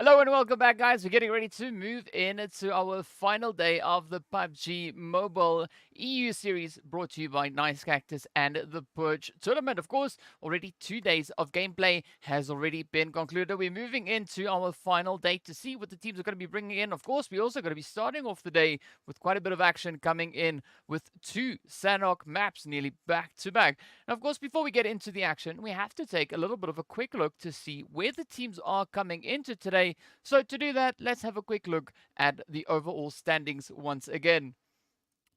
Hello and welcome back, guys. We're getting ready to move into our final day of the PUBG Mobile EU series brought to you by Nice Cactus and the Purge tournament. Of course, already 2 days of gameplay has already been concluded. We're moving into our final day to see what the teams are going to be bringing in. Of course, we're also going to be starting off the day with quite a bit of action coming in with two Sanhok maps nearly back to back. And of course, before we get into the action, we have to take a little bit of a quick look to see where the teams are coming into today. So to do that, let's have a quick look at the overall standings once again.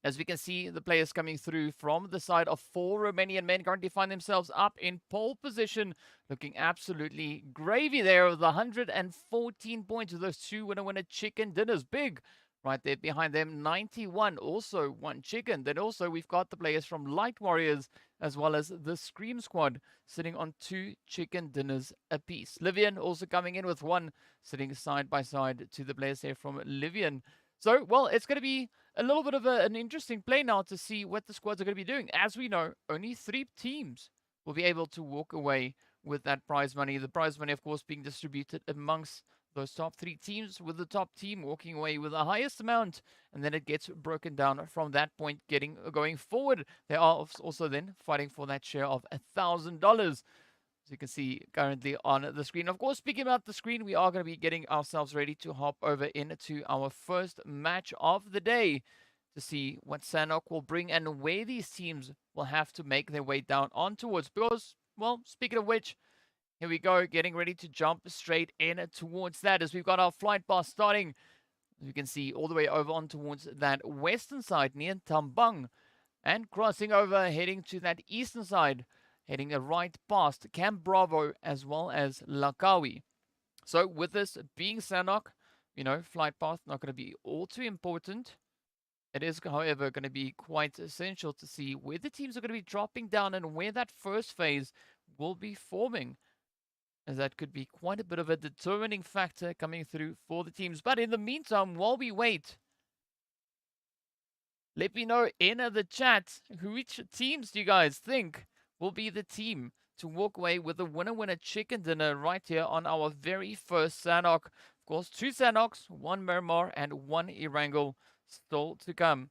As we can see, the players coming through from the side of four Romanian men currently find themselves up in pole position, looking absolutely gravy there with 114 points with those two winner chicken dinners. Big. Right there behind them, 91, also one chicken. Then also we've got the players from Light Warriors as well as the Scream Squad sitting on two chicken dinners apiece. LIVION also coming in with one, sitting side by side to the players here from LIVION. So, well, it's going to be a little bit of an interesting play now to see what the squads are going to be doing. As we know, only 3 teams will be able to walk away with that prize money. The prize money, of course, being distributed amongst those top 3 teams, with the top team walking away with the highest amount, and then it gets broken down from that point going forward. They are also then fighting for that share of $1,000. As you can see currently on the screen. Of course, speaking about the screen, we are going to be getting ourselves ready to hop over into our first match of the day to see what Sanhok will bring and where these teams will have to make their way down on towards. Because, well, speaking of which, here we go, getting ready to jump straight in towards that as we've got our flight path starting. As you can see, all the way over on towards that western side near Tambang. And crossing over, heading to that eastern side, heading right past Camp Bravo as well as Lakawi. So with this being Sanhok, flight path not going to be all too important. It is, however, going to be quite essential to see where the teams are going to be dropping down and where that first phase will be forming, as that could be quite a bit of a determining factor coming through for the teams. But in the meantime, while we wait, let me know in the chat which teams do you guys think will be the team to walk away with the winner chicken dinner right here on our very first Sanhok. Of course, 2 Sanhoks, 1 Miramar, and 1 Erangel still to come.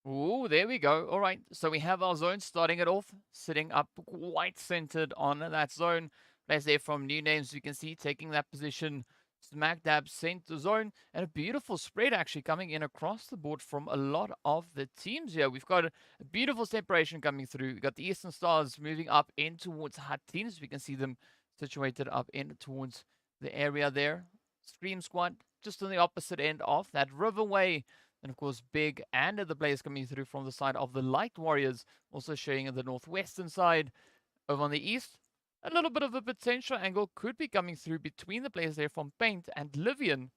Ooh, there we go. All right, so we have our zone starting it off, sitting up quite centered on that zone. Players there from New Names, you can see, taking that position smack dab center zone. And a beautiful spread actually coming in across the board from a lot of the teams here. We've got a beautiful separation coming through. We've got the Eastern Stars moving up in towards Hatins. We can see them situated up in towards the area there. Scream Squad just on the opposite end of that riverway. And of course, Big and the players coming through from the side of the Light Warriors, also showing the northwestern side. Over on the east, a little bit of a potential angle could be coming through between the players there from Paint and Livion.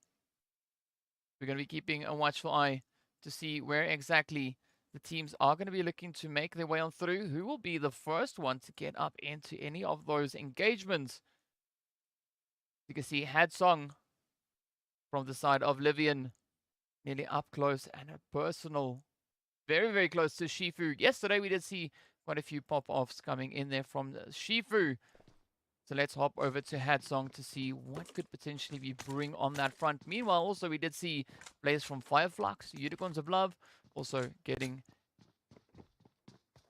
We're going to be keeping a watchful eye to see where exactly the teams are going to be looking to make their way on through. Who will be the first one to get up into any of those engagements? You can see Hadsong from the side of Livion, nearly up close and personal. Very, very close to Shifu. Yesterday we did see quite a few pop-offs coming in there from Shifu. So let's hop over to Hadsong to see what could potentially be brewing on that front. Meanwhile, also we did see players from FLUX, Unicorns of Love, also getting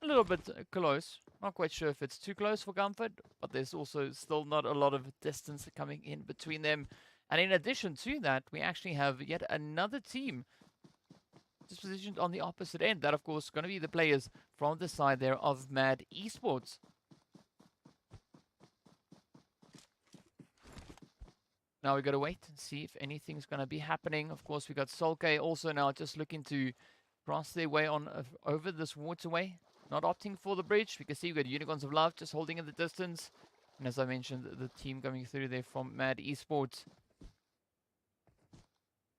a little bit close. Not quite sure if it's too close for comfort, but there's also still not a lot of distance coming in between them. And in addition to that, we actually have yet another team just positioned on the opposite end. That, of course, is going to be the players from the side there of MAD Esports. Now we got to wait and see if anything's going to be happening. Of course, we got Solke also now just looking to cross their way on over this waterway. Not opting for the bridge. We can see we got Unicorns of Love just holding in the distance. And as I mentioned, the team coming through there from MAD Esports.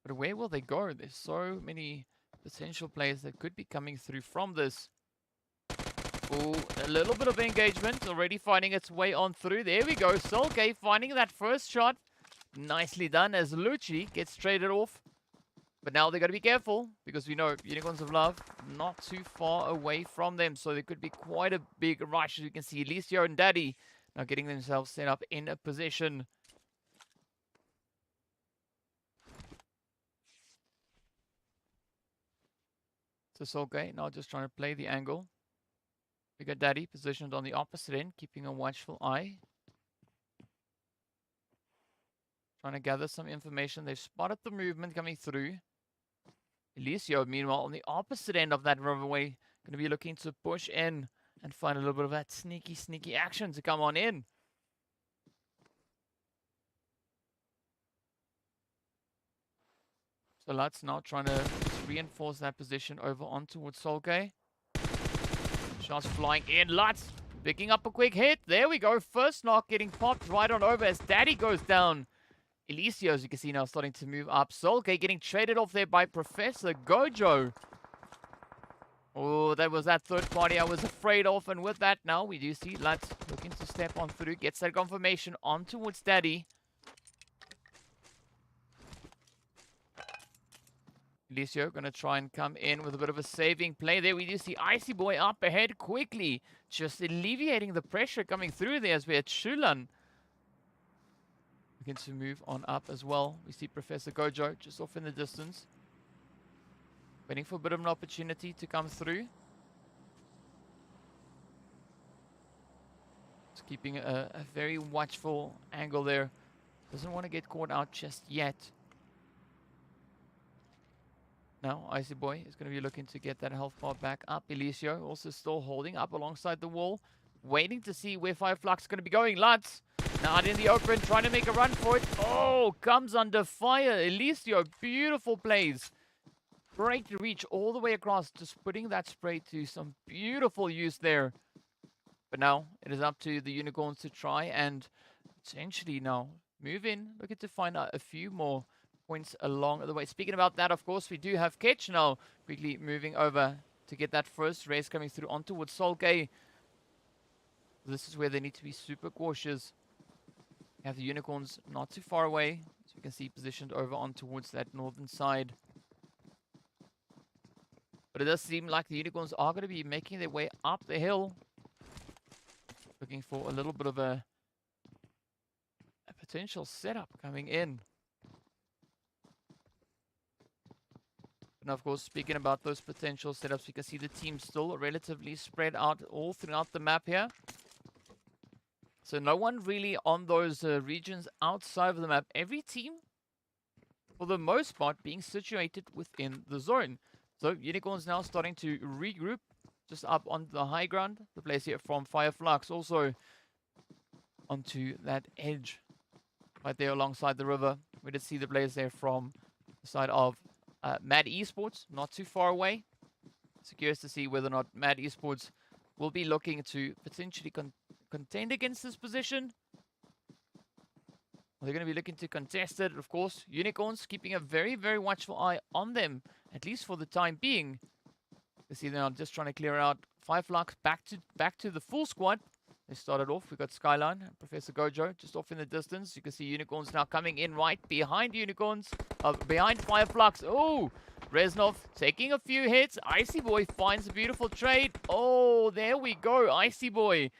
But where will they go? There's so many potential players that could be coming through from this. Ooh, a little bit of engagement already finding its way on through. There we go. Solke finding that first shot. Nicely done as Lucci gets traded off. But now they got to be careful because we know Unicorns of Love not too far away from them. So there could be quite a big rush. As you can see, Alicio and Daddy now getting themselves set up in a position. So Solkay now just trying to play the angle. We got Daddy positioned on the opposite end, keeping a watchful eye. Trying to gather some information. They've spotted the movement coming through. Alicio, meanwhile, on the opposite end of that riverway, going to be looking to push in and find a little bit of that sneaky action to come on in. So Lutz now trying to reinforce that position over on towards Solkay. Shots flying in. Lutz picking up a quick hit. There we go. First knock getting popped right on over as Daddy goes down. Alicio, as you can see now, starting to move up. Solkay getting traded off there by Professor Gojo. Oh, that was that third party I was afraid of. And with that now, we do see Lutz looking to step on through. Gets that confirmation on towards Daddy. Alicio going to try and come in with a bit of a saving play there. We do see Icy Boy up ahead quickly. Just alleviating the pressure coming through there as we had Shulan. Looking to move on up as well. We see Professor Gojo just off in the distance. Waiting for a bit of an opportunity to come through. Just keeping a very watchful angle there. Doesn't want to get caught out just yet. Now, Icy Boy is going to be looking to get that health bar back up. Alicio also still holding up alongside the wall. Waiting to see where FLUX is going to be going. Lutz now out in the open, trying to make a run for it. Oh, comes under fire. Alicio, beautiful plays. Great reach all the way across. Just putting that spray to some beautiful use there. But now, it is up to the Unicorns to try and potentially now move in. Looking to find out a few more points along the way. Speaking about that, of course, we do have Ketch now quickly moving over to get that first race coming through on towards Solkay. This is where they need to be super cautious. You have the Unicorns not too far away, as you can see positioned over on towards that northern side. But it does seem like the Unicorns are going to be making their way up the hill. Looking for a little bit of a potential setup coming in. And of course, speaking about those potential setups, you can see the team still relatively spread out all throughout the map here. So no one really on those regions outside of the map. Every team, for the most part, being situated within the zone. So Unicorns now starting to regroup just up on the high ground. The players here from FLUX also onto that edge right there alongside the river. We did see the players there from the side of MAD Esports, not too far away. So curious to see whether or not MAD Esports will be looking to potentially contend against this position. They're going to be looking to contest it, of course. Unicorns keeping a very, very watchful eye on them, at least for the time being. You see they're just trying to clear out FLUX back to the full squad. They started off. We've got Skyline and Professor Gojo just off in the distance. You can see Unicorns now coming in right behind Unicorns, behind FLUX. Oh, Reznov taking a few hits. Icy Boy finds a beautiful trade. Oh, there we go. Icy Boy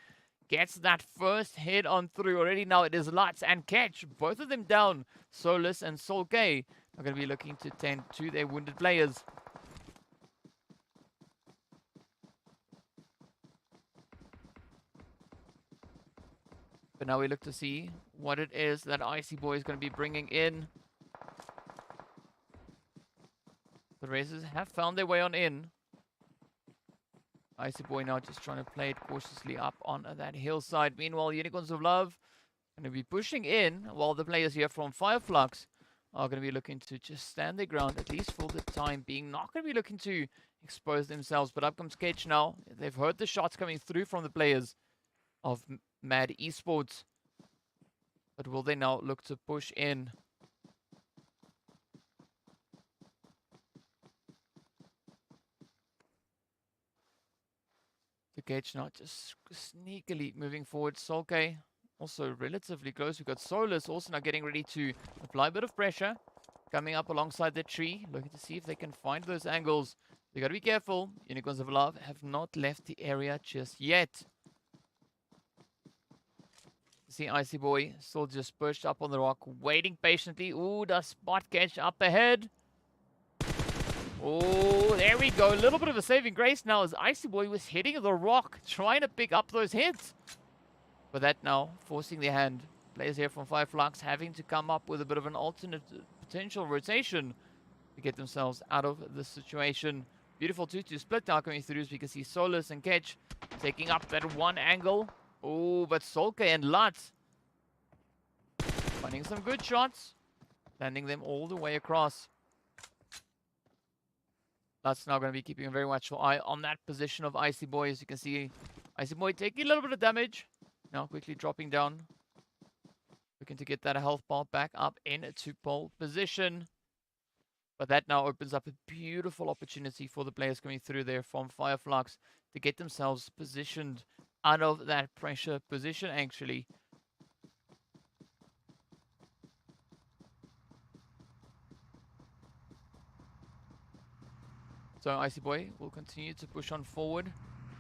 gets that first hit on through already. Now it is Lutz and Ketch. Both of them down. Solus and Solkay are going to be looking to tend to their wounded players. But now we look to see what it is that Icy Boy is going to be bringing in. The racers have found their way on in. Icy Boy now just trying to play it cautiously up on that hillside. Meanwhile, Unicorns of Love going to be pushing in, while the players here from FLUX are going to be looking to just stand their ground, at least for the time being. Not going to be looking to expose themselves, but up comes Ketch now. They've heard the shots coming through from the players of MAD Esports. But will they now look to push in? The Gage now just sneakily moving forward. Solkay also relatively close. We've got Solus also now getting ready to apply a bit of pressure. Coming up alongside the tree, looking to see if they can find those angles. They got to be careful. Unicorns of Love have not left the area just yet. See Icy Boy still just perched up on the rock, waiting patiently. Ooh, does spot catch up ahead? Oh, there we go. A little bit of a saving grace now as Icy Boy was hitting the rock, trying to pick up those hits. But that now forcing the hand. Players here from FLUX having to come up with a bit of an alternate potential rotation to get themselves out of this situation. Beautiful 2-2 split now coming through as we can see Solus and Ketch taking up that one angle. Oh, but Solke and Lutz finding some good shots, landing them all the way across. Lutz now going to be keeping a very watchful eye on that position of Icy Boy. As you can see, Icy Boy taking a little bit of damage. Now quickly dropping down. Looking to get that health bar back up into pole position. But that now opens up a beautiful opportunity for the players coming through there from FLUX to get themselves positioned out of that pressure position, actually. So Icy Boy will continue to push on forward.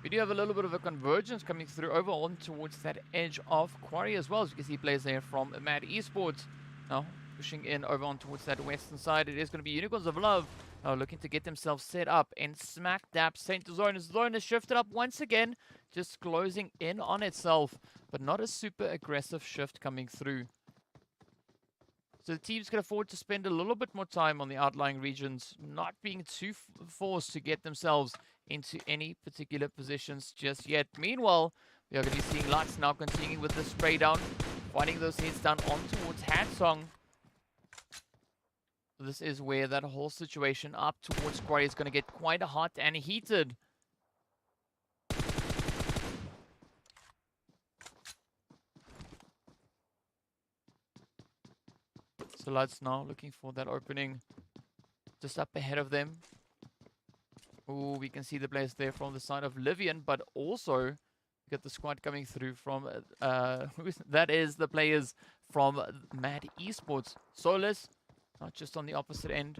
We do have a little bit of a convergence coming through over on towards that edge of Quarry as well. As you can see players there from MAD Esports now pushing in over on towards that western side. It is going to be Unicorns of Love now looking to get themselves set up in smack dab center zone. The zone has shifted up once again, just closing in on itself, but not a super aggressive shift coming through. So the teams can afford to spend a little bit more time on the outlying regions, not being too forced to get themselves into any particular positions just yet. Meanwhile, we are going to be seeing Lutz now continuing with the spray down, finding those hits down on towards Hadsong. So this is where that whole situation up towards Quarry is going to get quite hot and heated. So Lutz now looking for that opening just up ahead of them. Oh, we can see the players there from the side of Livion, but also get the squad coming through from that is the players from MAD Esports. Solus, not just on the opposite end,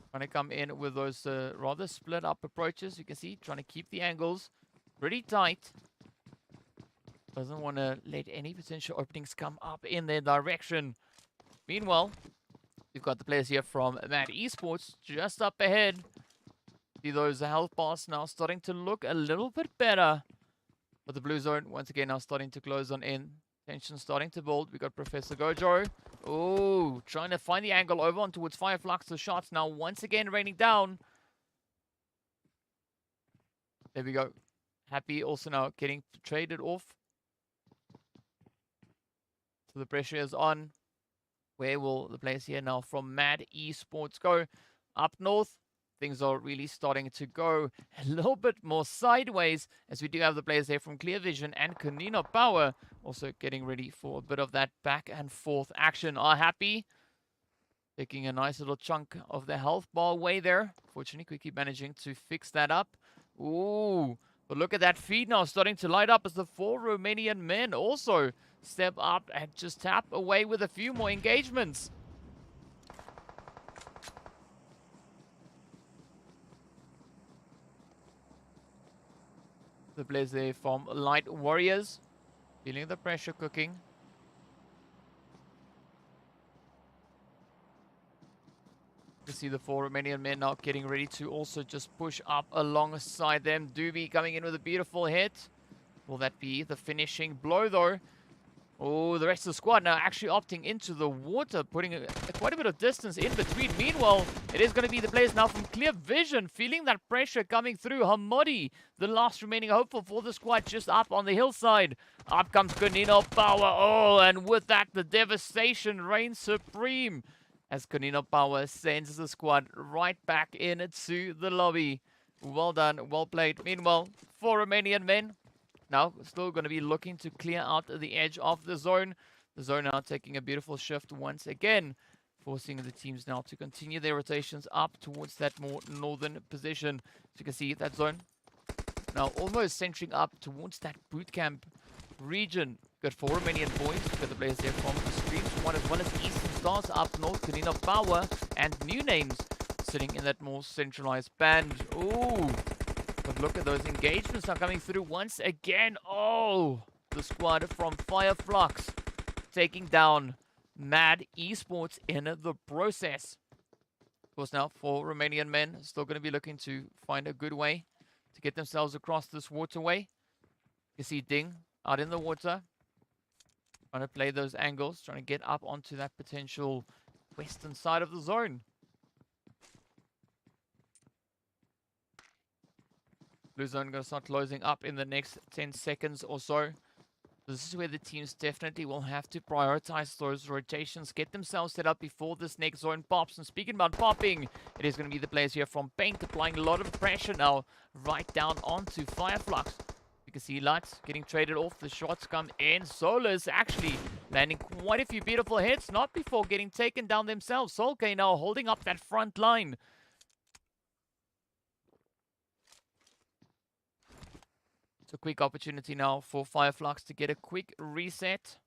trying to come in with those rather split up approaches. You can see trying to keep the angles pretty tight. Doesn't want to let any potential openings come up in their direction. Meanwhile, we've got the players here from MAD Esports just up ahead. See those health bars now starting to look a little bit better. But the blue zone, once again, now starting to close on in. Tension starting to build. We got Professor Gojo. Oh, trying to find the angle over on towards FLUX. The shots now once again raining down. There we go. Happy also now getting traded off. So the pressure is on. Where will the players here now from MAD Esports go? Up north, things are really starting to go a little bit more sideways as we do have the players there from Clear Vision and KONINA Power also getting ready for a bit of that back and forth action. Are Happy taking a nice little chunk of the health bar away there. Fortunately, we keep managing to fix that up. Ooh, but look at that feed now starting to light up as the 4 Romanian men also step up and just tap away with a few more engagements. The players there from Light Warriors feeling the pressure cooking. You see the 4 Romanian men now getting ready to also just push up alongside them. Doobie coming in with a beautiful hit. Will that be the finishing blow though? Oh, the rest of the squad now actually opting into the water, putting quite a bit of distance in between. Meanwhile, it is going to be the players now from Clear Vision, feeling that pressure coming through. Hamodi, the last remaining hopeful for the squad, just up on the hillside. Up comes KONINA Power. Oh, and with that, the devastation reigns supreme as KONINA Power sends the squad right back into the lobby. Well done, well played. Meanwhile, 4 Romanian men now still going to be looking to clear out the edge of the zone. The zone now taking a beautiful shift once again, forcing the teams now to continue their rotations up towards that more northern position. So you can see that zone now almost centering up towards that boot camp region. Got 4 Romanian boys. We've got the players there from the Streams One, as well as Eastern Stars up north, KONINA Power, and new names sitting in that more centralized band. Ooh, but look at those engagements are coming through once again. Oh, the squad from FLUX taking down MAD Esports in the process. Of course, now 4 Romanian men still going to be looking to find a good way to get themselves across this waterway. You see Ding out in the water, trying to play those angles, trying to get up onto that potential western side of the zone. Blue zone going to start closing up in the next 10 seconds or so. This is where the teams definitely will have to prioritize those rotations, get themselves set up before this next zone pops. And speaking about popping, it is going to be the players here from Paint applying a lot of pressure now right down onto FLUX. You can see Lutz getting traded off. The shots come in. Solus actually landing quite a few beautiful hits, not before getting taken down themselves. Solke now holding up that front line. It's a quick opportunity now for FLUX to get a quick reset.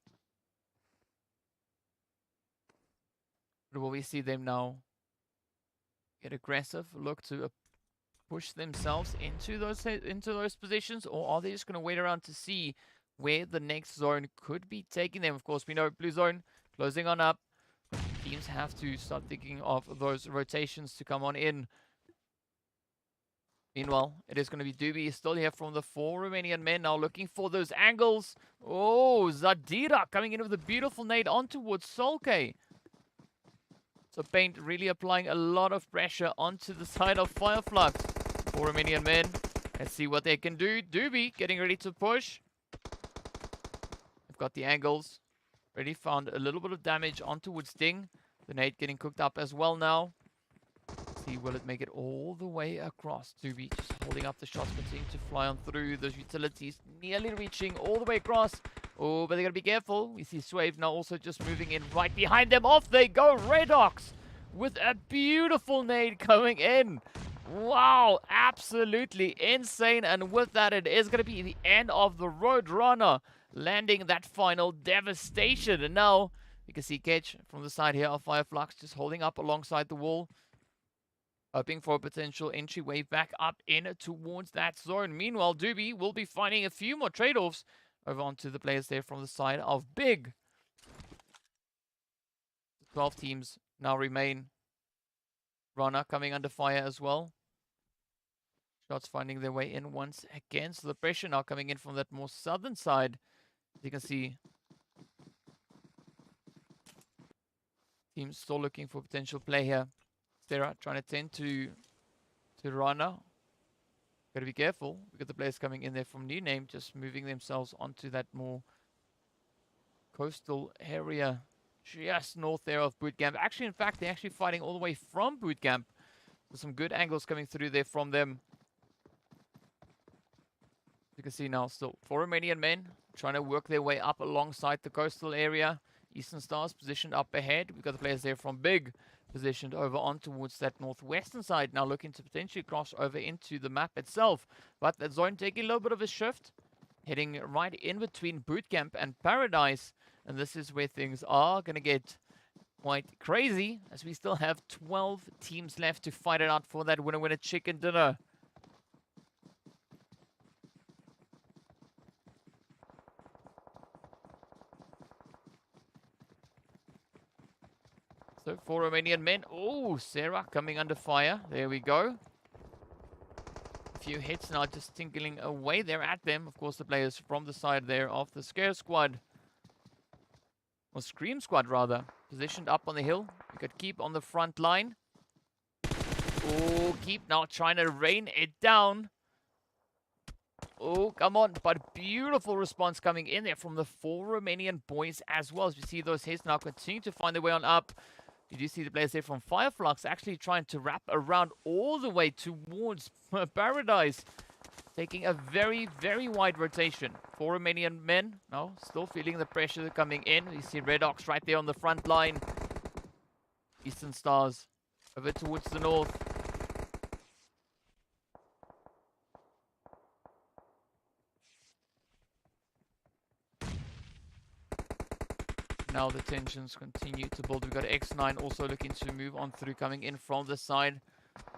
But will we see them now get aggressive, look to push themselves into those positions, or are they just going to wait around to see where the next zone could be taking them? Of course, we know blue zone closing on up. Teams have to start thinking of those rotations to come on in. Meanwhile, it is going to be Doobie still here from the 4 Romanian men, now looking for those angles. Oh, Zadira coming in with a beautiful nade on towards Solke. So Paint really applying a lot of pressure onto the side of FLUX. 4 Romanian men, let's see what they can do. Doobie getting ready to push. They've got the angles. Already found a little bit of damage on towards Ding. The nade getting cooked up as well now. Will it make it all the way across? Doobie just holding up the shots, continuing to fly on through those utilities, nearly reaching all the way across. Oh, but they gotta be careful. We see Swave now also just moving in right behind them. Off they go, Redox with a beautiful nade coming in. Wow, absolutely insane. And with that, it is gonna be the end of the Roadrunner, landing that final devastation. And now you can see Ketch from the side here of FLUX just holding up alongside the wall, hoping for a potential entryway back up in towards that zone. Meanwhile, Doobie will be finding a few more trade-offs over onto the players there from the side of Big. 12 teams now remain. Rana coming under fire as well. Shots finding their way in once again. So the pressure now coming in from that more southern side. As you can see, teams still looking for potential play here. Sarah trying to tend to Rana. Got to be careful. We got the players coming in there from New Name, just moving themselves onto that more coastal area, just north there of Bootcamp. Actually, in fact, they're actually fighting all the way from Bootcamp. There's some good angles coming through there from them. You can see now still 4 Romanian men trying to work their way up alongside the coastal area. Eastern Stars positioned up ahead. We've got the players there from Big positioned over on towards that northwestern side, now looking to potentially cross over into the map itself. But that zone taking a little bit of a shift, heading right in between Bootcamp and Paradise. And this is where things are going to get quite crazy, as we still have 12 teams left to fight it out for that winner-winner chicken dinner. So 4 Romanian men. Oh, Sarah coming under fire. There we go. A few hits now just tinkling away there at them. Of course, the players from the side there of the Scare Squad. Or Scream Squad, rather. Positioned up on the hill. We could keep on the front line. Oh, keep now trying to rain it down. Oh, come on. But beautiful response coming in there from the 4 Romanian boys as well. As we see those hits now continue to find their way on up. You do see the players there from FLUX actually trying to wrap around all the way towards Paradise. Taking a very, very wide rotation. 4 Romanian men now still feeling the pressure coming in. You see Redox right there on the front line. Eastern Stars over towards the north. now the tensions continue to build. We've got X9 also looking to move on through, coming in from the side.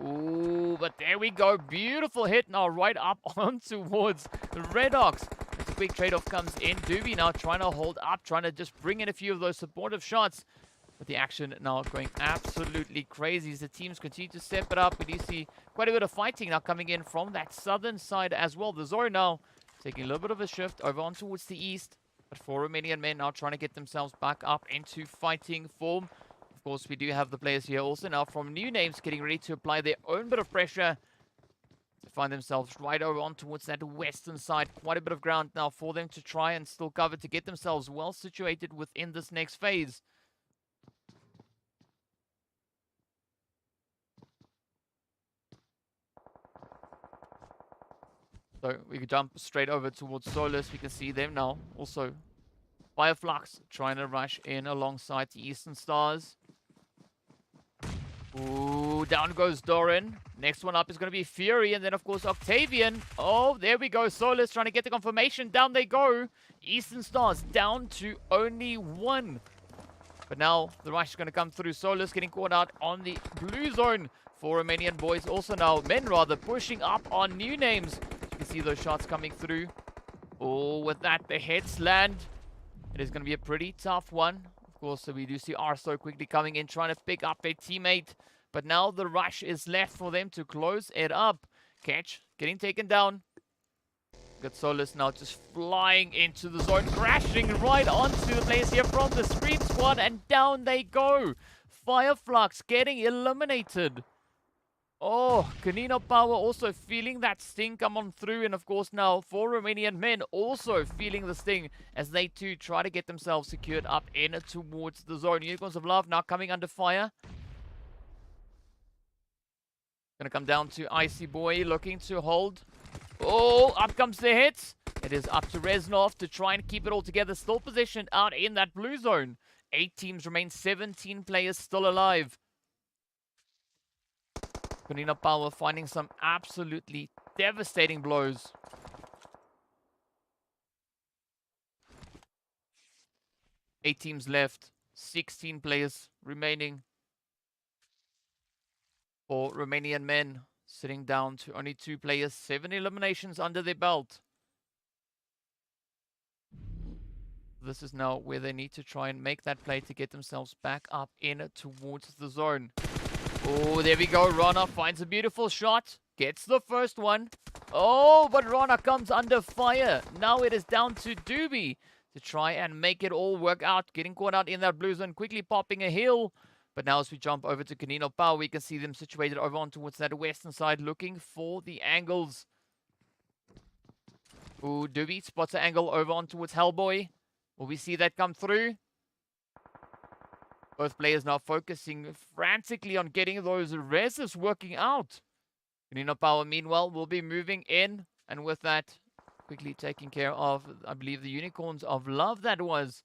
Ooh, but there we go. Beautiful hit now right up on towards Redox. As a quick trade-off comes in. Doobie now trying to hold up, trying to just bring in a few of those supportive shots. But the action now going absolutely crazy as the teams continue to step it up. We do see quite a bit of fighting now coming in from that southern side as well. The Zoro now taking a little bit of a shift over on towards the east. But 4 Romanian men now trying to get themselves back up into fighting form. Of course, we do have the players here also now from new names getting ready to apply their own bit of pressure to find themselves right over on towards that western side. Quite a bit of ground now for them to try and still cover to get themselves well situated within this next phase. So we can jump straight over towards Solus. We can see them now. Also, FLUX trying to rush in alongside the Eastern Stars. Ooh, down goes Doran. Next one up is going to be Fury. And then, of course, Octavian. Oh, there we go. Solus trying to get the confirmation. Down they go. Eastern Stars down to only 1. But now the rush is going to come through. Solus getting caught out on the blue zone. 4 Romanian boys also now, men rather, pushing up on new names. You can see those shots coming through. Oh, with that, the heads land. It is going to be a pretty tough one. Of course, so we do see Arso quickly coming in, trying to pick up a teammate. But now the rush is left for them to close it up. Catch getting taken down. Got Solus now just flying into the zone, crashing right onto the players here from the Scream Squad. And down they go. FLUX getting eliminated. Oh, KONINA Power also feeling that sting come on through. And of course now 4 Romanian men also feeling the sting as they too try to get themselves secured up in towards the zone. Unicorns of Love now coming under fire. Gonna come down to Icy Boy looking to hold. Oh, up comes the hits. It is up to Reznov to try and keep it all together. Still positioned out in that blue zone. 8 teams remain, 17 players still alive. KONINA Power finding some absolutely devastating blows. Eight teams left, 16 players remaining. For Romanian men, sitting down to only 2 players, 7 eliminations under their belt. This is now where they need to try and make that play to get themselves back up in towards the zone. Oh, there we go. Rana finds a beautiful shot. Gets the first one. Oh, but Rana comes under fire. Now it is down to Doobie to try and make it all work out. Getting caught out in that blue zone. Quickly popping a heal. But now as we jump over to KONINA Power, we can see them situated over on towards that western side. Looking for the angles. Ooh, Doobie spots an angle over on towards Hellboy. Will we see that come through? Both players now focusing frantically on getting those reses working out. KONINA Power, meanwhile, will be moving in. And with that, quickly taking care of, I believe, the Unicorns of Love that was.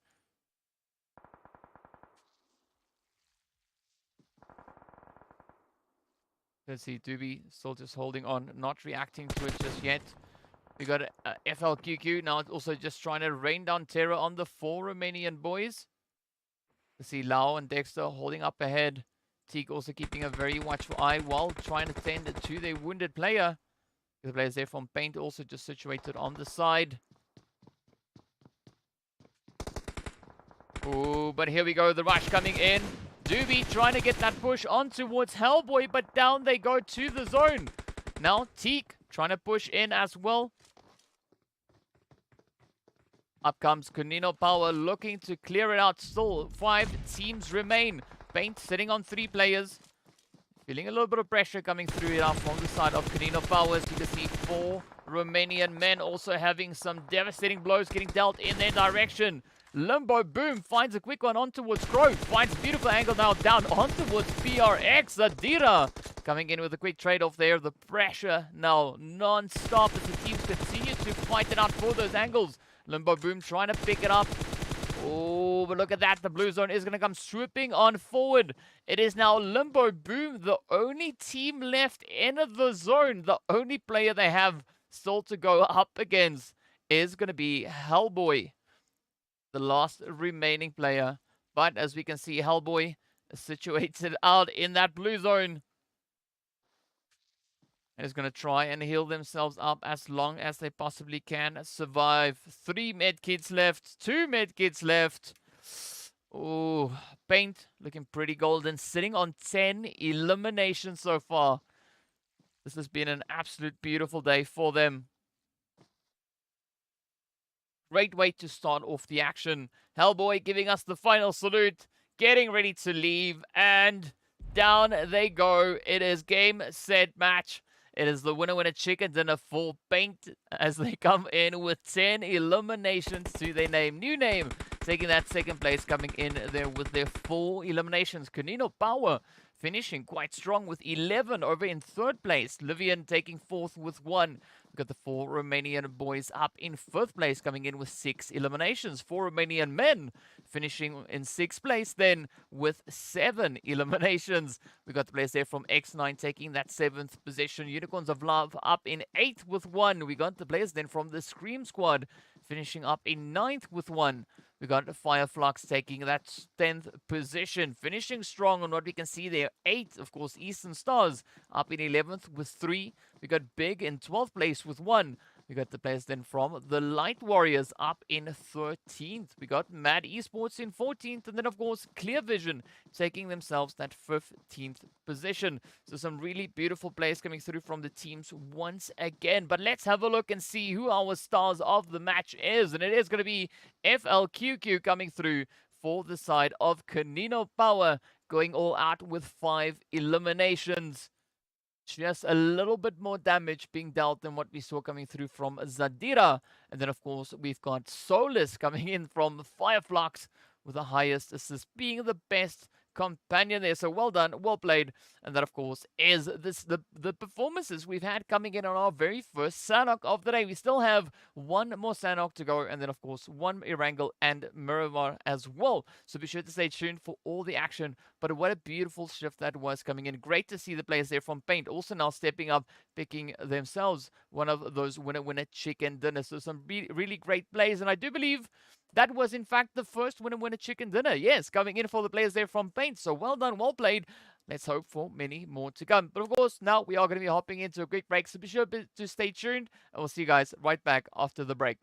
Let's see, Doobie still just holding on, not reacting to it just yet. We got FLQQ now also just trying to rain down terror on the 4 Romanian boys. Let's see Lau and Dexter holding up ahead. Teak also keeping a very watchful eye while trying to tend to their wounded player. The players there from Paint also just situated on the side. Oh, but here we go. The rush coming in. Doobie trying to get that push on towards Hellboy, but down they go to the zone. Now Teak trying to push in as well. Up comes KONINA Power looking to clear it out. Still 5 teams remain. Paint sitting on 3 players. Feeling a little bit of pressure coming through it out from the side of KONINA Power. As you can see 4 Romanian men also having some devastating blows getting dealt in their direction. Limbo Boom finds a quick one on towards Grove. Finds beautiful angle now down on towards PRX. Adira coming in with a quick trade-off there. The pressure now non-stop as the teams continue to fight it out for those angles. Limbo Boom trying to pick it up. Oh, but look at that. The blue zone is going to come swooping on forward. It is now Limbo Boom, the only team left in the zone. The only player they have still to go up against is going to be Hellboy, the last remaining player. But as we can see, Hellboy is situated out in that blue zone. And is going to try and heal themselves up as long as they possibly can. Survive. 3 medkits left. 2 medkits left. Oh, Paint looking pretty golden. Sitting on 10 eliminations so far. This has been an absolute beautiful day for them. Great way to start off the action. Hellboy giving us the final salute. Getting ready to leave. And down they go. It is game, set, match. It is the winner chicken dinner for Paint as they come in with 10 eliminations to their name. New name, taking that second place, coming in there with their 4 eliminations. KONINA Power finishing quite strong with 11 over in third place. LIVION taking fourth with 1. We've got the 4 Romanian boys up in 5th place, coming in with 6 eliminations. 4 Romanian men finishing in 6th place then with 7 eliminations. We got the players there from X9 taking that 7th position. Unicorns of Love up in 8th with 1. We got the players then from the Scream Squad finishing up in 9th with 1. We got FLUX taking that 10th position, finishing strong on what we can see there. 8, of course, Eastern Stars up in 11th with 3. We got Big in 12th place with 1. We got the players then from the Light Warriors up in 13th. We got MAD Esports in 14th. And then, of course, Clear Vision taking themselves that 15th position. So some really beautiful plays coming through from the teams once again. But let's have a look and see who our stars of the match is. And it is going to be FLQQ coming through for the side of KONINA Power, going all out with 5 eliminations. Just a little bit more damage being dealt than what we saw coming through from Zadira. And then, of course, we've got Solus coming in from FLUX with the highest assist, being the best companion there. So well done, well played. And that, of course, is the performances we've had coming in on our very first Sanok of the day. We still have 1 more Sanok to go, and then, of course, 1 Erangel and Miramar as well. So be sure to stay tuned for all the action. But what a beautiful shift that was coming in. Great to see the players there from Paint also now stepping up, picking themselves one of those winner chicken dinners. So some really great plays, and I do believe that was, in fact, the first winner chicken dinner. Yes, coming in for the players there from Paint. So well done, well played. Let's hope for many more to come. But, of course, now we are going to be hopping into a quick break. So be sure to stay tuned. And we'll see you guys right back after the break.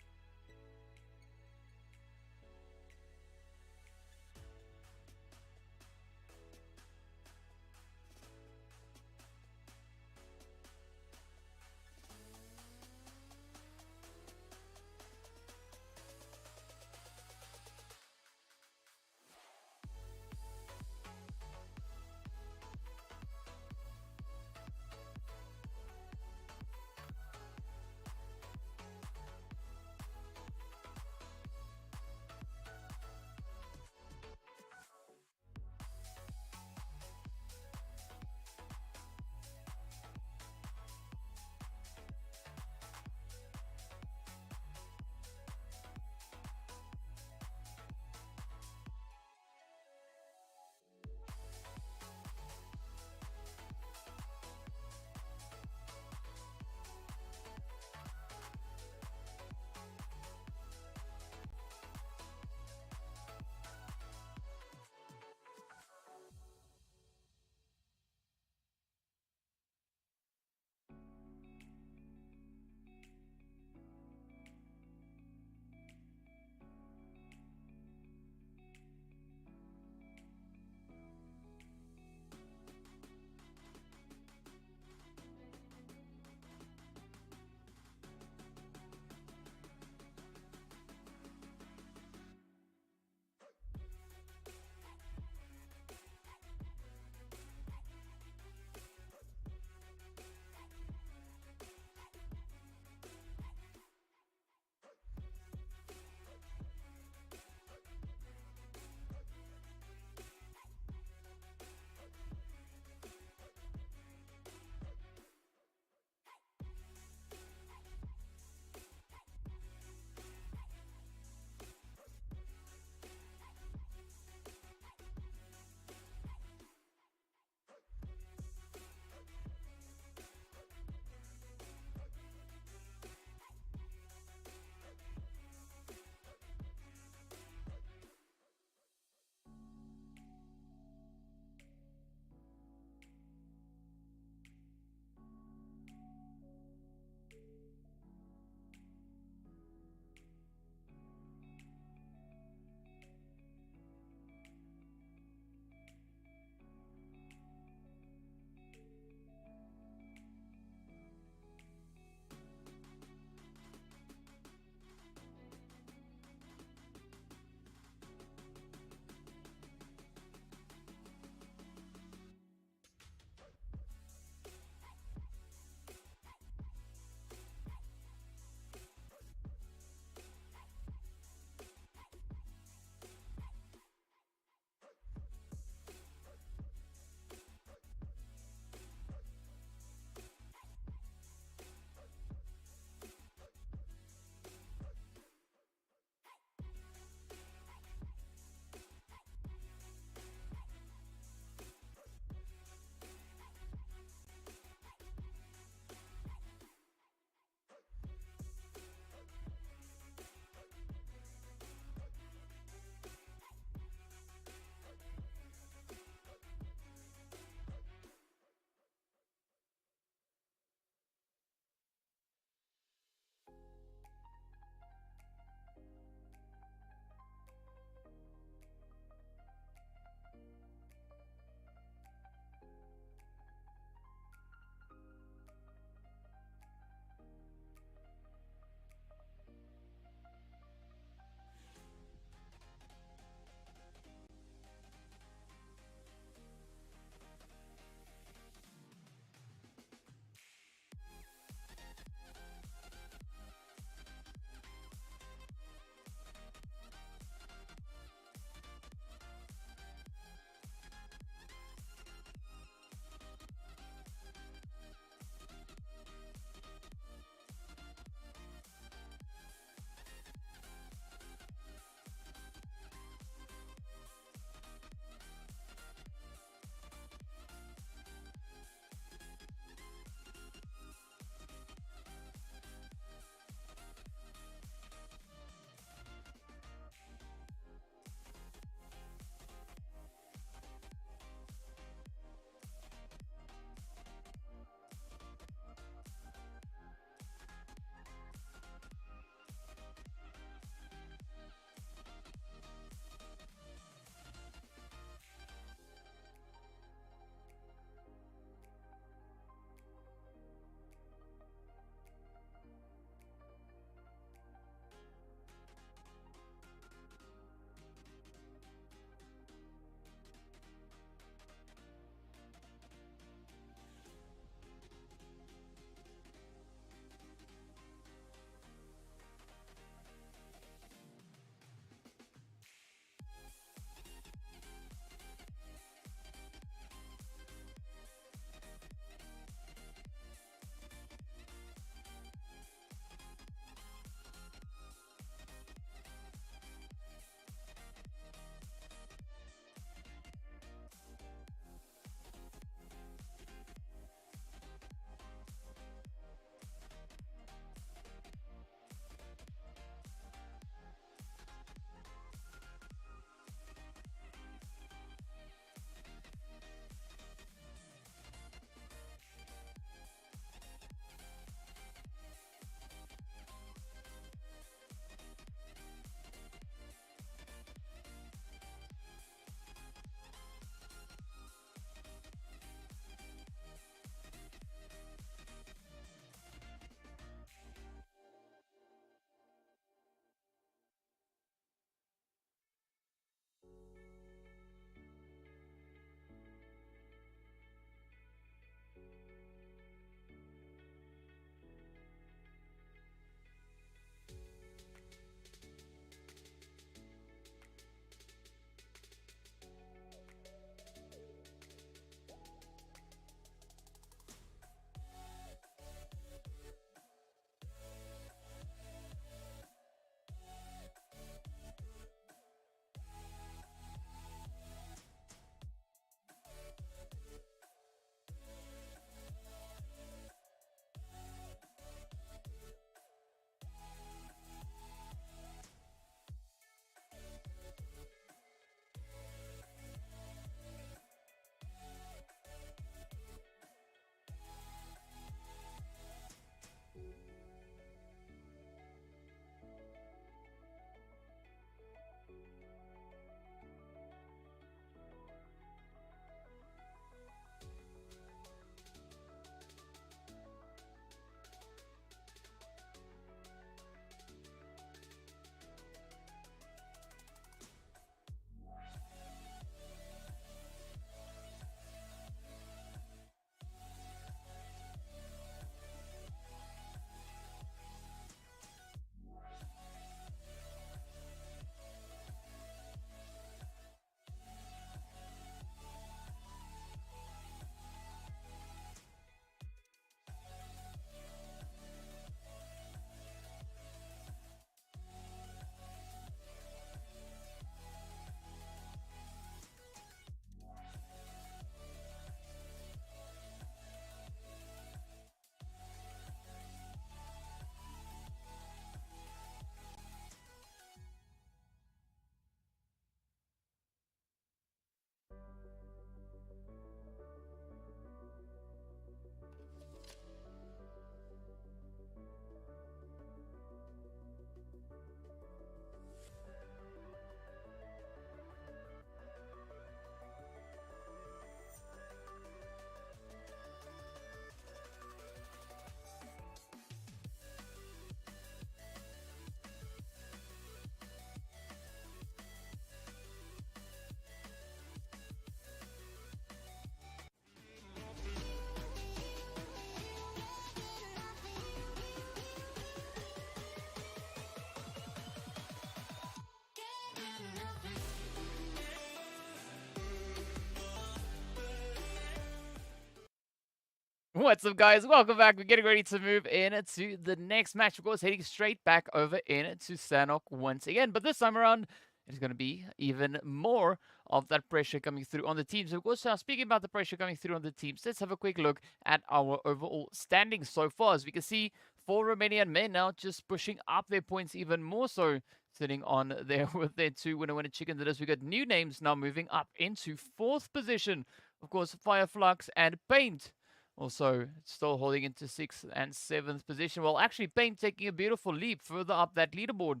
What's up, guys? Welcome back. We're getting ready to move into the next match. Of course, heading straight back over into Sanok once again. But this time around, it's going to be even more of that pressure coming through on the teams. Of course, speaking about the pressure coming through on the teams, let's have a quick look at our overall standings so far. As we can see, 4 Romanian men now just pushing up their points even more so, sitting on there with their 2 winner chicken dinners. We got new names now moving up into 4th position. Of course, FLUX and Paint also still holding into 6th and 7th position. Well, actually, Paint taking a beautiful leap further up that leaderboard.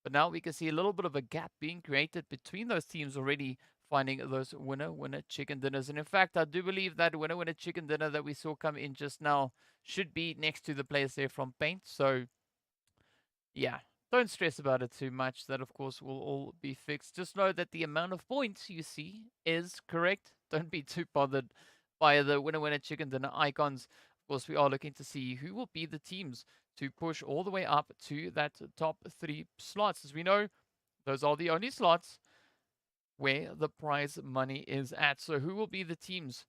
But now we can see a little bit of a gap being created between those teams already, finding those winner chicken dinners. And in fact, I do believe that winner chicken dinner that we saw come in just now should be next to the players there from Paint. So, yeah, don't stress about it too much. That, of course, will all be fixed. Just know that the amount of points you see is correct. Don't be too bothered by the winner chicken dinner icons. Of course, we are looking to see who will be the teams to push all the way up to that top 3 slots. As we know, those are the only slots where the prize money is at. So who will be the teams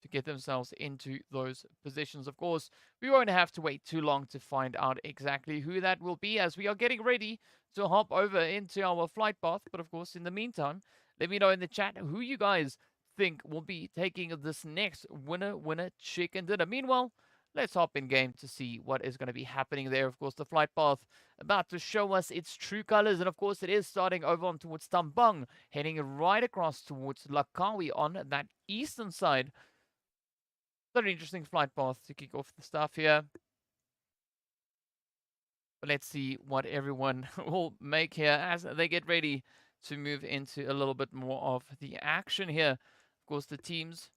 to get themselves into those positions? Of course, we won't have to wait too long to find out exactly who that will be, as we are getting ready to hop over into our flight path. But of course, in the meantime, let me know in the chat who you guys think will be taking this next winner chicken dinner. Meanwhile, let's hop in game to see what is going to be happening there. Of course, the flight path about to show us its true colors. And of course, it is starting over on towards Tambang, heading right across towards Lakawi on that eastern side. Very interesting flight path to kick off the stuff here. But let's see what everyone will make here as they get ready to move into a little bit more of the action here. Of course, the teams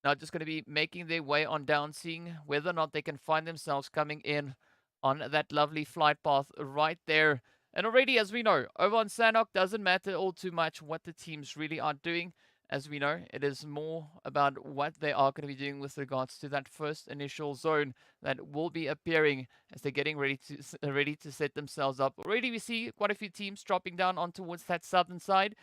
now just going to be making their way on down, seeing whether or not they can find themselves coming in on that lovely flight path right there. And already, as we know, over on Sanok, doesn't matter all too much what the teams really are doing. As we know, it is more about what they are going to be doing with regards to that first initial zone that will be appearing as they're getting ready to set themselves up. Already, we see quite a few teams dropping down on towards that southern side.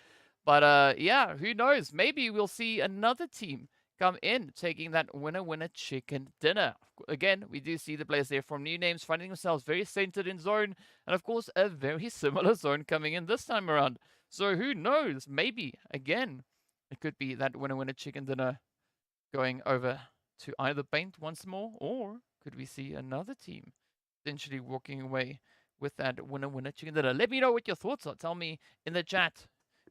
But yeah, who knows? Maybe we'll see another team come in taking that winner chicken dinner. Again, we do see the players there from new names finding themselves very centered in zone, and of course a very similar zone coming in this time around. So who knows? Maybe again it could be that winner chicken dinner going over to either Paint once more, or could we see another team potentially walking away with that winner chicken dinner? Let me know what your thoughts are. Tell me in the chat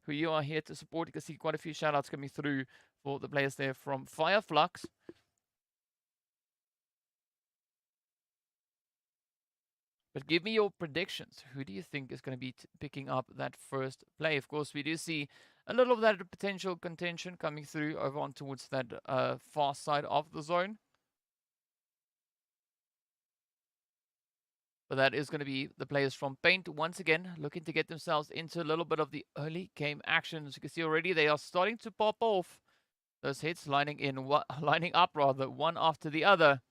who you are here to support. You can see quite a few shout outs coming through for the players there from FLUX. But give me your predictions. Who do you think is going to be picking up that first play? Of course, we do see a little of that potential contention coming through over on towards that far side of the zone. But that is going to be the players from Paint once again looking to get themselves into a little bit of the early game action. As you can see already, they are starting to pop off. Those hits lining up one after the other.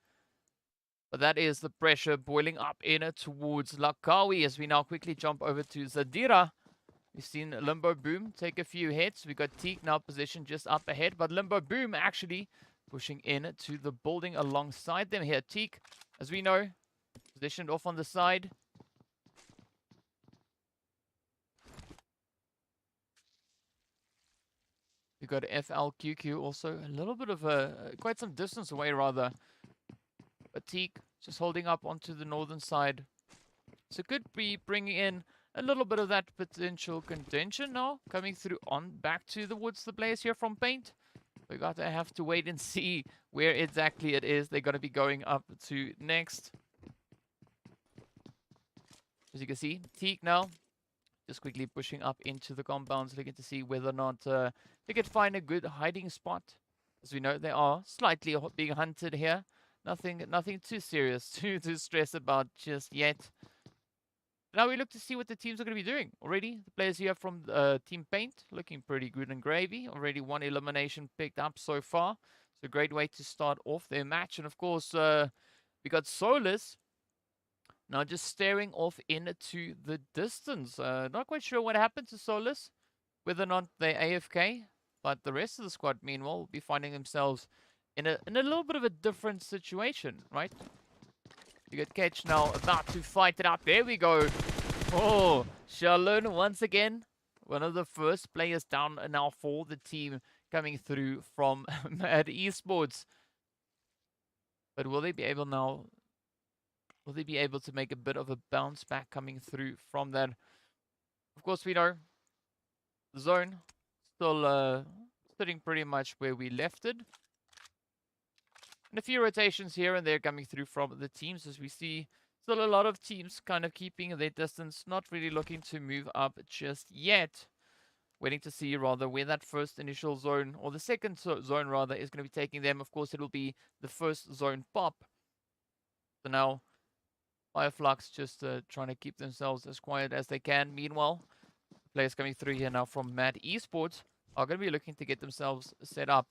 But that is the pressure boiling up in towards Lakawi as we now quickly jump over to Zadira. We've seen Limbo Boom take a few hits. We got Teak now positioned just up ahead, but Limbo Boom actually pushing in to the building alongside them here. Teak, as we know, positioned off on the side. We got FLQQ also a little bit of quite some distance away rather. But Teak just holding up onto the northern side. So could be bringing in a little bit of that potential contention now coming through on back to the woods. The players here from Paint. We got to have to wait and see where exactly it is they're going to be going up to next. As you can see, Teak now just quickly pushing up into the compounds, looking to see whether or not they could find a good hiding spot. As we know, they are slightly being hunted here. Nothing too serious to stress about just yet. Now we look to see what the teams are going to be doing. Already, the players here from Team Paint looking pretty good and gravy. Already one elimination picked up so far. It's a great way to start off their match. And of course, we got Solus now just staring off into the distance. Not quite sure what happened to Solus, whether or not they're AFK. But the rest of the squad, meanwhile, will be finding themselves in a little bit of a different situation, right? You get Ketch now about to fight it out. There we go. Oh, Shalon once again. One of the first players down now for the team coming through from MAD Esports. But will they be able now? Will they be able to make a bit of a bounce back coming through from that? Of course, we know the zone still sitting pretty much where we left it. And a few rotations here and there coming through from the teams as we see still a lot of teams kind of keeping their distance, not really looking to move up just yet. Waiting to see rather where that first initial zone, or the second zone rather, is going to be taking them. Of course, it will be the first zone pop. So now, FLUX just trying to keep themselves as quiet as they can. Meanwhile, players coming through here now from MAD Esports are going to be looking to get themselves set up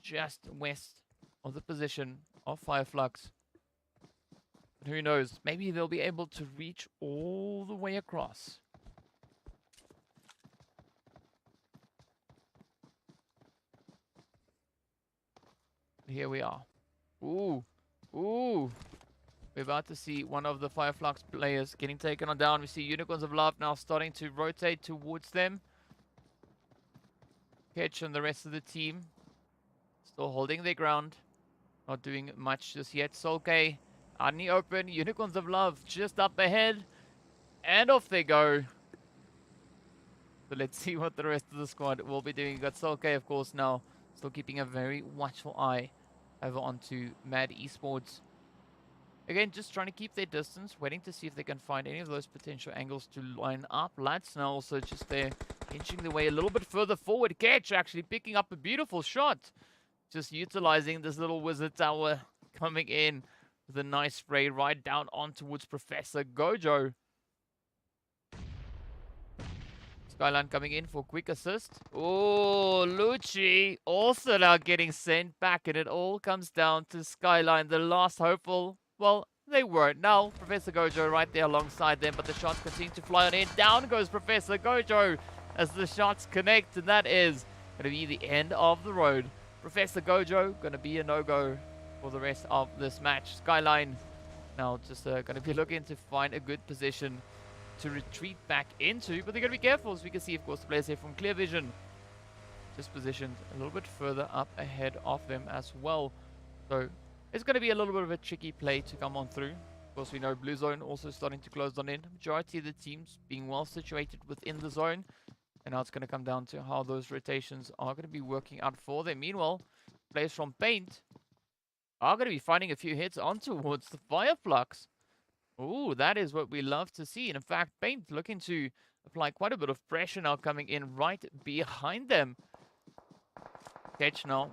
just west of the position of FLUX. But who knows, maybe they'll be able to reach all the way across. Here we are. Ooh. Ooh. We're about to see one of the FLUX players getting taken on down. We see Unicorns of Love now starting to rotate towards them. Ketch and the rest of the team still holding their ground. Not doing much just yet. Solke out in the open. Unicorns of Love just up ahead. And off they go. So let's see what the rest of the squad will be doing. You've got Solke, of course, now still keeping a very watchful eye over onto MAD Esports. Again, just trying to keep their distance, waiting to see if they can find any of those potential angles to line up. Lads now also just there, inching the way a little bit further forward. Ketch actually picking up a beautiful shot. Just utilizing this little wizard tower coming in with a nice spray right down on towards Professor Gojo. Skyline coming in for quick assist. Oh, Lucci also now getting sent back, and it all comes down to Skyline, the last hopeful. Well, they weren't. Now, Professor Gojo right there alongside them, but the shots continue to fly on in. Down goes Professor Gojo as the shots connect, and that is going to be the end of the road. Professor Gojo going to be a no-go for the rest of this match. Skyline now just going to be looking to find a good position to retreat back into, but they're going to be careful, as we can see, of course, the players here from Clear Vision just positioned a little bit further up ahead of them as well. So it's going to be a little bit of a tricky play to come on through. Of course, we know Blue Zone also starting to close on in. Majority of the teams being well situated within the zone. And now it's going to come down to how those rotations are going to be working out for them. Meanwhile, players from Paint are going to be finding a few hits on towards the FLUX. Ooh, that is what we love to see. And in fact, Paint looking to apply quite a bit of pressure now coming in right behind them. Ketch now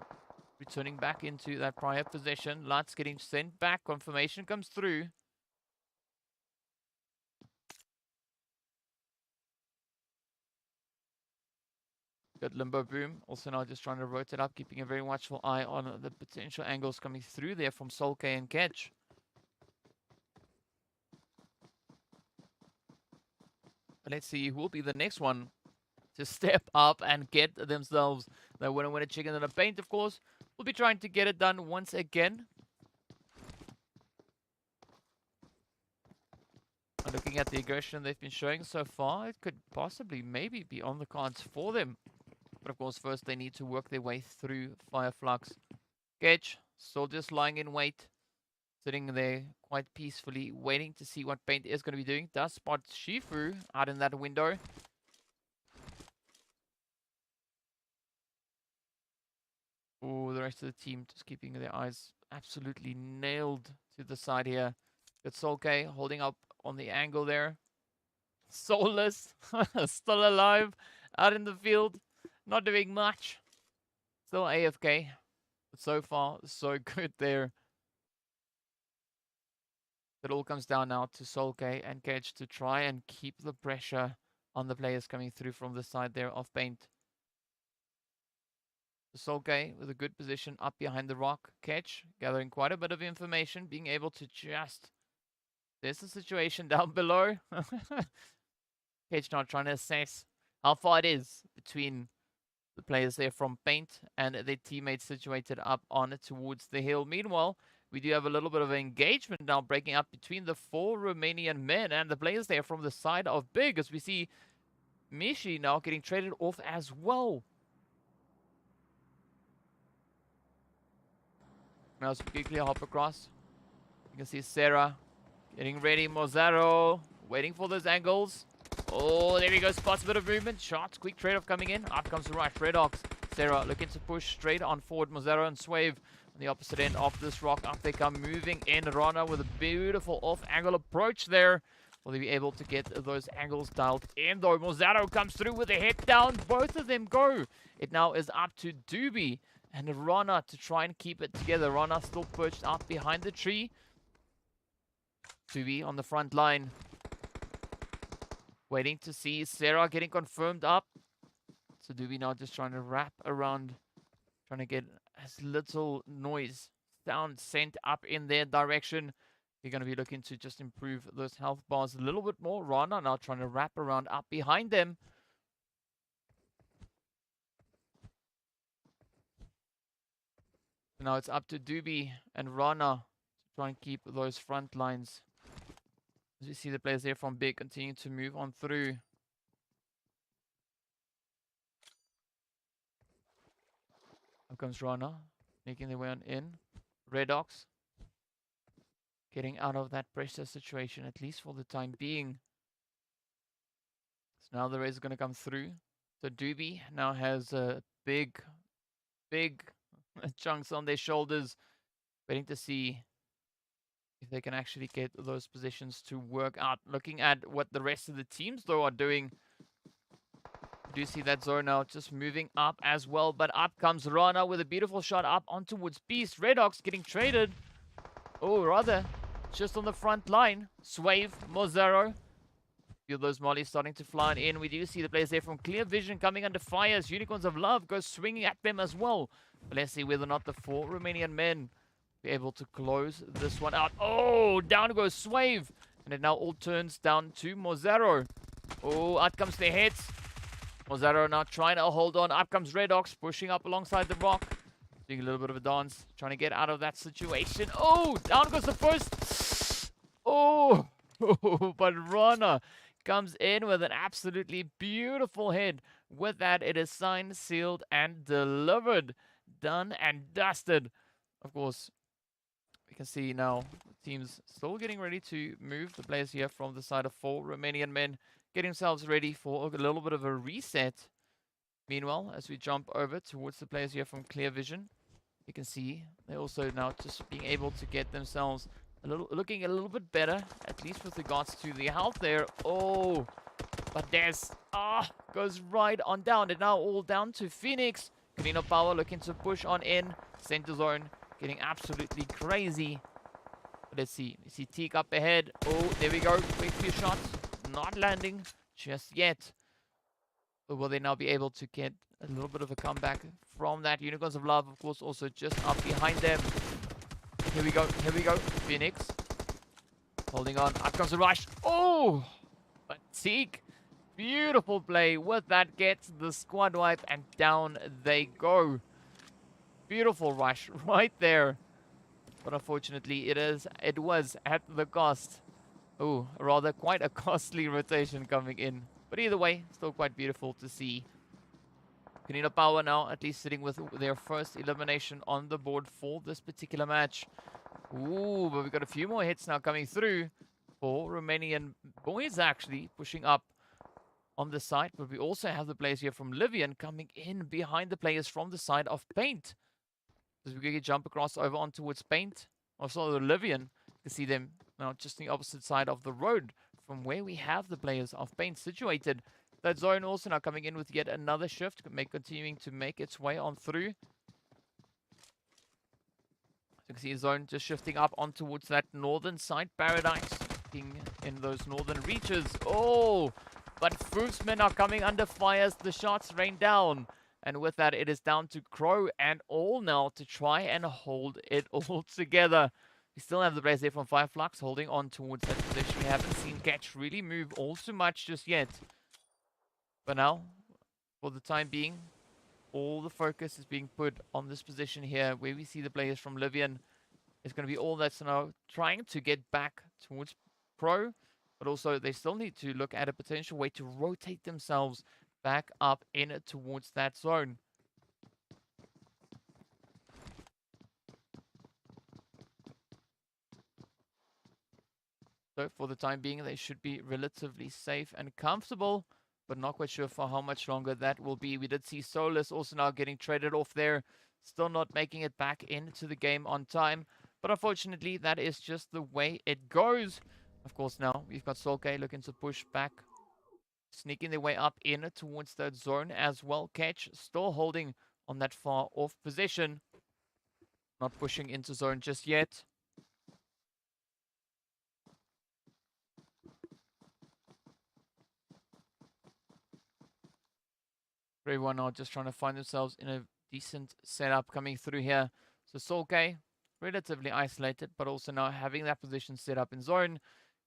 returning back into that prior position. Lutz getting sent back. Confirmation comes through. Good Limbo Boom. Also now just trying to rotate up, keeping a very watchful eye on the potential angles coming through there from Solke and Ketch. Let's see who will be the next one to step up and get themselves the winner chicken in the Paint, of course. We'll be trying to get it done once again. And looking at the aggression they've been showing so far, it could possibly maybe be on the cards for them. But of course, first they need to work their way through FLUX. Ketch still just lying in wait, sitting there quite peacefully, waiting to see what Paint is going to be doing. Does spot Shifu out in that window. Oh, the rest of the team just keeping their eyes absolutely nailed to the side here. Good Solke holding up on the angle there. Soulless, still alive, out in the field, not doing much. Still AFK, but so far, so good there. It all comes down now to Solke and Ketch to try and keep the pressure on the players coming through from the side there of Paint. Solke with a good position up behind the rock. Ketch gathering quite a bit of information, being able to just... There's the situation down below. Ketch now trying to assess how far it is between The players there from Paint and their teammates situated up on towards the hill. Meanwhile, we do have a little bit of engagement now breaking up between the 4 Romanian men and the players there from the side of Big, as we see Mishi now getting traded off as well. Now as we quickly hop across, you can see Sarah getting ready. Mozaro waiting for those angles. Oh, there we go. Spots a bit of movement. Shots. Quick trade-off coming in. Up comes the rush. Redox. Sarah looking to push straight on forward. Mozaro and Swave on the opposite end of this rock. Up they come moving in. Rana with a beautiful off-angle approach there. Will they be able to get those angles dialed in though? Mozaro comes through with a hit down. Both of them go. It now is up to Doobie and Rana to try and keep it together. Rana still perched up behind the tree. Doobie on the front line. Waiting to see Sarah getting confirmed up. So Doobie now just trying to wrap around, trying to get as little noise, sound sent up in their direction. You're going to be looking to just improve those health bars a little bit more. Rana now trying to wrap around up behind them. So now it's up to Doobie and Rana to try and keep those front lines. As you see the players there from Big continue to move on through. Up comes Rana, making their way on in. Redox getting out of that pressure situation, at least for the time being. So now the race is going to come through. So Doobie now has big chunks on their shoulders, waiting to see if they can actually get those positions to work out. Looking at what the rest of the teams, though, are doing. You do see that zone now just moving up as well. But up comes Rana with a beautiful shot up on towards Beast. Redox getting traded. Oh, rather, just on the front line. Swave, Mozaro. Feel those mollies starting to fly in. We do see the players there from Clear Vision coming under fire as Unicorns of Love goes swinging at them as well. But let's see whether or not the 4 Romanian men be able to close this one out. Oh, down goes Swave. And it now all turns down to Mozaro. Oh, out comes the hits. Mozaro now trying to hold on. Up comes Redox, pushing up alongside the rock. Doing a little bit of a dance, trying to get out of that situation. Oh, down goes the first. Oh, but Rana comes in with an absolutely beautiful head. With that, it is signed, sealed, and delivered. Done and dusted. Of course, we can see now the team's still getting ready to move. The players here from the side of 4 Romanian men get themselves ready for a little bit of a reset. Meanwhile, as we jump over towards the players here from Clear Vision, you can see they're also now just being able to get themselves looking a little bit better, at least with regards to the health there. Oh, but there's goes right on down. And now all down to Phoenix. KONINA Power looking to push on in. Center zone getting absolutely crazy. But let's see. We see Teak up ahead. Oh, there we go. Quick few shots. Not landing just yet. But will they now be able to get a little bit of a comeback from that? Unicorns of Love, of course, also just up behind them. Here we go. Here we go. Phoenix holding on. Up comes the rush. Oh, but Teak, beautiful play with that, gets the squad wipe, and down they go. Beautiful rush right there. But unfortunately, it was at the cost. Oh, rather quite a costly rotation coming in. But either way, still quite beautiful to see. KONINA Power now at least sitting with their first elimination on the board for this particular match. Ooh, but we've got a few more hits now coming through for Romanian boys, actually pushing up on the side. But we also have the players here from LIVION coming in behind the players from the side of Paint. As we can jump across over on towards Paint, also the LIVION, you can see them now just on the opposite side of the road from where we have the players of Paint situated. That zone also now coming in with yet another shift, continuing to make its way on through. You can see zone just shifting up on towards that northern side. Paradise in those northern reaches. Oh, but Foosmen are coming under fire as the shots rain down. And with that, it is down to Crow and all now to try and hold it all together. We still have the players there from FLUX holding on towards that position. We haven't seen Catch really move all too much just yet. But now, for the time being, all the focus is being put on this position here, where we see the players from Livion. It's going to be all that's now trying to get back towards Pro, but also they still need to look at a potential way to rotate themselves back up in towards that zone. So for the time being, they should be relatively safe and comfortable, but not quite sure for how much longer that will be. We did see Solus also now getting traded off there, still not making it back into the game on time. But unfortunately, that is just the way it goes. Of course, now we've got Solke looking to push back, sneaking their way up in towards that zone as well. Catch still holding on that far off position, not pushing into zone just yet. Everyone are just trying to find themselves in a decent setup coming through here. So Solke, relatively isolated, but also now having that position set up in zone.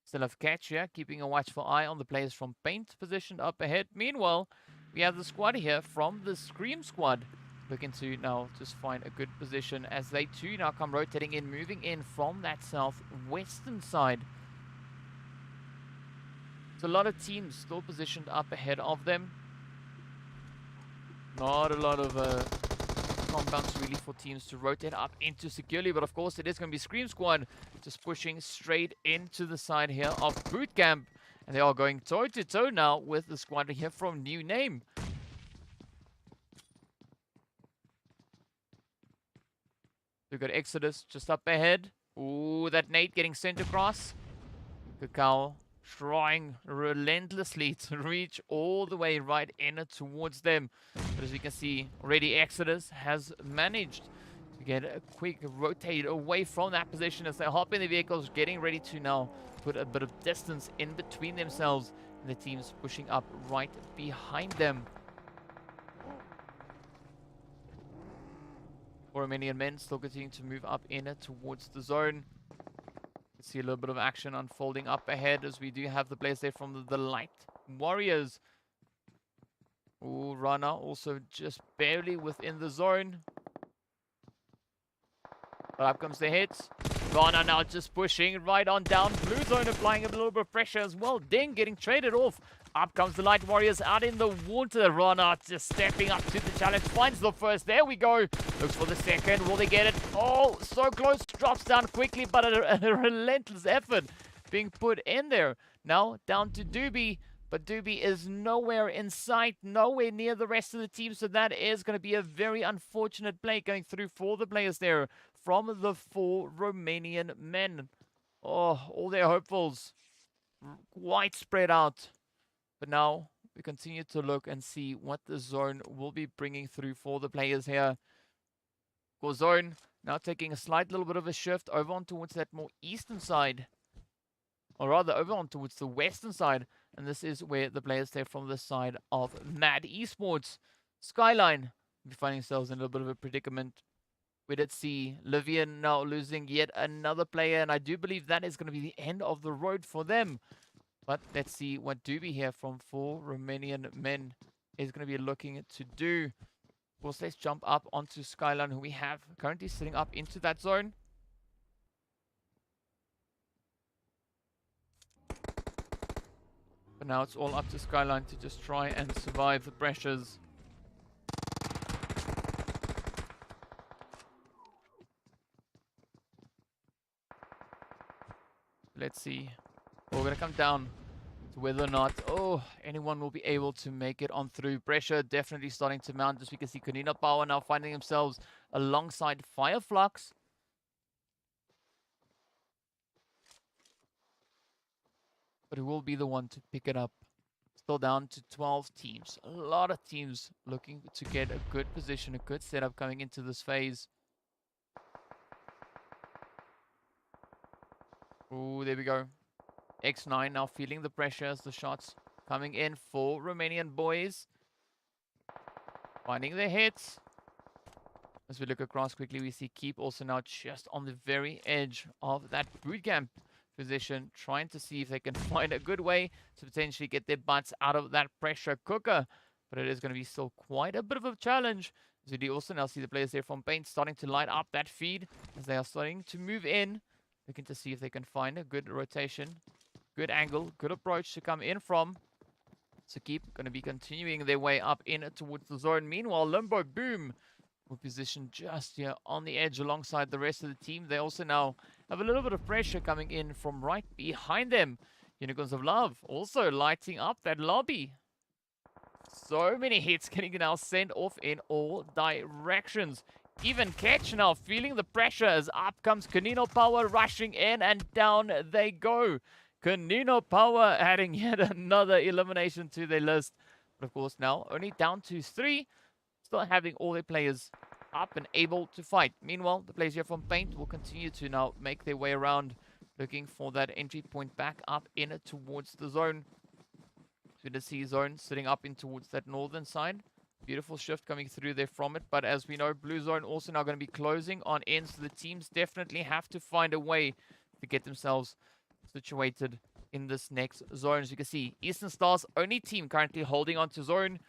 Still have Catch here, keeping a watchful eye on the players from Paint positioned up ahead. Meanwhile, we have the squad here from the Scream squad, looking to now just find a good position as they too now come rotating in, moving in from that southwestern side. So a lot of teams still positioned up ahead of them. Not a lot of compounds really for teams to rotate up into securely, but of course it is going to be Scream Squad just pushing straight into the side here of Boot Camp, and they are going toe-to-toe now with the squad here from New Name. We've got Exodus just up ahead. Ooh, that nade getting sent across. Cacao trying relentlessly to reach all the way right in towards them. But as we can see, already Exodus has managed to get a quick rotate away from that position as they hop in the vehicles, getting ready to now put a bit of distance in between themselves and the teams pushing up right behind them. Romanian men still continuing to move up in towards the zone. See a little bit of action unfolding up ahead as we do have the players there from the Light Warriors. Ooh, Rana also just barely within the zone. But up comes the hit. Rana now just pushing right on down. Blue zone applying a little bit of pressure as well. Ding getting traded off. Up comes the Light Warriors out in the water. Rana just stepping up to the challenge. Finds the first. There we go. Looks for the second. Will they get it? Oh, so close. Drops down quickly, but a relentless effort being put in there. Now down to Doobie. But Doobie is nowhere in sight, nowhere near the rest of the team. So that is going to be a very unfortunate play going through for the players there from the 4 Romanian men. Oh, all their hopefuls quite spread out. But now we continue to look and see what the zone will be bringing through for the players here. For zone, now taking a slight little bit of a shift over on towards that more eastern side. Or rather, over on towards the western side. And this is where the players there from the side of MAD Esports. Skyline will be finding themselves in a little bit of a predicament. We did see Livion now losing yet another player. And I do believe that is going to be the end of the road for them. But let's see what Doobie here from 4 Romanian men is going to be looking to do. Of course, let's jump up onto Skyline, who we have currently sitting up into that zone. But now it's all up to Skyline to just try and survive the pressures. Let's see. We're going to come down to whether or not, anyone will be able to make it on through. Pressure definitely starting to mount as we can see KONINA Power now finding themselves alongside FLUX. But who will be the one to pick it up? Still down to 12 teams. A lot of teams looking to get a good position, a good setup coming into this phase. Ooh, there we go. X9 now feeling the pressure as the shots coming in for Romanian boys. Finding their hits. As we look across quickly, we see Keep also now just on the very edge of that bootcamp position, trying to see if they can find a good way to potentially get their butts out of that pressure cooker. but it is going to be still quite a bit of a challenge. As we do also now see the players there from Paint starting to light up that feed as they are starting to move in, looking to see if they can find a good rotation, good angle, good approach to come in from. So keep going to be continuing their way up in towards the zone. Meanwhile, Limbo Boom will position just here on the edge alongside the rest of the team. They also now have a little bit of pressure coming in from right behind them. Unicorns of Love also lighting up that lobby. So many hits getting now sent off in all directions. Even Catch now feeling the pressure as up comes KONINA Power rushing in and down they go. KONINA Power adding yet another elimination to their list. But of course now only down to 3. Still having all their players up and able to fight. Meanwhile, the players here from Paint will continue to now make their way around, looking for that entry point back up in towards the zone. So the C zone sitting up in towards that northern side. Beautiful shift coming through there from it. But as we know, blue zone also now going to be closing on in. So the teams definitely have to find a way to get themselves situated in this next zone. As you can see, Eastern Stars only team currently holding on to zone.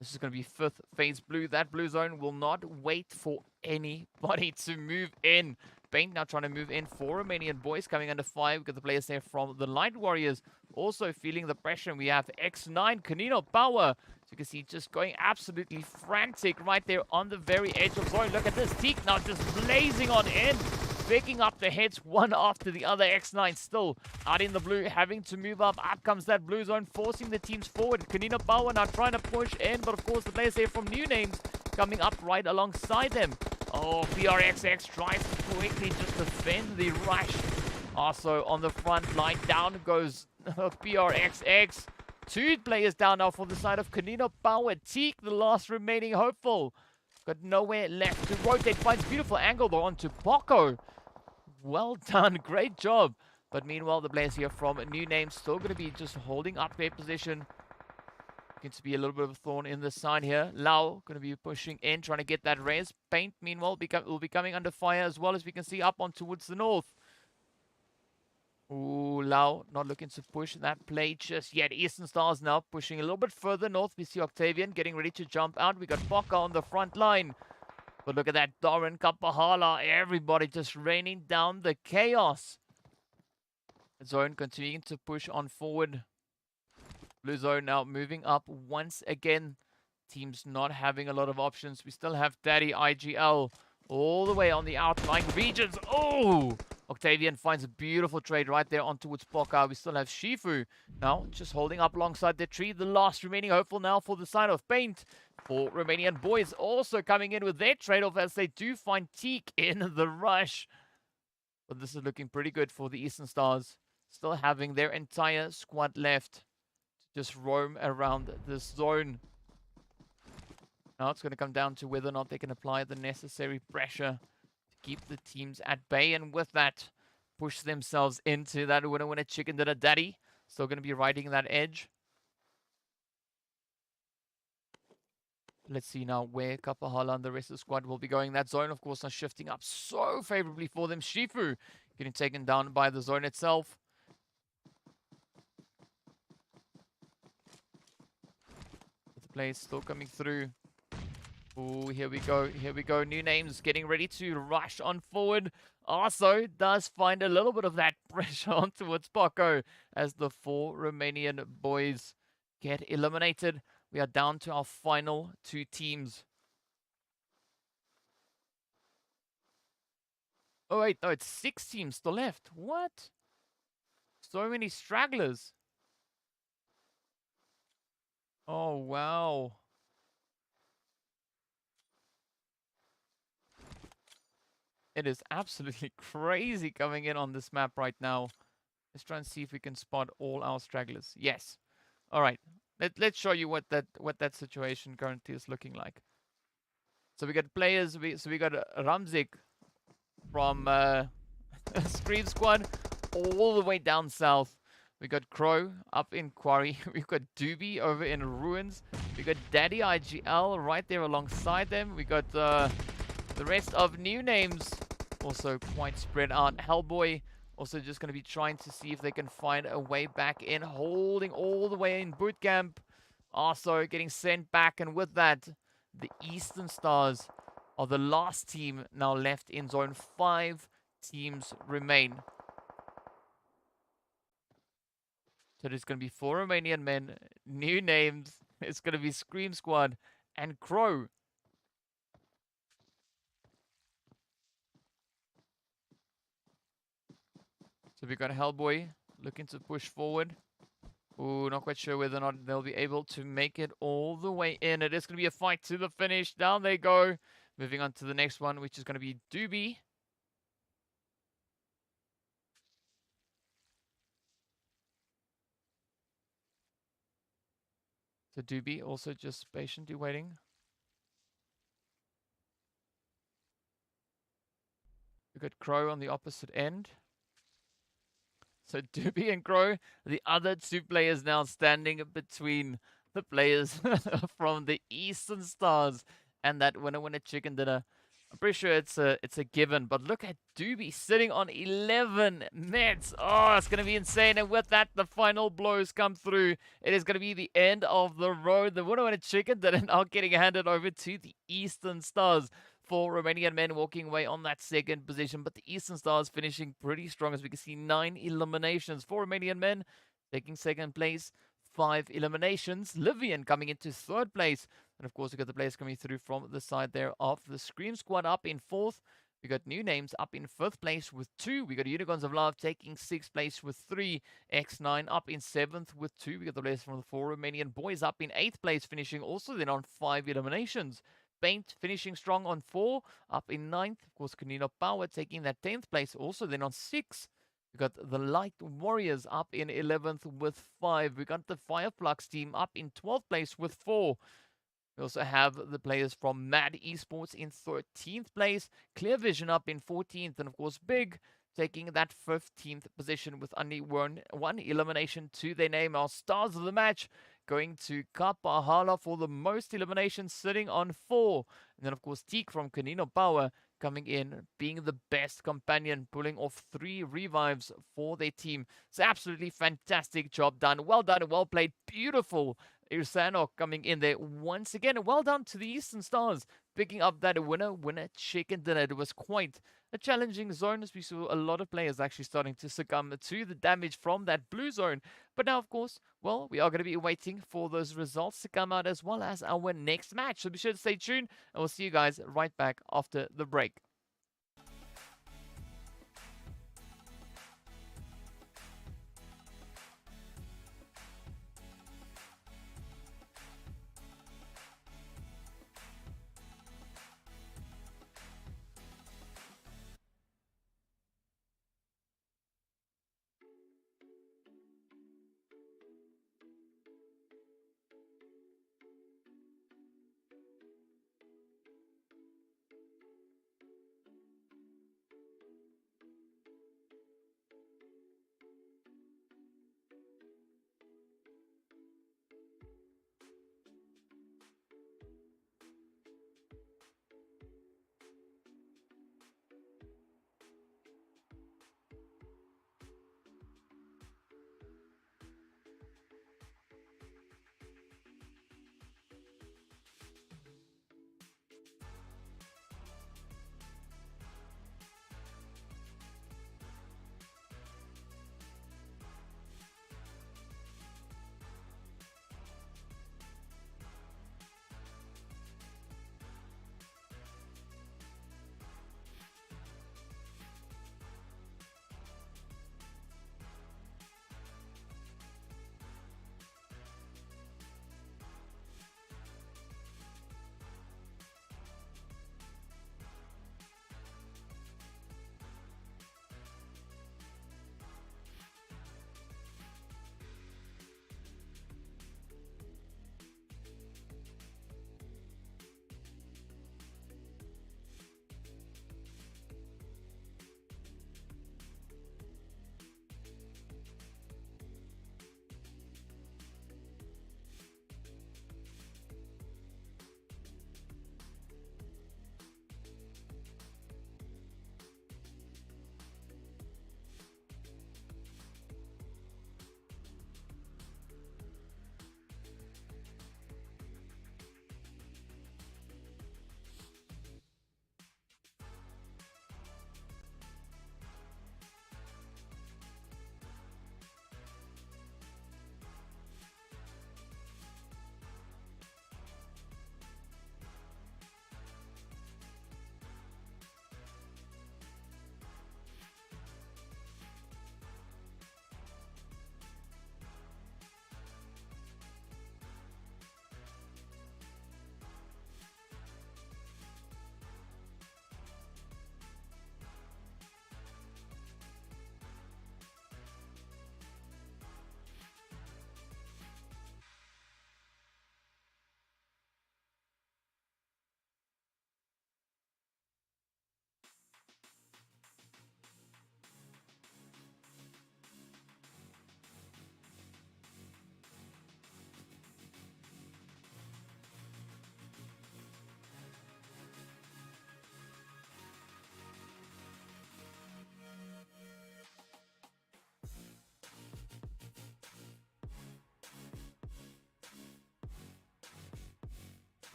This is going to be 5th phase blue. That blue zone will not wait for anybody to move in. Paint now trying to move in for Romanian boys coming under fire. We've got the players there from the Light Warriors also feeling the pressure. And we have X9, KONINA Power. So you can see just going absolutely frantic right there on the very edge of zone. Look at this. Teak now just blazing on in. Picking up the hits one after the other. X9 still out in the blue, having to move up. Up comes that blue zone, forcing the teams forward. KONINA Power now trying to push in, but of course the players here from New Names coming up right alongside them. Oh, PRXX tries to quickly just defend the rush. Also on the front line, down goes PRXX. 2 players down now for the side of KONINA Power. Teak, the last remaining hopeful. Got nowhere left to rotate. Finds beautiful angle though onto Poco. Well done. Great job. But meanwhile, the players here from New Names still going to be just holding up their position. Going to be a little bit of a thorn in the side here. Lau going to be pushing in, trying to get that res. Paint, meanwhile, will be coming under fire as well, as we can see up on towards the north. Ooh, Lau not looking to push that play just yet. Eastern Stars now pushing a little bit further north. We see Octavian getting ready to jump out. We got Poca on the front line. But look at that, Doran Kapahala. Everybody just raining down the chaos. Zone continuing to push on forward. Blue zone now moving up once again. Teams not having a lot of options. We still have Daddy IGL all the way on the outlying regions. Oh! Octavian finds a beautiful trade right there on towards Poca. We still have Shifu now just holding up alongside the tree. The last remaining hopeful now for the side of Paint. For Romanian boys also coming in with their trade-off as they do find Teak in the rush. But this is looking pretty good for the Eastern Stars. Still having their entire squad left to just roam around this zone. Now it's going to come down to whether or not they can apply the necessary pressure to keep the teams at bay. And with that, push themselves into that winner chicken dinner daddy. Still going to be riding that edge. Let's see now where Kapahala and the rest of the squad will be going. That zone, of course, are shifting up so favorably for them. Shifu getting taken down by the zone itself. The plays still coming through. Oh, here we go. Here we go. New Names getting ready to rush on forward. Also does find a little bit of that pressure on towards Paco as the 4 Romanian boys get eliminated. We are down to our final 2 teams. Oh, wait. No, it's 6 teams still left. What? So many stragglers. Oh, wow. It is absolutely crazy coming in on this map right now. Let's try and see if we can spot all our stragglers. Yes. All right. Let's show you what that situation currently is looking like. So we got players. We got Ramzik from Scream Squad all the way down south. We got Crow up in Quarry. We've got Doobie over in Ruins. We got Daddy IGL right there alongside them. We got the rest of New Names also quite spread out. Hellboy also just going to be trying to see if they can find a way back in, holding all the way in boot camp. Also getting sent back, and with that, the Eastern Stars are the last team now left in zone. 5 teams remain. So there's going to be 4 Romanian men, new names. It's going to be Scream Squad and Crow. So we got Hellboy looking to push forward. Ooh, not quite sure whether or not they'll be able to make it all the way in. It is going to be a fight to the finish. Down they go. Moving on to the next one, which is going to be Doobie. So Doobie also just patiently waiting. We got Crow on the opposite end. So Doobie and Crow, the other 2 players now standing between the players from the Eastern Stars and that winner chicken dinner. I'm pretty sure it's a given, but look at Doobie sitting on 11 meds. Oh, it's going to be insane. And with that, the final blows come through. It is going to be the end of the road. The winner chicken dinner now getting handed over to the Eastern Stars. 4 Romanian men walking away on that second position, but the Eastern Stars finishing pretty strong, as we can see 9 eliminations. 4 Romanian men taking second place, 5 eliminations. LIVION coming into third place. And of course, we got the players coming through from the side there of the Scream Squad up in fourth. We got new names up in 5th place with 2. We got Unicorns of Love taking 6th place with 3. X9 up in 7th with 2. We got the players from the 4 Romanian boys up in 8th place, finishing also then on 5 eliminations. Paint finishing strong on 4, up in 9th. Of course, KONINA Power taking that 10th place, also then on 6. We got the Light Warriors up in 11th with 5. We got the FLUX team up in 12th place with 4. We also have the players from MAD Esports in 13th place. Clear Vision up in 14th. And of course, Big taking that 15th position with only one elimination to their name. Our stars of the match going to Kapahala for the most eliminations, sitting on 4. And then, of course, Teak from KONINA Power coming in, being the best companion, pulling off 3 revives for their team. It's absolutely fantastic job done. Well done and well played. Beautiful. Irsano coming in there once again. Well done to the Eastern Stars, picking up that winner chicken dinner. It was quite a challenging zone, as we saw a lot of players actually starting to succumb to the damage from that blue zone. But now, of course, well, we are going to be waiting for those results to come out, as well as our next match. So be sure to stay tuned, and we'll see you guys right back after the break.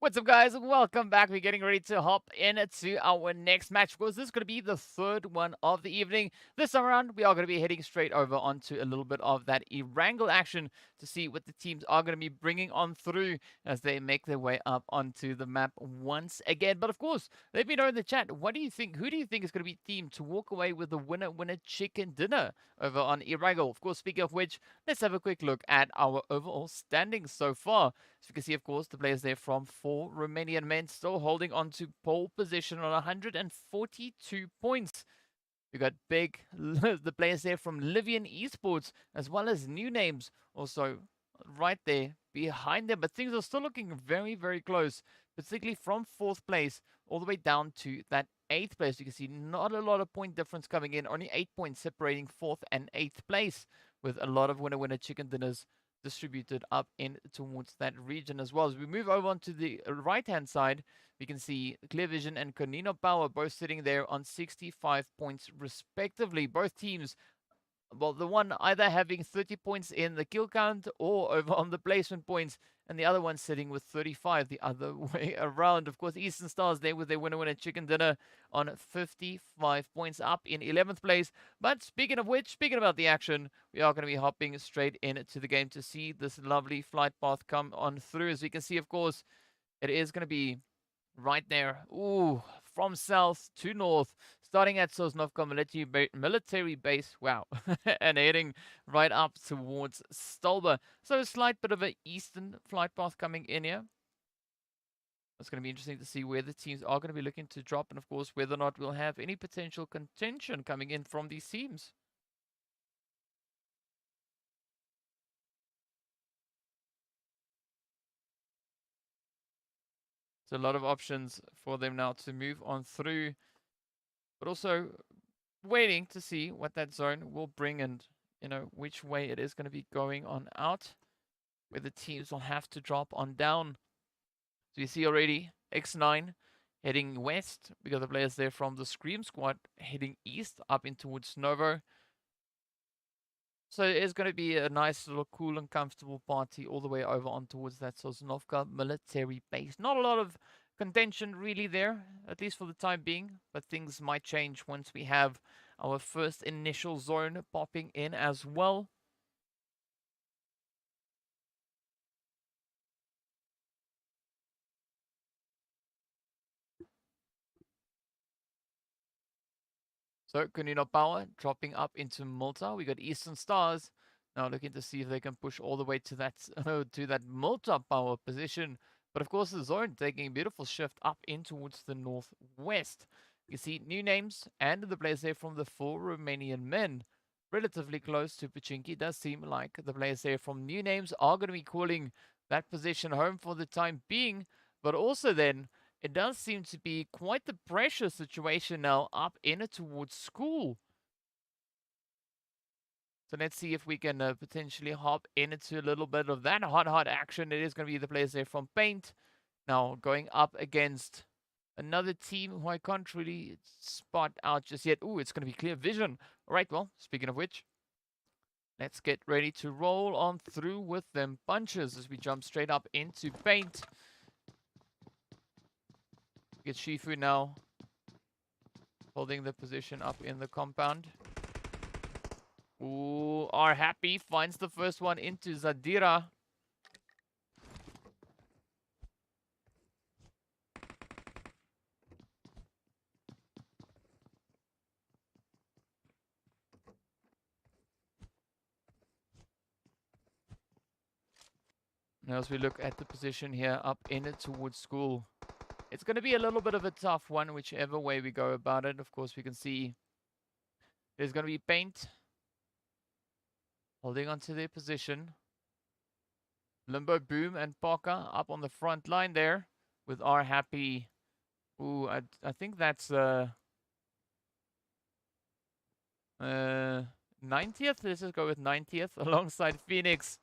What's up, guys? Welcome back. We're getting ready to hop into our next match because this is going to be the third one of the evening. This time around, we are going to be heading straight over onto a little bit of that Erangel action to see what the teams are going to be bringing on through as they make their way up onto the map once again. But of course, let me know in the chat, what do you think? Who do you think is going to be team to walk away with the winner chicken dinner over on Erangel? Of course, speaking of which, let's have a quick look at our overall standings so far. So you can see, of course, the players there from 4 Romanian men still holding on to pole position on 142 points. We got the players there from LIVION Esports, as well as new names also right there behind them. But things are still looking very, very close, particularly from 4th place all the way down to that 8th place. You can see not a lot of point difference coming in, only 8 points separating 4th and 8th place, with a lot of winner chicken dinners distributed up in towards that region as well. As we move over onto the right-hand side, we can see Clear Vision and KONINA Power both sitting there on 65 points respectively. Both teams, well, the one either having 30 points in the kill count or over on the placement points, and the other one sitting with 35 the other way around. Of course, Eastern Stars there with their winner chicken dinner on 55 points up in 11th place. But speaking about the action, we are going to be hopping straight into the game to see this lovely flight path come on through. As we can see, of course, it is going to be right there. Ooh, from south to north, starting at Sosnovka military base. Wow. And heading right up towards Stolba. So a slight bit of an eastern flight path coming in here. It's going to be interesting to see where the teams are going to be looking to drop, and of course, whether or not we'll have any potential contention coming in from these teams. So a lot of options for them now to move on through, but also waiting to see what that zone will bring and, which way it is going to be going on out, where the teams will have to drop on down. So you see already X9 heading west. We got the players there from the Scream squad heading east up in towards Novo. So it is going to be a nice little cool and comfortable party all the way over on towards that Sosnovka military base. Not a lot of contention really there, at least for the time being, but things might change once we have our first initial zone popping in as well. So KONINA Power dropping up into Malta. We got Eastern Stars now looking to see if they can push all the way to that Malta Power position. But of course, the zone taking a beautiful shift up in towards the northwest. You see new names and the players there from the 4 Romanian men. Relatively close to Pachinki. Does seem like the players there from new names are going to be calling that position home for the time being. But also then, it does seem to be quite the pressure situation now up in it towards school. So let's see if we can potentially hop into a little bit of that hot action. It is going to be the players there from Paint. Now going up against another team who I can't really spot out just yet. Ooh, it's going to be Clear Vision. All right, well, speaking of which, let's get ready to roll on through with them punches as we jump straight up into Paint. Get Shifu now holding the position up in the compound. Ooh, our Happy finds the first one into Zadira. Now as we look at the position here up in it towards school, it's going to be a little bit of a tough one, whichever way we go about it. Of course, we can see there's going to be Paint holding onto their position. Limbo, Boom, and Parker up on the front line there with our Happy. Ooh, I think that's 90th. Let's just go with 90th alongside Phoenix.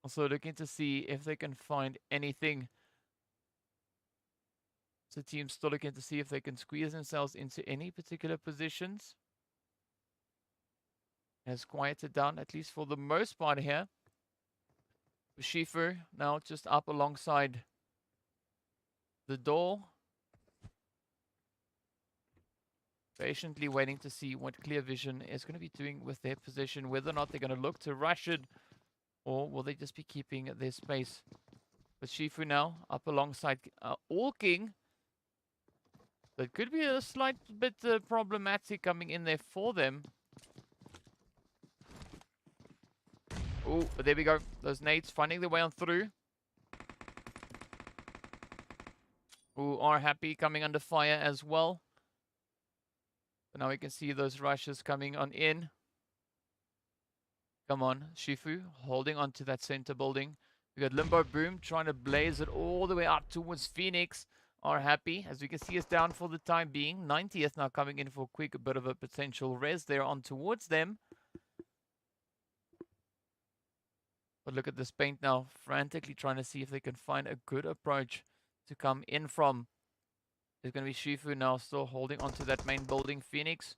Also looking to see if they can find anything. So team's still looking to see if they can squeeze themselves into any particular positions. Has quieted down, at least for the most part here. Shifu now just up alongside the door. Patiently waiting to see what Clear Vision is going to be doing with their position, whether or not they're going to look to rush it, or will they just be keeping their space. But Shifu now up alongside All King. That could be a slight bit problematic coming in there for them. Oh, but there we go. Those nades finding their way on through. Who are happy coming under fire as well. But now we can see those rushes coming on in. Come on, Shifu holding on to that center building. We got Limbo Boom trying to blaze it all the way up towards Phoenix. Are happy. As we can see, it's down for the time being. 90th now coming in for a quick bit of a potential res there on towards them. But look at this paint now, frantically trying to see if they can find a good approach to come in from. There's going to be Shifu now still holding onto that main building. Phoenix,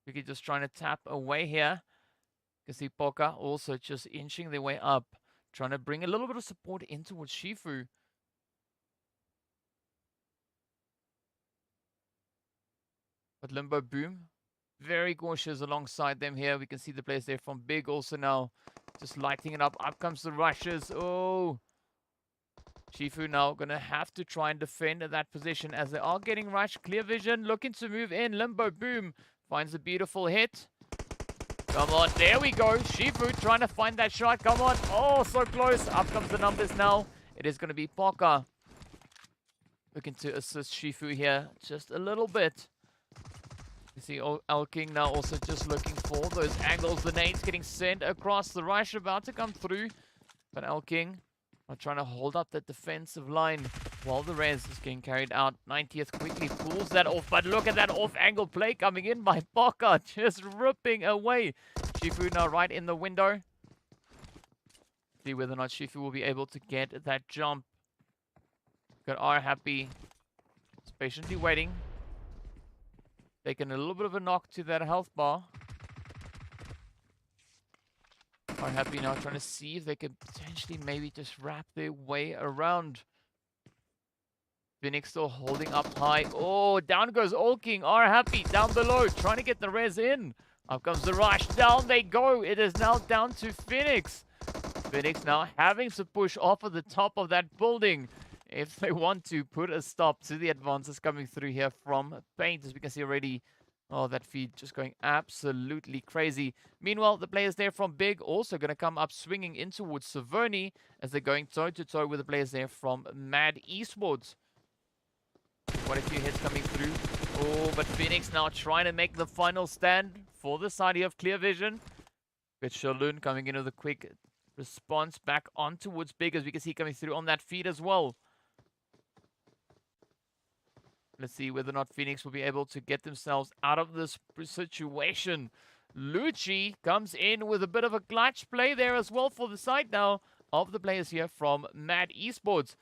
we could just trying to tap away here. You can see Poka also just inching their way up, trying to bring a little bit of support in towards Shifu. But Limbo Boom, very cautious alongside them here. We can see the players there from Big also now just lighting it up. Up comes the rushes. Oh, Shifu now going to have to try and defend that position as they are getting rushed. Clear Vision looking to move in. Limbo Boom finds a beautiful hit. Come on, there we go. Shifu trying to find that shot. Come on. Oh, so close. Up comes the numbers now. It is going to be Poka looking to assist Shifu here just a little bit. You see King now also just looking for those angles. The nades getting sent across. The rush about to come through. But King are trying to hold up that defensive line while the res is getting carried out. 90th quickly pulls that off. But look at that off-angle play coming in by Poka. Just ripping away. Shifu now right in the window. See whether or not Shifu will be able to get that jump. Got R happy. Just patiently waiting. Taking a little bit of a knock to that health bar. Are happy now trying to see if they can potentially maybe just wrap their way around. Phoenix still holding up high. Oh, down goes All King. Are happy down below trying to get the res in. Up comes the rush. Down they go. It is now down to Phoenix. Phoenix now having to push off of the top of that building if they want to put a stop to the advances coming through here from Paint. As we can see already, oh, that feed just going absolutely crazy. Meanwhile, the players there from Big also going to come up swinging in towards Saverni as they're going toe-to-toe with the players there from MAD Esports. Quite a few hits coming through. Oh, but Phoenix now trying to make the final stand for the side of Clear Vision. Good Shalun coming in with a quick response back on towards Big, as we can see coming through on that feed as well. Let's see whether or not Phoenix will be able to get themselves out of this situation. Lucci comes in with a bit of a clutch play there as well for the side now of the players here from MAD Esports.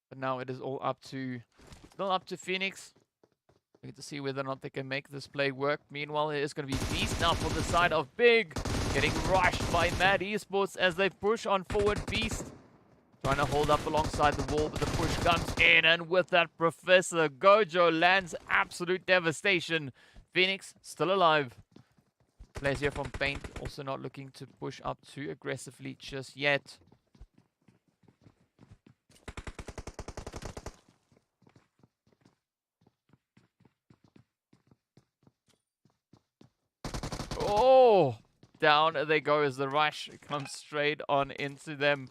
But now it is all up to, still up to Phoenix. We get to see whether or not they can make this play work. Meanwhile, it is going to be Beast now for the side of Big. Getting rushed by MAD Esports as they push on forward. Beast trying to hold up alongside the wall, but the push comes in. And with that, Professor Gojo lands absolute devastation. Phoenix still alive. Players here from Paint also not looking to push up too aggressively just yet. Oh, down they go as the rush comes straight on into them.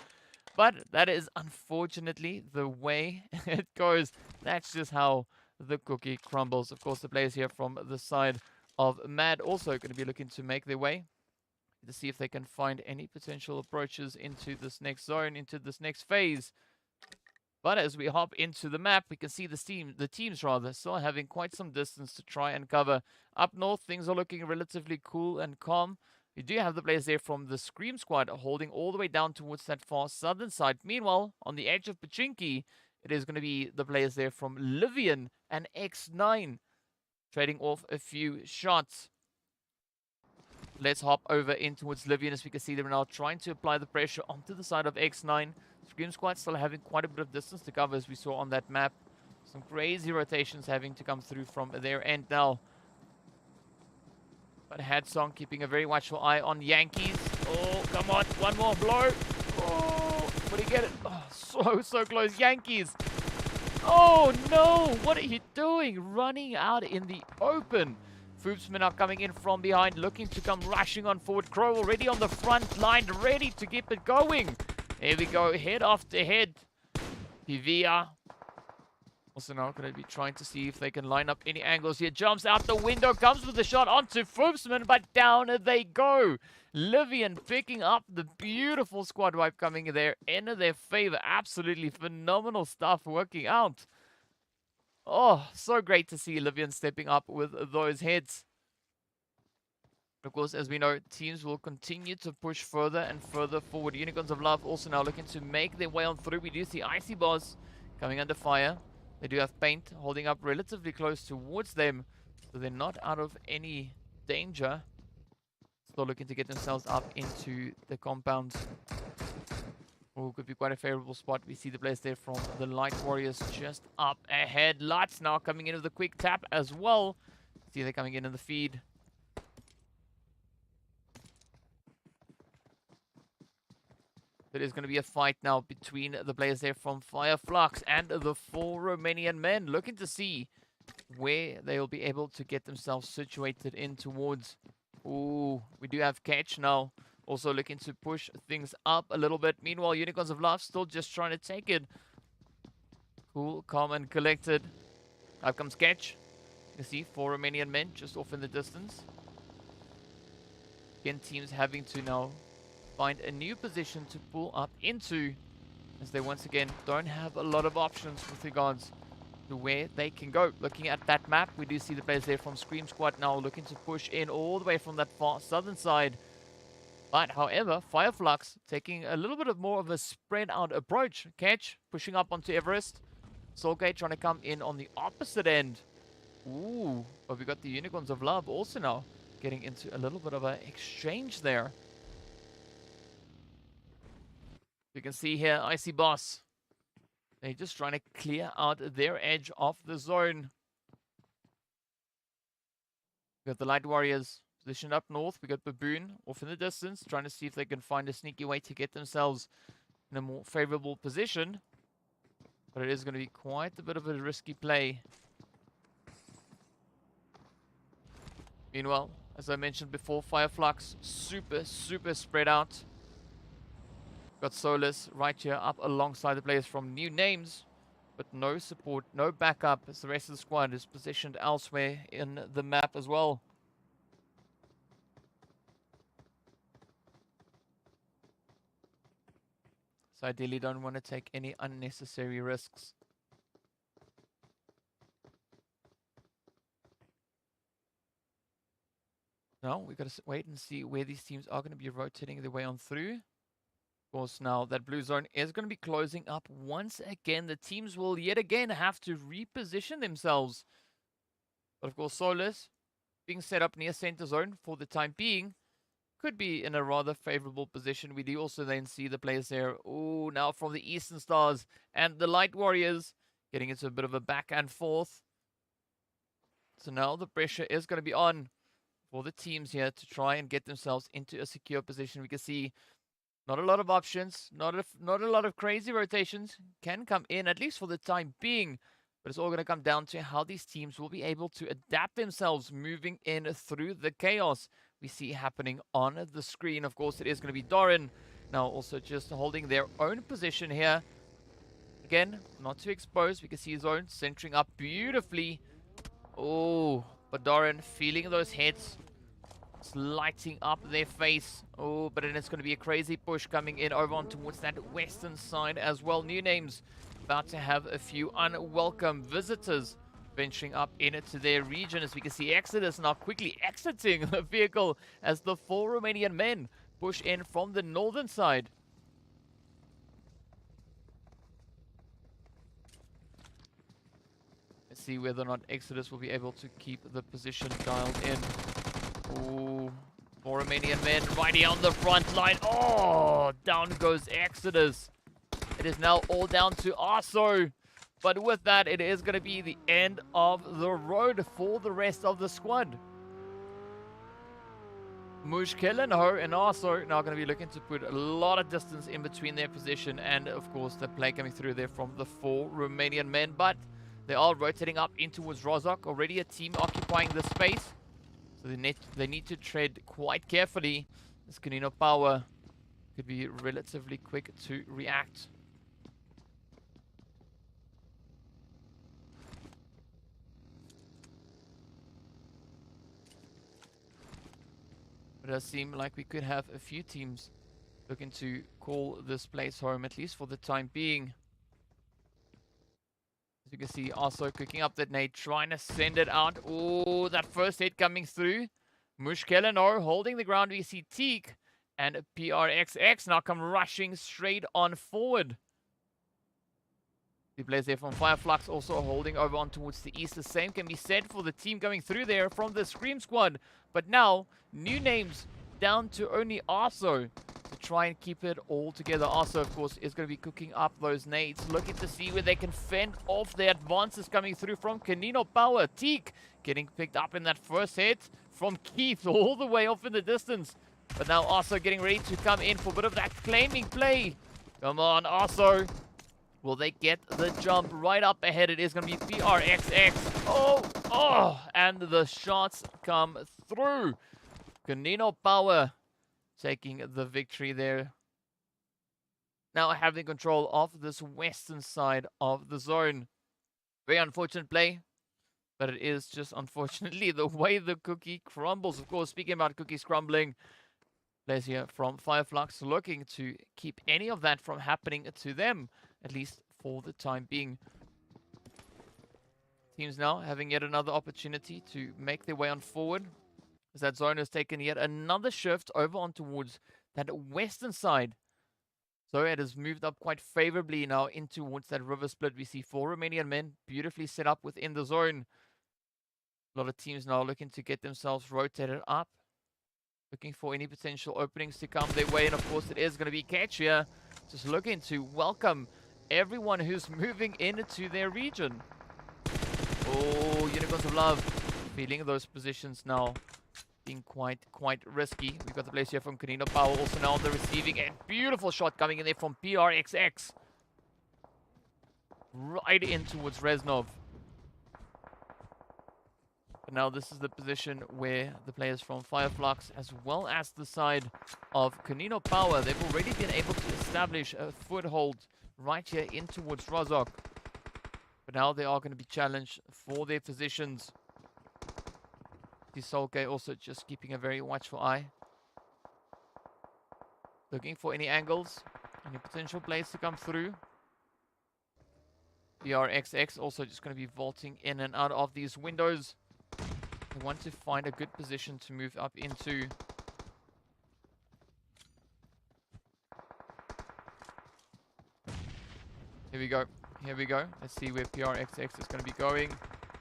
But that is unfortunately the way it goes. That's just how the cookie crumbles. Of course, the players here from the side of MAD also going to be looking to make their way to see if they can find any potential approaches into this next zone, into this next phase. But as we hop into the map, we can see the teams still having quite some distance to try and cover. Up north, things are looking relatively cool and calm. You do have the players there from the Scream Squad holding all the way down towards that far southern side. Meanwhile, on the edge of Pachinki, it is going to be the players there from Livion and X9 trading off a few shots. Let's hop over in towards Livion as we can see them now trying to apply the pressure onto the side of X9. Scream Squad still having quite a bit of distance to cover as we saw on that map. Some crazy rotations having to come through from their end now. But Hadsong keeping a very watchful eye on Yankees. Oh, come on. One more blow. Oh, would he get it? Oh, so close. Yankees. Oh, no. What are you doing? Running out in the open. FLUX now coming in from behind, looking to come rushing on forward. Crow already on the front line, ready to keep it going. Here we go. Head after head. Pivia. Also now going to be trying to see if they can line up any angles here. Jumps out the window, comes with a shot onto FLUX, but down they go. Livion picking up the beautiful squad wipe coming there in their favor. Absolutely phenomenal stuff working out. Oh, so great to see Livion stepping up with those heads. Of course, as we know, teams will continue to push further and further forward. Unicorns of Love also now looking to make their way on through. We do see Icy Boss coming under fire. They do have Paint holding up relatively close towards them, so they're not out of any danger. Still looking to get themselves up into the compound. Oh, could be quite a favorable spot. We see the players there from the Light Warriors just up ahead. Lights now coming in with a quick tap as well. See they're coming in the feed. There is going to be a fight now between the players there from FLUX and the 4 Romanian men, looking to see where they will be able to get themselves situated in towards. Ooh, we do have Catch now, also looking to push things up a little bit. Meanwhile, Unicorns of Love still just trying to take it. Cool, calm and collected. Up comes Catch. You see 4 Romanian men just off in the distance. Again, teams having to now find a new position to pull up into, as they once again don't have a lot of options with regards to where they can go. Looking at that map, we do see the players there from Scream Squad now looking to push in all the way from that far southern side. But however, FLUX taking a little bit more of a spread out approach. Catch pushing up onto Everest. Soulgate trying to come in on the opposite end. Ooh, but we got the Unicorns of Love also now getting into a little bit of an exchange there. You can see here, Icy Boss. They're just trying to clear out their edge of the zone. We got the Light Warriors positioned up north. We got Baboon off in the distance, trying to see if they can find a sneaky way to get themselves in a more favorable position. But it is going to be quite a bit of a risky play. Meanwhile, as I mentioned before, FLUX super spread out. Got Solus right here up alongside the players from New Names, but no support, no backup as the rest of the squad is positioned elsewhere in the map as well. So ideally don't want to take any unnecessary risks. Now we've got to wait and see where these teams are going to be rotating their way on through. Of course, now that blue zone is going to be closing up once again. The teams will yet again have to reposition themselves. But of course, Solus being set up near center zone for the time being could be in a rather favorable position. We do also then see the players there. Oh, now from the Eastern Stars and the Light Warriors getting into a bit of a back and forth. So now the pressure is going to be on for the teams here to try and get themselves into a secure position. We can see not a lot of options, not a lot of crazy rotations can come in, at least for the time being. But it's all going to come down to how these teams will be able to adapt themselves moving in through the chaos we see happening on the screen. Of course, it is going to be Doran now also just holding their own position here. Again, not too exposed. We can see his own centering up beautifully. Oh, but Doran feeling those hits. Lighting up their face. Oh, but then it's going to be a crazy push coming in over on towards that western side as well. New Names about to have a few unwelcome visitors venturing up into their region, as we can see Exodus now quickly exiting the vehicle as the 4 Romanian men push in from the northern side. Let's see whether or not Exodus will be able to keep the position dialed in. Ooh, 4 for Romanian men right here on the front line. Oh, down goes Exodus. It is now all down to Arso. But with that, it is going to be the end of the road for the rest of the squad. Mushkelenho and Arso now going to be looking to put a lot of distance in between their position. And, of course, the play coming through there from the 4 Romanian men. But they are rotating up in towards Rozhok. Already a team occupying the space. So they need to tread quite carefully. This KONINA power could be relatively quick to react. It does seem like we could have a few teams looking to call this place home, at least for the time being. As you can see, also cooking up that nade, trying to send it out. Oh, that first hit coming through. Mushkelenor holding the ground. We see Teak and PRXX now come rushing straight on forward. The players there from FLUX also holding over on towards the east. The same can be said for the team going through there from the Scream Squad. But now, new names down to only Arso to try and keep it all together. Arso, of course, is going to be cooking up those nades, looking to see where they can fend off the advances coming through from KONINA power. Teak getting picked up in that first hit from Keith all the way off in the distance. But now Arso getting ready to come in for a bit of that claiming play. Come on, Arso. Will they get the jump right up ahead? It is going to be PRXX. Oh, and the shots come through. KONINA power taking the victory there. Now having control of this western side of the zone. Very unfortunate play, but it is just unfortunately the way the cookie crumbles. Of course, speaking about cookies crumbling, players here from FLUX looking to keep any of that from happening to them, at least for the time being. Teams now having yet another opportunity to make their way on forward, as that zone has taken yet another shift over on towards that western side. So it has moved up quite favorably now in towards that river split. We see 4 Romanian men beautifully set up within the zone. A lot of teams now looking to get themselves rotated up, looking for any potential openings to come their way. And of course it is going to be Catch here, just looking to welcome everyone who's moving into their region. Oh, Unicorns of Love feeling those positions now being quite risky. We've got the place here from KONINA power also now on the receiving end. Beautiful shot coming in there from PRXX. Right in towards Reznov. But now this is the position where the players from FLUX, as well as the side of KONINA power, they've already been able to establish a foothold right here in towards Rozhok. But now they are going to be challenged for their positions. Solke also just keeping a very watchful eye. Looking for any angles, any potential plays to come through. PRXX also just going to be vaulting in and out of these windows. They want to find a good position to move up into. Here we go. Here we go. Let's see where PRXX is going to be going.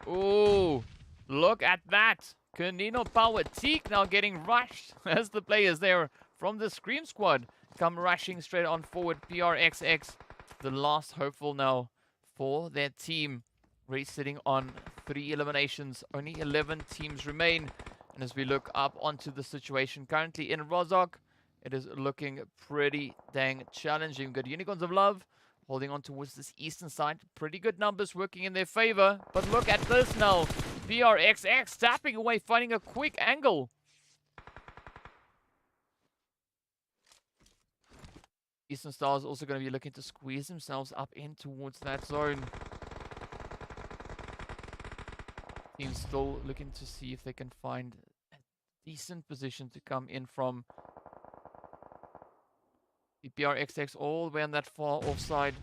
Oh, look at that. KONINA power. Teak now getting rushed as the players there from the Scream Squad come rushing straight on forward. PRXX, the last hopeful now for their team. Already sitting on 3 eliminations. Only 11 teams remain. And as we look up onto the situation currently in Rozhok, it is looking pretty dang challenging. We've got Unicorns of Love holding on towards this eastern side. Pretty good numbers working in their favor. But look at this now. PRXX tapping away, finding a quick angle. Eastern Stars also going to be looking to squeeze themselves up in towards that zone. Team's still looking to see if they can find a decent position to come in from. The PRXX all the way on that far offside.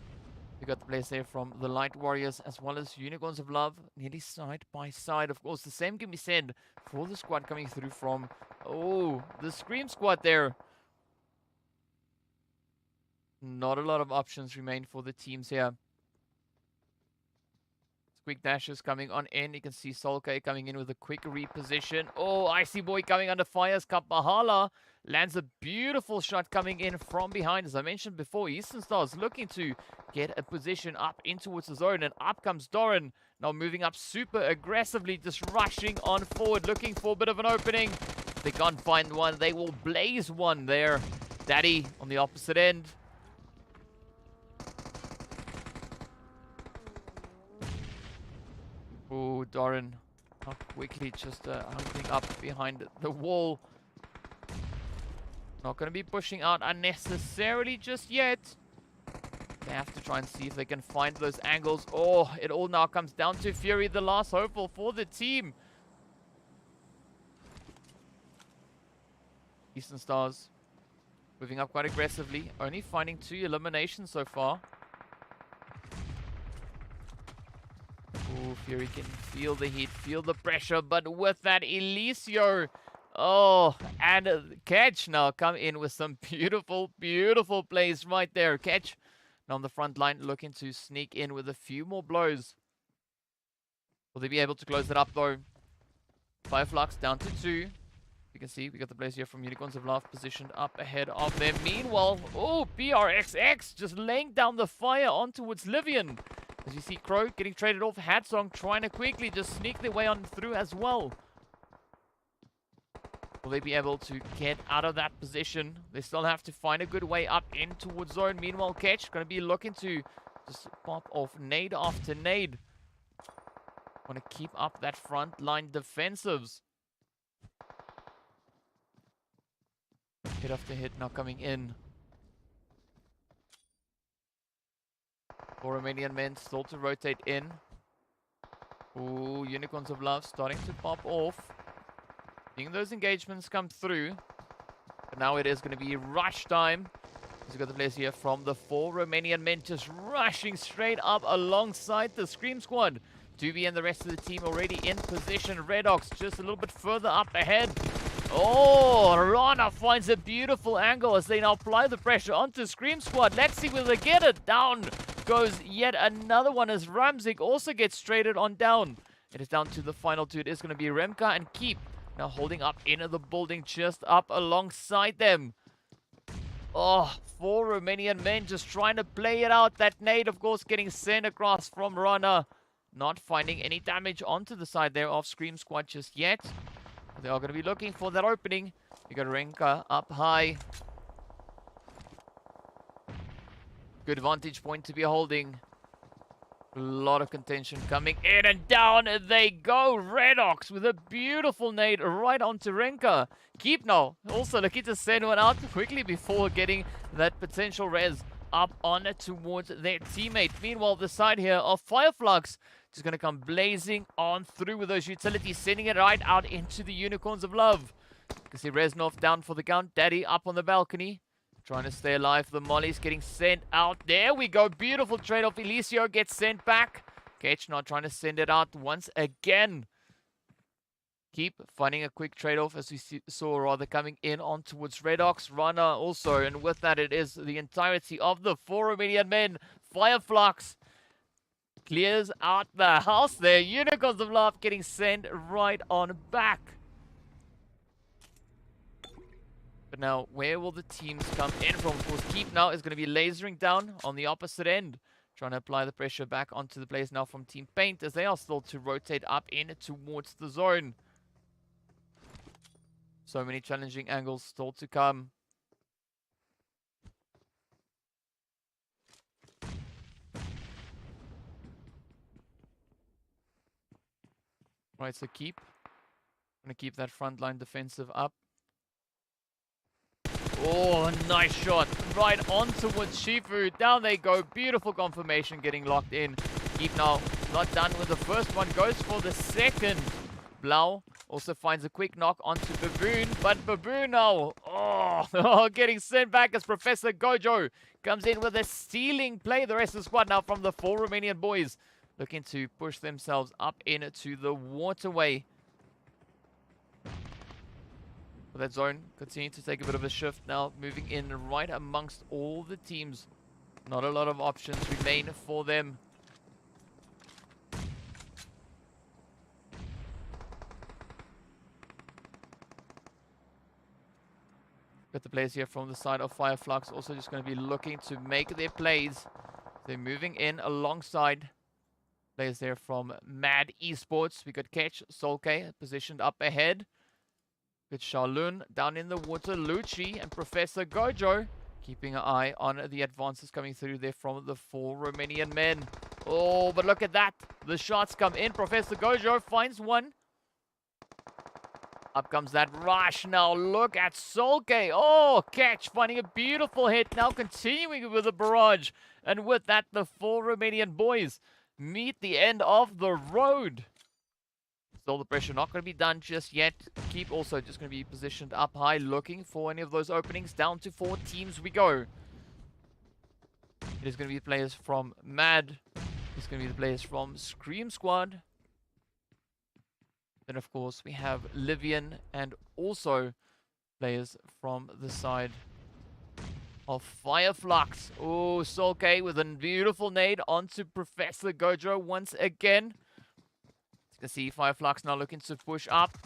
We got the place there from the Light Warriors as well as Unicorns of Love, nearly side by side. Of course, the same can be said for the squad coming through from, the Scream Squad there. Not a lot of options remain for the teams here. Quick dashes coming on in. You can see Solkay coming in with a quick reposition. Oh, Icy Boy coming under fires. Kapahala lands a beautiful shot coming in from behind. As I mentioned before, Eastern Stars looking to get a position up in towards the zone. And up comes Doran. Now moving up super aggressively, just rushing on forward, looking for a bit of an opening. If they can't find one, they will blaze one there. Daddy on the opposite end. Oh, Doran, how quickly just hunting up behind the wall. Not going to be pushing out unnecessarily just yet. They have to try and see if they can find those angles. Oh, it all now comes down to Fury, the last hopeful for the team. Eastern Stars moving up quite aggressively. Only finding 2 eliminations so far. Oh, Fury can feel the heat, feel the pressure, but with that, Elisio. Oh, and Catch now come in with some beautiful, beautiful plays right there. Catch now on the front line looking to sneak in with a few more blows. Will they be able to close it up though? FLUX down to 2. You can see we got the players here from Unicorns of Love positioned up ahead of them. Meanwhile, oh, PRXX just laying down the fire on towards Livion. As you see Crow getting traded off, Hatsong trying to quickly just sneak their way on through as well. Will they be able to get out of that position? They still have to find a good way up in towards zone. Meanwhile, Ketch going to be looking to just pop off nade after nade. Want to keep up that front line defensives. Hit after hit now coming in. For Romanian men still to rotate in. Ooh, Unicorns of Love starting to pop off. Seeing those engagements come through. But now it is going to be rush time. We've got the players here from the 4 Romanian men just rushing straight up alongside the Scream Squad. Doobie and the rest of the team already in position. Redox just a little bit further up ahead. Oh, Rana finds a beautiful angle as they now apply the pressure onto Scream Squad. Let's see will they get it. Down goes yet another one as Ramzik also gets traded on down. It is down to the final 2. It is going to be Remka and Keep now holding up into the building just up alongside them. Oh, 4 Romanian men just trying to play it out. That nade, of course, getting sent across from Rana. Not finding any damage onto the side there of Scream Squad just yet. They are going to be looking for that opening. You got Renka up high. Good vantage point to be holding. A lot of contention coming in and down they go. Redox with a beautiful nade right onto Renka. Keep now also looking to send one out quickly before getting that potential res up on towards their teammate. Meanwhile, the side here of FLUX just going to come blazing on through with those utilities, sending it right out into the Unicorns of Love. You can see Reznov down for the count. Daddy up on the balcony. Trying to stay alive. The Molly's getting sent out. There we go. Beautiful trade-off. Elisio gets sent back. Ketch not trying to send it out once again. Keep finding a quick trade-off as we saw rather coming in on towards Redox. Rana also. And with that, it is the entirety of the 4 Romanian men. FLUX clears out the house there. Unicorns of Love getting sent right on back. But now, where will the teams come in from? Of course, Keep now is going to be lasering down on the opposite end. Trying to apply the pressure back onto the players now from Team Paint as they are still to rotate up in towards the zone. So many challenging angles still to come. Right, so Keep. Going to keep that front line defensive up. Oh, nice shot. Right on towards Shifu. Down they go. Beautiful confirmation getting locked in. Keep now not done with the first one. Goes for the second. Blau also finds a quick knock onto Baboon. But Baboon now. Oh, getting sent back as Professor Gojo comes in with a stealing play. The rest of the squad now from the 4 Romanian boys looking to push themselves up into the waterway. That zone continuing to take a bit of a shift now, moving in right amongst all the teams. Not a lot of options remain for them. Got the players here from the side of FLUX also just going to be looking to make their plays. They're moving in alongside players there from MAD Esports. We got Ketch, Solke positioned up ahead. Good Shalun down in the water. Lucci and Professor Gojo keeping an eye on the advances coming through there from the 4 Romanian men. Oh, but look at that. The shots come in. Professor Gojo finds one. Up comes that rush. Now look at Solke. Oh, Catch finding a beautiful hit. Now continuing with the barrage. And with that, the 4 Romanian boys meet the end of the road. Still the pressure not going to be done just yet. Keep also just going to be positioned up high, looking for any of those openings. Down to 4 teams we go. It is going to be players from MAD. It's going to be the players from Scream Squad. Then, of course, we have LIVION and also players from the side of FLUX. Oh, Solke with a beautiful nade onto Professor Gojo once again. You can see FLUX now looking to push up.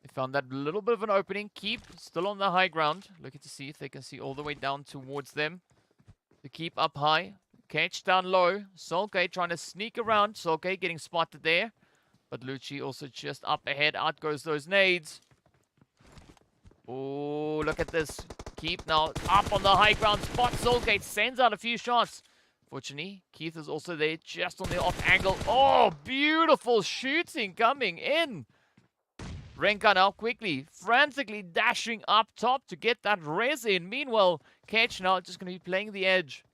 They found that little bit of an opening. Keep still on the high ground. Looking to see if they can see all the way down towards them. To keep up high. Catch down low. Solke trying to sneak around. Solke getting spotted there. But Lucci also just up ahead. Out goes those nades. Oh, look at this. Keith now up on the high ground spot. Solgate sends out a few shots. Fortunately, Keith is also there just on the off angle. Oh, beautiful shooting coming in. Renka now quickly, frantically dashing up top to get that res in. Meanwhile, Catch now just going to be playing the edge.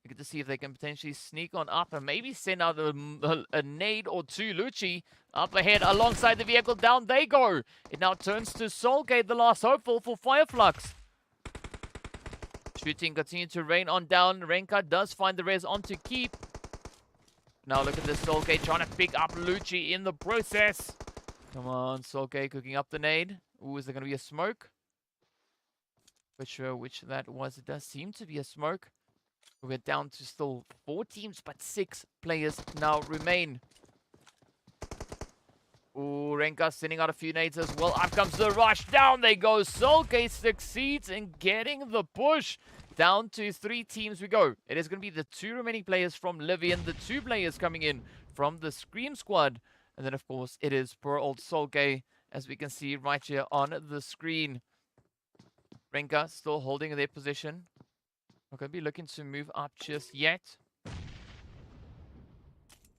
We get to see if they can potentially sneak on up and maybe send out a nade or two. Lucci up ahead alongside the vehicle. Down they go. It now turns to Solgate, the last hopeful for FLUX. Shooting continues to rain on down. Renka does find the res onto Keep. Now look at this Solgate trying to pick up Lucci in the process. Come on, Solgate cooking up the nade. Ooh, is there going to be a smoke? Not sure which that was. It does seem to be a smoke. We're down to still 4 teams, but 6 players now remain. Ooh, Renka sending out a few nades as well. Up comes the rush. Down they go. Solgate succeeds in getting the push. Down to 3 teams we go. It is going to be the 2 remaining players from LIVION. The 2 players coming in from the Scream Squad. And then, of course, it is poor old Solgate, as we can see right here on the screen. Renka still holding their position. Not going to be looking to move up just yet.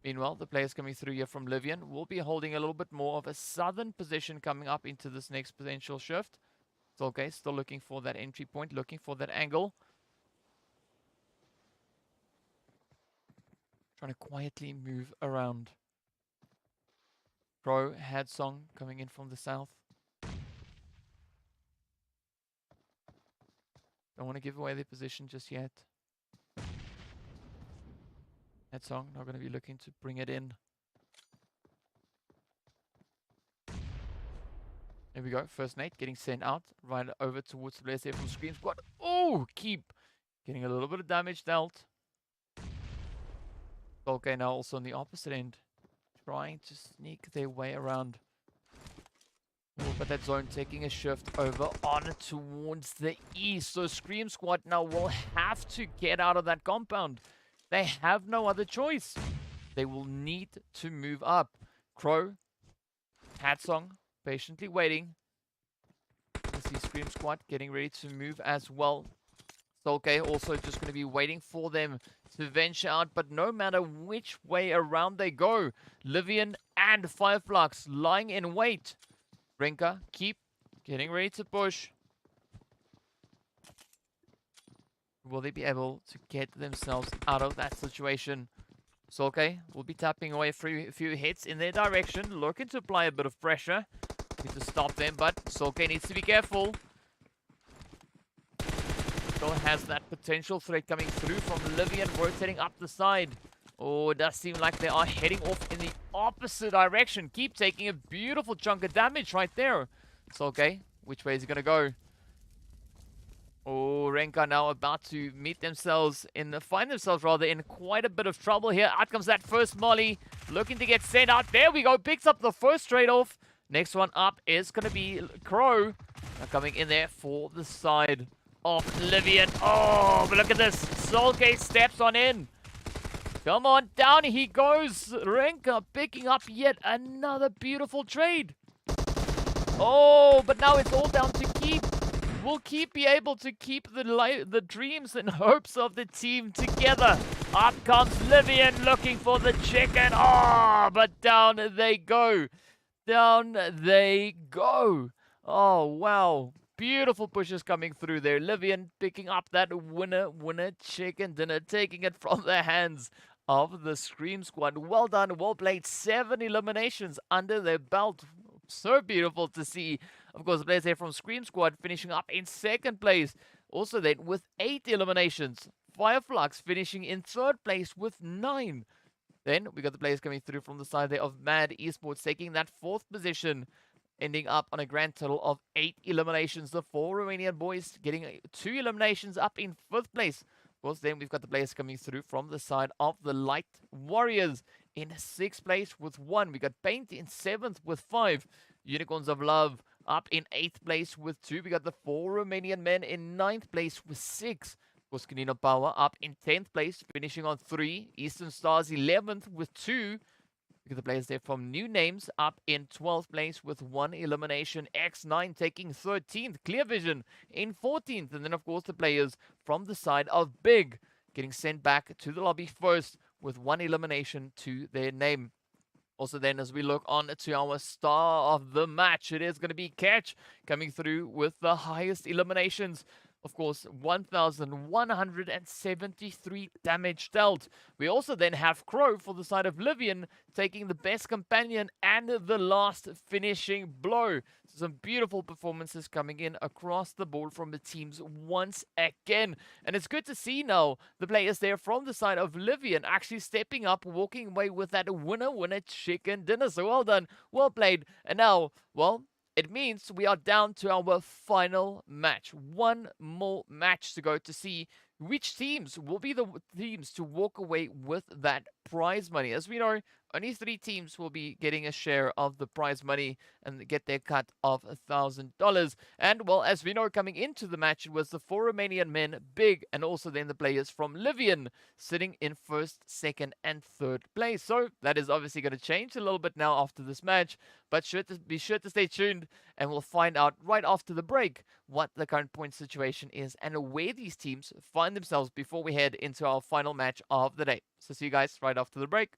Meanwhile, the players coming through here from LIVION will be holding a little bit more of a southern position coming up into this next potential shift. Solgate still looking for that entry point, looking for that angle. Trying to quietly move around. Pro had Song coming in from the south. Don't want to give away their position just yet. That Song not going to be looking to bring it in. There we go. First nade getting sent out right over towards the players there from Scream Squad. Oh, Keep getting a little bit of damage dealt. Okay, now also on the opposite end, trying to sneak their way around. Oh, but that zone taking a shift over on towards the east. So Scream Squad now will have to get out of that compound. They have no other choice. They will need to move up. Crow, Hatsong, patiently waiting. You see Scream Squad getting ready to move as well. Solke also just going to be waiting for them to venture out. But no matter which way around they go, LIVION and FLUX lying in wait. Renka, Keep getting ready to push. Will they be able to get themselves out of that situation? Solke will be tapping away a few hits in their direction, looking to apply a bit of pressure. Need to stop them, but Solke needs to be careful. Still has that potential threat coming through from LIVION, rotating up the side. Oh, it does seem like they are heading off in the opposite direction. Keep taking a beautiful chunk of damage right there. Solke, which way is he going to go? Oh, Renka now about to find themselves in quite a bit of trouble here. Out comes that first molly, looking to get sent out. There we go, picks up the first trade off. Next one up is going to be Crow. Now coming in there for the side of Livion. Oh, but look at this. Soulgate steps on in. Come on, down he goes. Renka picking up yet another beautiful trade. Oh, but now it's all down to Keep. Will Keep be able to keep the dreams and hopes of the team together? Up comes Livion looking for the chicken. Oh, but down they go. Down they go. Oh, wow. Beautiful pushes coming through there. Livion picking up that winner chicken dinner, taking it from the hands of the Scream Squad. Well done, well played. 7 eliminations under their belt. So beautiful to see. Of course, the players there from Scream Squad finishing up in 2nd place. Also then with 8 eliminations. FLUX finishing in 3rd place with 9. Then we got the players coming through from the side there of MAD Esports taking that 4th position, ending up on a grand total of 8 eliminations. The 4 Romanian boys getting 2 eliminations up in 5th place. Of course, then we've got the players coming through from the side of the Light Warriors in 6th place with 1. We got Paint in 7th with 5. Unicorns of Love up in 8th place with 2. We got the 4 Romanian men in 9th place with 6. Of course, KONINA Power up in 10th place, finishing on 3. Eastern Stars 11th with 2. Look at the players there from New Names up in 12th place with 1 elimination. X9 taking 13th. Clear Vision in 14th. And then, of course, the players from the side of Big getting sent back to the lobby first with 1 elimination to their name. Also then, as we look on to our star of the match, it is going to be Catch coming through with the highest eliminations. Of course, 1,173 damage dealt. We also then have Crow for the side of Livion taking the best companion and the last finishing blow. Some beautiful performances coming in across the board from the teams once again. And it's good to see now the players there from the side of Livion actually stepping up, walking away with that winner chicken dinner. So well done, well played. And now, well, it means we are down to our final match. One more match to go to see which teams will be the teams to walk away with that prize money. As we know, only 3 teams will be getting a share of the prize money and get their cut of $1,000. And, well, as we know, coming into the match, it was the 4 Romanian men, Big, and also then the players from Livion sitting in 1st, 2nd, and 3rd place. So that is obviously going to change a little bit now after this match, but be sure to stay tuned, and we'll find out right after the break what the current point situation is and where these teams find themselves before we head into our final match of the day. So see you guys right after the break.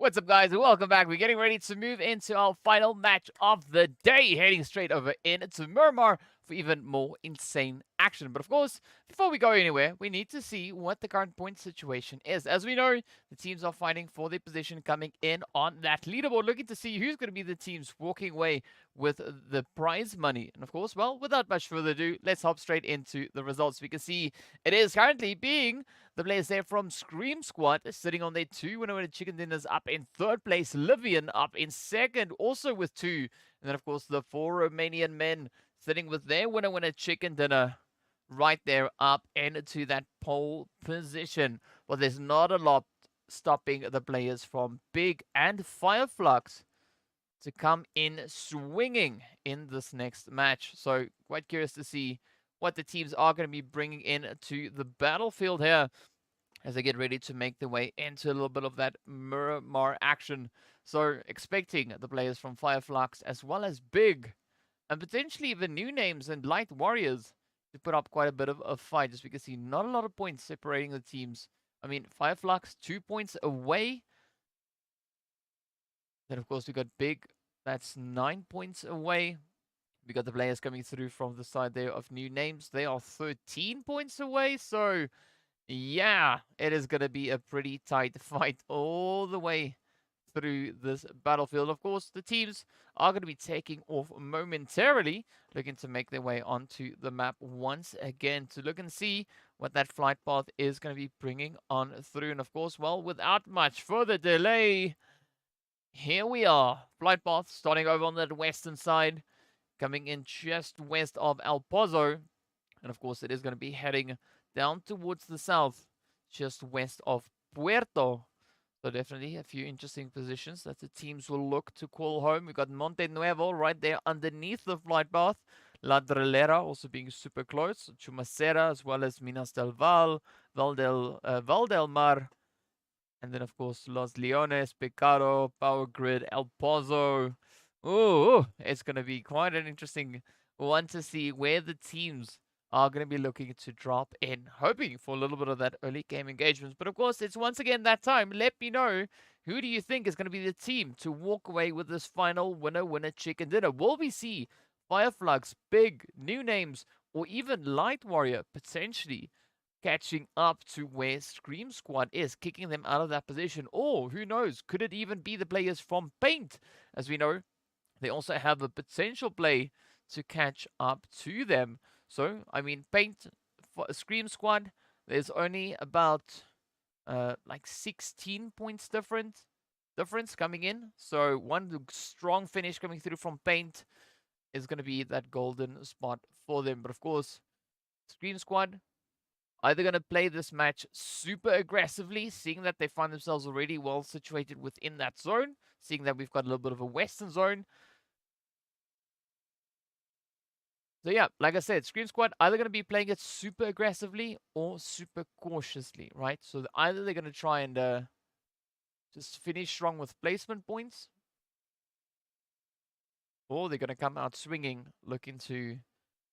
What's up, guys? Welcome back. We're getting ready to move into our final match of the day, heading straight over into Myanmar for even more insane action. But of course, before we go anywhere, we need to see what the current point situation is. As we know, the teams are fighting for their position coming in on that leaderboard, looking to see who's going to be the teams walking away with the prize money. And of course, well, without much further ado, let's hop straight into the results. We can see it is currently being the players there from Scream Squad sitting on their 2 winner chicken dinners, up in third place. Livion up in second, also with 2. And then, of course, the 4 Romanian men sitting with their winner chicken dinner right there up into that pole position. But there's not a lot stopping the players from Big and FLUX to come in swinging in this next match. So quite curious to see what the teams are going to be bringing in to the battlefield here as they get ready to make their way into a little bit of that Myanmar action. So expecting the players from FLUX as well as Big and potentially even new names and Light Warriors to put up quite a bit of a fight. As we can see, not a lot of points separating the teams. I mean, FLUX 2 points away. Then, of course, we got Big. That's 9 points away. We got the players coming through from the side there of new names. They are 13 points away. So, yeah, it is going to be a pretty tight fight all the way through this battlefield. Of course, the teams are going to be taking off momentarily, looking to make their way onto the map once again to look and see what that flight path is going to be bringing on through. And of course, well, without much further delay, here we are. Flight path starting over on that western side, coming in just west of El Pozo. And of course, it is going to be heading down towards the south, just west of Puerto. So definitely a few interesting positions that the teams will look to call home. We got Monte Nuevo right there underneath the flight path. La Drelera also being super close. Chumacera as well as Minas del Val, Val del Mar. And then, of course, Los Leones, Pecado, Power Grid, El Pozo. Ooh, it's going to be quite an interesting one to see where the teams are going to be looking to drop in, hoping for a little bit of that early game engagement. But of course, it's once again that time. Let me know, who do you think is going to be the team to walk away with this final winner chicken dinner? Will we see FLUX, Big, new names, or even Light Warrior potentially catching up to where Scream Squad is, kicking them out of that position? Or who knows, could it even be the players from Paint? As we know, they also have a potential play to catch up to them. So, I mean, Paint, Scream Squad, there's only about like 16 points difference coming in. So one strong finish coming through from Paint is going to be that golden spot for them. But of course, Scream Squad either going to play this match super aggressively, seeing that they find themselves already well situated within that zone, seeing that we've got a little bit of a western zone. So yeah, like I said, Scream Squad either going to be playing it super aggressively or super cautiously, right? So either they're going to try and just finish strong with placement points, or they're going to come out swinging, looking to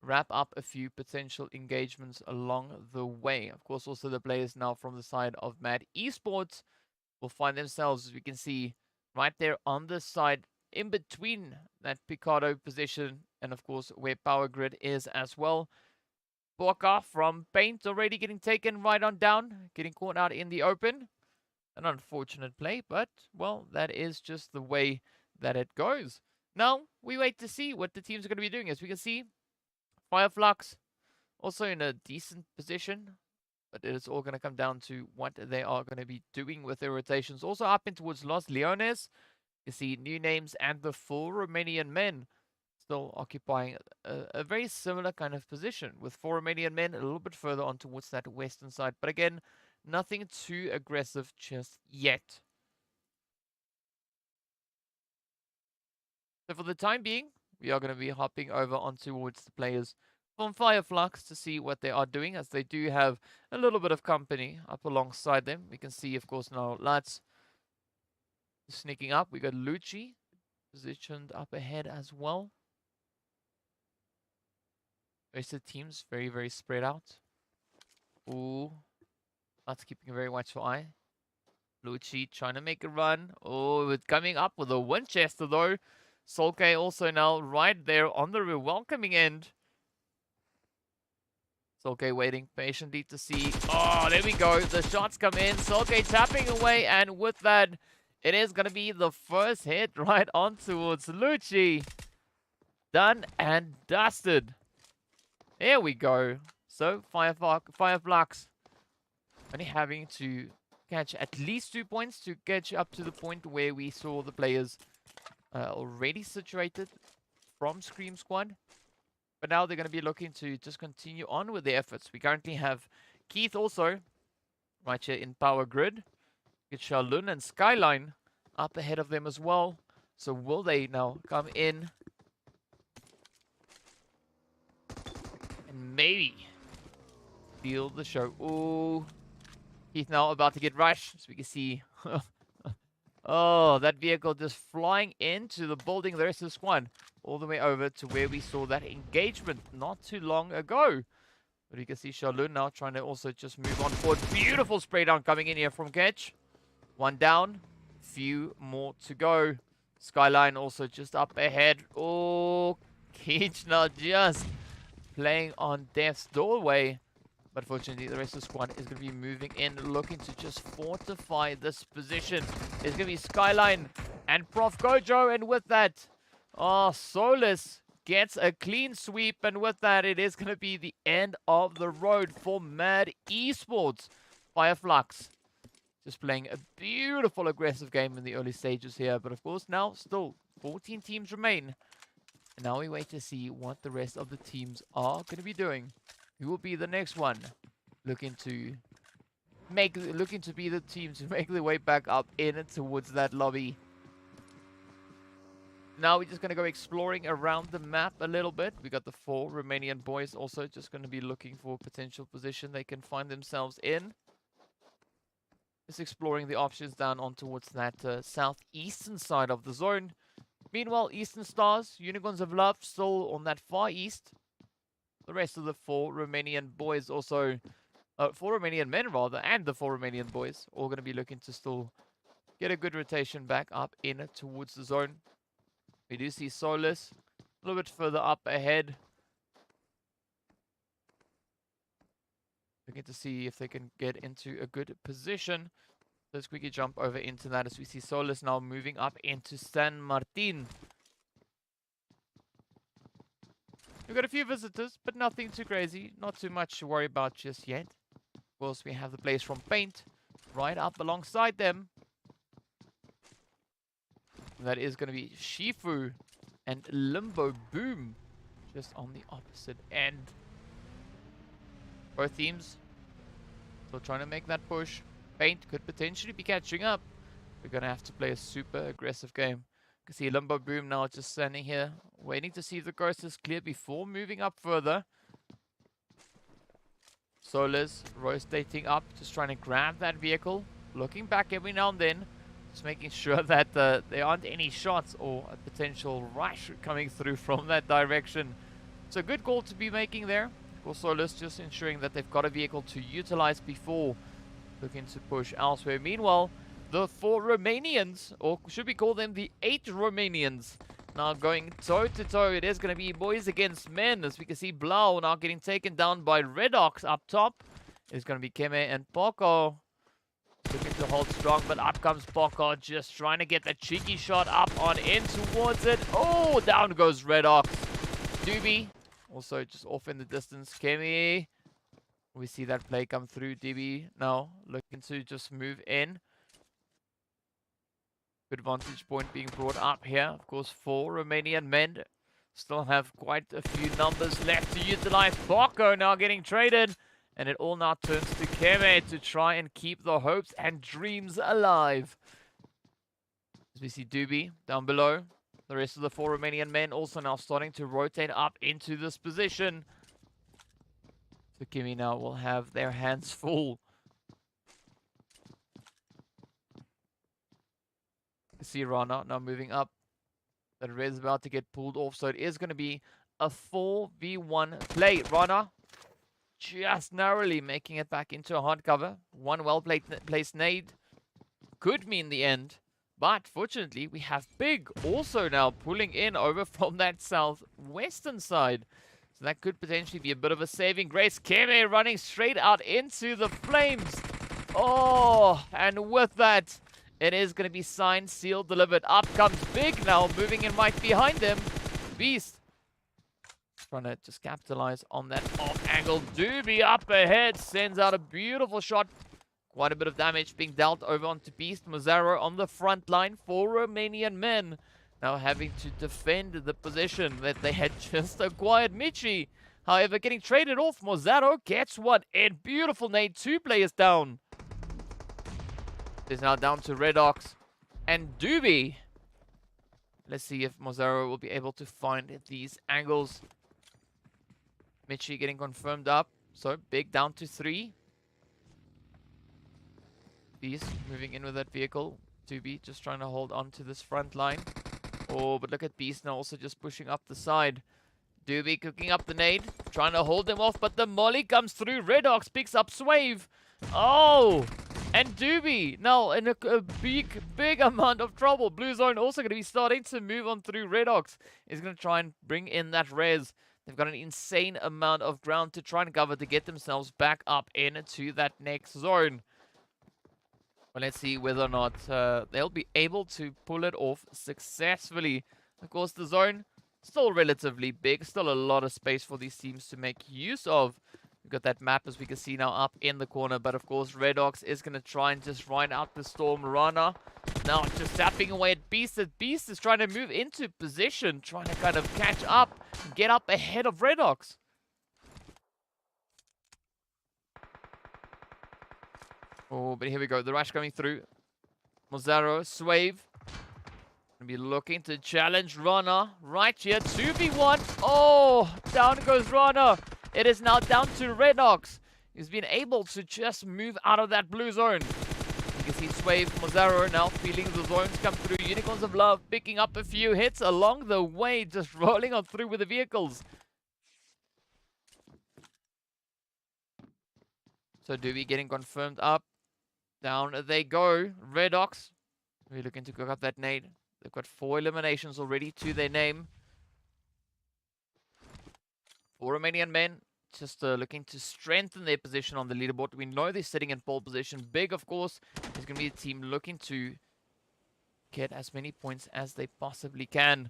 wrap up a few potential engagements along the way. Of course, also the players now from the side of MAD Esports will find themselves, as we can see, right there on the side in between that Picado position and, of course, where Power Grid is as well. Borka from Paint already getting taken right on down, getting caught out in the open. An unfortunate play, but, well, that is just the way that it goes. Now, we wait to see what the teams are going to be doing. As we can see, FLUX also in a decent position, but it is all going to come down to what they are going to be doing with their rotations. Also up in towards Los Leones, you see new names and the 4 Romanian men still occupying a very similar kind of position, with 4 Romanian men a little bit further on towards that western side. But again, nothing too aggressive just yet. So for the time being, we are going to be hopping over on towards the players from FLUX to see what they are doing, as they do have a little bit of company up alongside them. We can see, of course, now Lats sneaking up. We got Lucci positioned up ahead as well. Rest of the teams very, very spread out. Ooh, Lats keeping a very watchful eye. Lucci trying to make a run. Oh, it's coming up with a Winchester though. Solke also now right there on the welcoming end. Solke waiting patiently to see. Oh, there we go. The shots come in. Solke tapping away, and with that, it is going to be the first hit right on towards Lucci. Done and dusted. There we go. So, FLUX only having to catch at least 2 points to catch up to the point where we saw the players already situated from Scream Squad. But now they're going to be looking to just continue on with their efforts. We currently have Keith also right here in Power Grid. Get Shalun and Skyline up ahead of them as well. So will they now come in and maybe steal the show? Ooh. Keith now about to get rushed, so we can see. Oh, that vehicle just flying into the building. The rest of the squad all the way over to where we saw that engagement not too long ago. But you can see Shalun now trying to also just move on forward. Beautiful spray down coming in here from Ketch. One down, few more to go. Skyline also just up ahead. Oh, Keith now just playing on death's doorway. But fortunately, the rest of the squad is going to be moving in, looking to just fortify this position. It's going to be Skyline and Prof Gojo, and with that, oh, Solus gets a clean sweep, and with that, it is going to be the end of the road for MAD Esports. FLUX just playing a beautiful aggressive game in the early stages here, but of course now still 14 teams remain. And now we wait to see what the rest of the teams are going to be doing. Who will be the next one? Looking to be the team to make their way back up in towards that lobby. Now we're just going to go exploring around the map a little bit. We got the 4 Romanian boys also just going to be looking for potential position they can find themselves in. Just exploring the options down on towards that southeastern side of the zone. Meanwhile, Eastern Stars, Unicorns of Love, still on that far east. The rest of the 4 Romanian boys also, 4 Romanian men rather, and the 4 Romanian boys, all going to be looking to still get a good rotation back up in towards the zone. We do see Solus a little bit further up ahead. Looking to see if they can get into a good position. Let's quickly jump over into that as we see Solus now moving up into San Martin. We've got a few visitors, but nothing too crazy. Not too much to worry about just yet. Of course, we have the players from Paint right up alongside them. That is going to be Shifu and Limbo Boom just on the opposite end. Both teams still trying to make that push. Paint could potentially be catching up. We're going to have to play a super aggressive game. You can see Limbo Boom now just standing here, waiting to see if the coast is clear before moving up further. Solus rotating up, just trying to grab that vehicle. Looking back every now and then, just making sure that there aren't any shots or a potential rush coming through from that direction. So good call to be making there. For Solus, just ensuring that they've got a vehicle to utilize before looking to push elsewhere. Meanwhile, the 4 Romanians, or should we call them the 8 Romanians, now going toe-to-toe. It is going to be boys against men, as we can see Blau now getting taken down by Redox up top. It's going to be Keme and Poco looking to hold strong, but up comes Poco, just trying to get that cheeky shot up on in towards it. Oh, down goes Redox. Doobie also just off in the distance. Keme, we see that play come through. DB now looking to just move in. Good vantage point being brought up here. Of course, 4 Romanian men still have quite a few numbers left to utilize. Poco now getting traded. And it all now turns to Keme to try and keep the hopes and dreams alive. As we see Doobie down below. The rest of the 4 Romanian men also now starting to rotate up into this position. So Kimi now will have their hands full. You see Rana now moving up. That Red is about to get pulled off. So it is going to be a 4v1 play. Rana just narrowly making it back into a hard cover. One well placed nade. could mean the end. But fortunately, we have Big also now pulling in over from that southwestern side. So that could potentially be a bit of a saving grace. Keme running straight out into the flames. Oh, and with that, it is going to be signed, sealed, delivered. Up comes Big now, moving in right behind them. Beast trying to just capitalize on that off angle. Doobie up ahead, sends out a beautiful shot. Quite a bit of damage being dealt over onto Beast. Mozzaro on the front line for Romanian Men. Now having to defend the position that they had just acquired. Michi, however, getting traded off. Mozzaro gets one in. Beautiful nade. 2 players down. It's now down to Redox and Doobie. Let's see if Mozzaro will be able to find these angles. Michi getting confirmed up. So Big down to 3. Beast moving in with that vehicle. Doobie just trying to hold on to this front line. Oh, but look at Beast now also just pushing up the side. Doobie cooking up the nade, trying to hold them off, but the molly comes through. Redox picks up Swave. Oh, and Doobie now in a big amount of trouble. Blue Zone also going to be starting to move on through. Redox is going to try and bring in that res. They've got an insane amount of ground to try and cover to get themselves back up into that next zone. Well, let's see whether or not they'll be able to pull it off successfully. Of course, the zone still relatively big. Still a lot of space for these teams to make use of. We've got that map, as we can see now, up in the corner. But, of course, Redox is going to try and just ride out the Storm Runner. Now, just zapping away at Beast. Beast is trying to move into position. Trying to kind of catch up. Get up ahead of Redox. Oh, but here we go. The rush coming through. Mozzaro, Swave. Gonna be looking to challenge Rana right here. 2v1. Oh, down goes Rana. It is now down to Redox. He's been able to just move out of that blue zone. You can see Swave, Mozzaro now feeling the zones come through. Unicorns of Love picking up a few hits along the way. Just rolling on through with the vehicles. So Doobie getting confirmed up. Down they go. Redox. We're looking to cook up that nade. They've got 4 eliminations already to their name. 4 Romanian men. Just looking to strengthen their position on the leaderboard. We know they're sitting in pole position. Big, of course, is going to be a team looking to get as many points as they possibly can.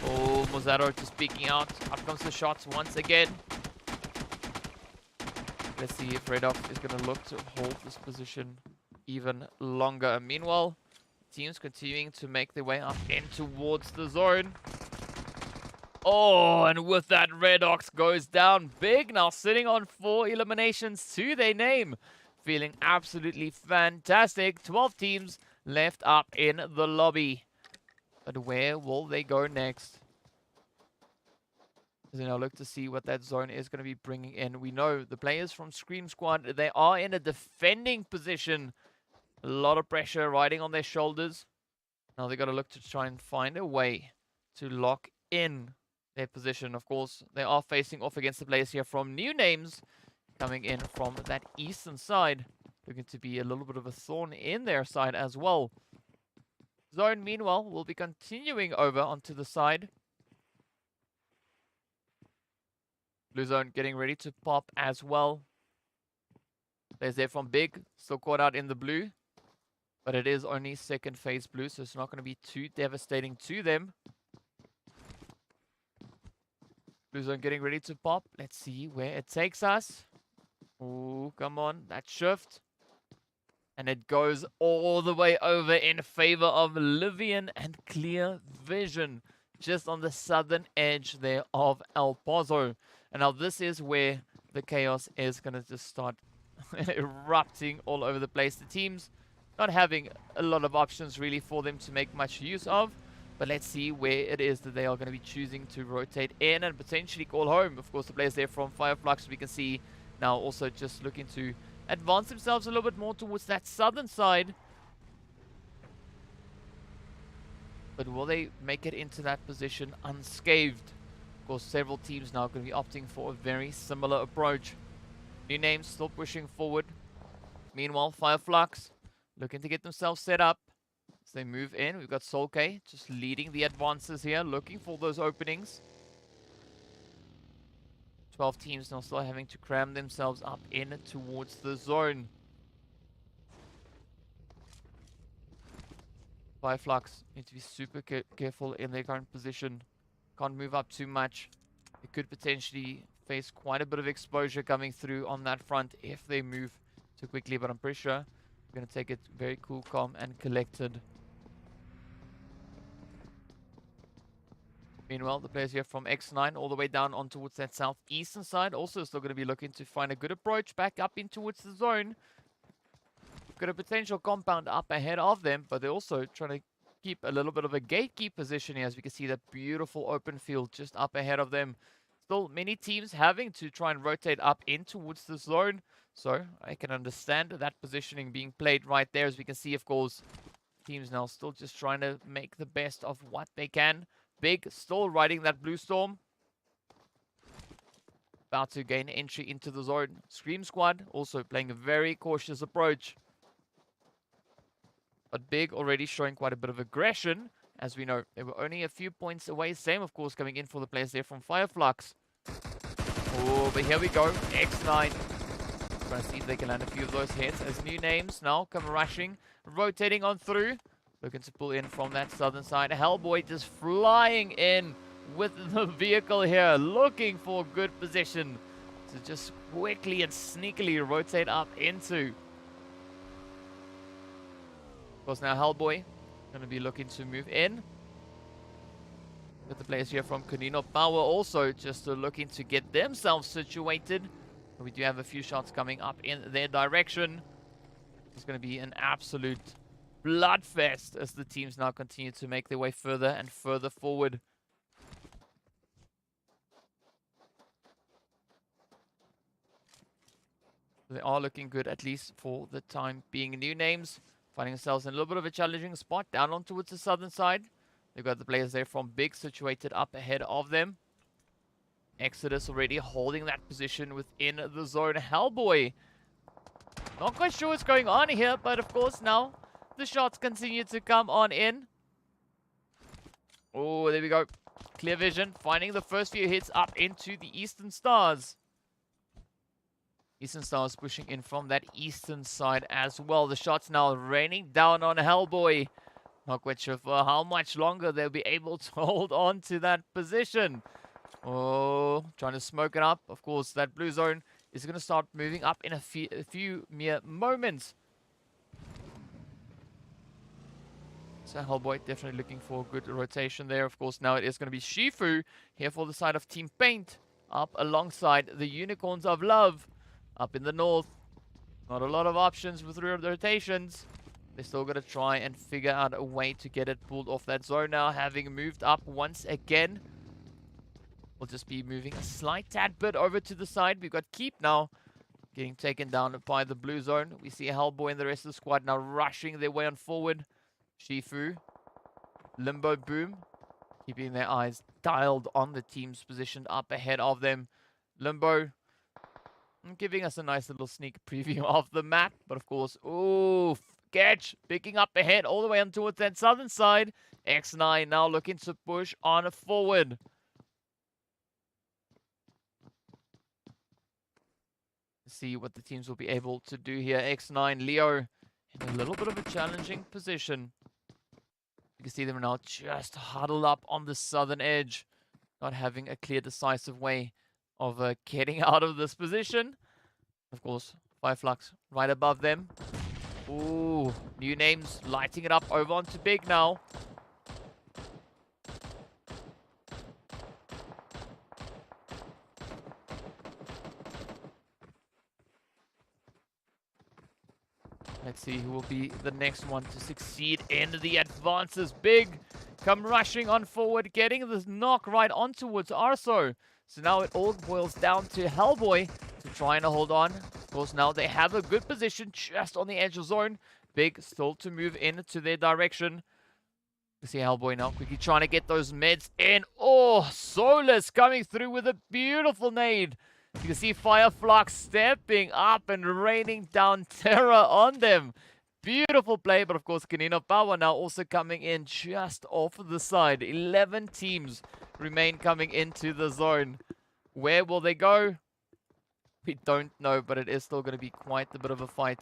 Oh, Mozzaro just peeking out. Up comes the shots once again. Let's see if Redox is going to look to hold this position even longer. Meanwhile, teams continuing to make their way up in towards the zone. Oh, and with that, Redox goes down. Big now sitting on 4 eliminations to their name. Feeling absolutely fantastic. 12 teams left up in the lobby. But where will they go next? As I now look to see what that zone is going to be bringing in. We know the players from Scream Squad, they are in a defending position. A lot of pressure riding on their shoulders. Now they've got to look to try and find a way to lock in their position. Of course, they are facing off against the players here from New Names coming in from that eastern side. Looking to be a little bit of a thorn in their side as well. Zone, meanwhile, will be continuing over onto the side. Blue zone getting ready to pop as well. There's there from Big, still caught out in the blue. But it is only second phase blue, so it's not going to be too devastating to them. Blue zone getting ready to pop. Let's see where it takes us. Oh, come on. That shift. And it goes all the way over in favor of Livion and Clear Vision. Just on the southern edge there of El Pozo. And now this is where the chaos is going to just start erupting all over the place. The teams not having a lot of options really for them to make much use of. But let's see where it is that they are going to be choosing to rotate in and potentially call home. Of course, the players there from FLUX, we can see now also just looking to advance themselves a little bit more towards that southern side. But will they make it into that position unscathed? Of course, several teams now going to be opting for a very similar approach. New names still pushing forward. Meanwhile, FLUX looking to get themselves set up. As they move in, we've got Solke just leading the advances here, looking for those openings. 12 teams now still having to cram themselves up in towards the zone. FLUX need to be super careful in their current position. Can't move up too much. They could potentially face quite a bit of exposure coming through on that front if they move too quickly, but I'm pretty sure we're going to take it very cool, calm, and collected. Meanwhile, the players here from X9 all the way down on towards that southeastern side also still going to be looking to find a good approach back up in towards the zone. Got a potential compound up ahead of them, but they're also trying to keep a little bit of a gatekeep position here, as we can see that beautiful open field just up ahead of them. Still, many teams having to try and rotate up in towards the zone, so I can understand that positioning being played right there. As we can see, of course, teams now still just trying to make the best of what they can. Big still riding that blue storm. About to gain entry into the zone. Scream Squad also playing a very cautious approach. But Big already showing quite a bit of aggression. As we know, they were only a few points away. Same, of course, coming in for the players there from FLUX. Oh, but here we go. X9. Trying to see if they can land a few of those hits. As new names now come rushing. Rotating on through. Looking to pull in from that southern side. Hellboy just flying in with the vehicle here. Looking for good position to just quickly and sneakily rotate up into. Of course, now Hellboy going to be looking to move in. With the players here from KONINA Power also just looking to get themselves situated. We do have a few shots coming up in their direction. It's going to be an absolute bloodfest as the teams now continue to make their way further and further forward. They are looking good, at least for the time being. New names finding themselves in a little bit of a challenging spot down on towards the southern side. They've got the players there from Big situated up ahead of them. Exodus already holding that position within the zone. Hellboy, not quite sure what's going on here, but of course now the shots continue to come on in. Oh, there we go. Clear vision, finding the first few hits up into the Eastern Stars. Eastern Stars pushing in from that eastern side as well. The shots now raining down on Hellboy. Not quite sure for how much longer they'll be able to hold on to that position. Oh, trying to smoke it up. Of course, that blue zone is going to start moving up in a few mere moments. So Hellboy definitely looking for a good rotation there. Of course, now it is going to be Shifu here for the side of Team Paint. Up alongside the Unicorns of Love. Up in the north. Not a lot of options with rotations. They're still going to try and figure out a way to get it pulled off that zone now. Having moved up once again. We'll just be moving a slight tad bit over to the side. We've got Keep now getting taken down by the blue zone. We see Hellboy and the rest of the squad now rushing their way on forward. Shifu. Limbo Boom. Keeping their eyes dialed on the teams positioned up ahead of them. Limbo giving us a nice little sneak preview of the map. But of course, ooh, Catch picking up ahead all the way on towards that southern side. X9 now looking to push on forward. See what the teams will be able to do here. X9, Leo in a little bit of a challenging position. You can see them now just huddled up on the southern edge. Not having a clear, decisive way of getting out of this position. Of course, FLUX right above them. Ooh, new names lighting it up over onto Big now. Let's see who will be the next one to succeed in the advances. Big come rushing on forward, getting this knock right on towards Arso. So now it all boils down to Hellboy to try and hold on. Of course, now they have a good position just on the edge of zone. Big still to move into their direction. You see Hellboy now quickly trying to get those meds in. Oh, Solus coming through with a beautiful nade. You can see FLUX stepping up and raining down terror on them. Beautiful play, but of course, KONINA Power now also coming in just off the side. 11 teams remain coming into the zone. Where will they go? We don't know, but it is still going to be quite a bit of a fight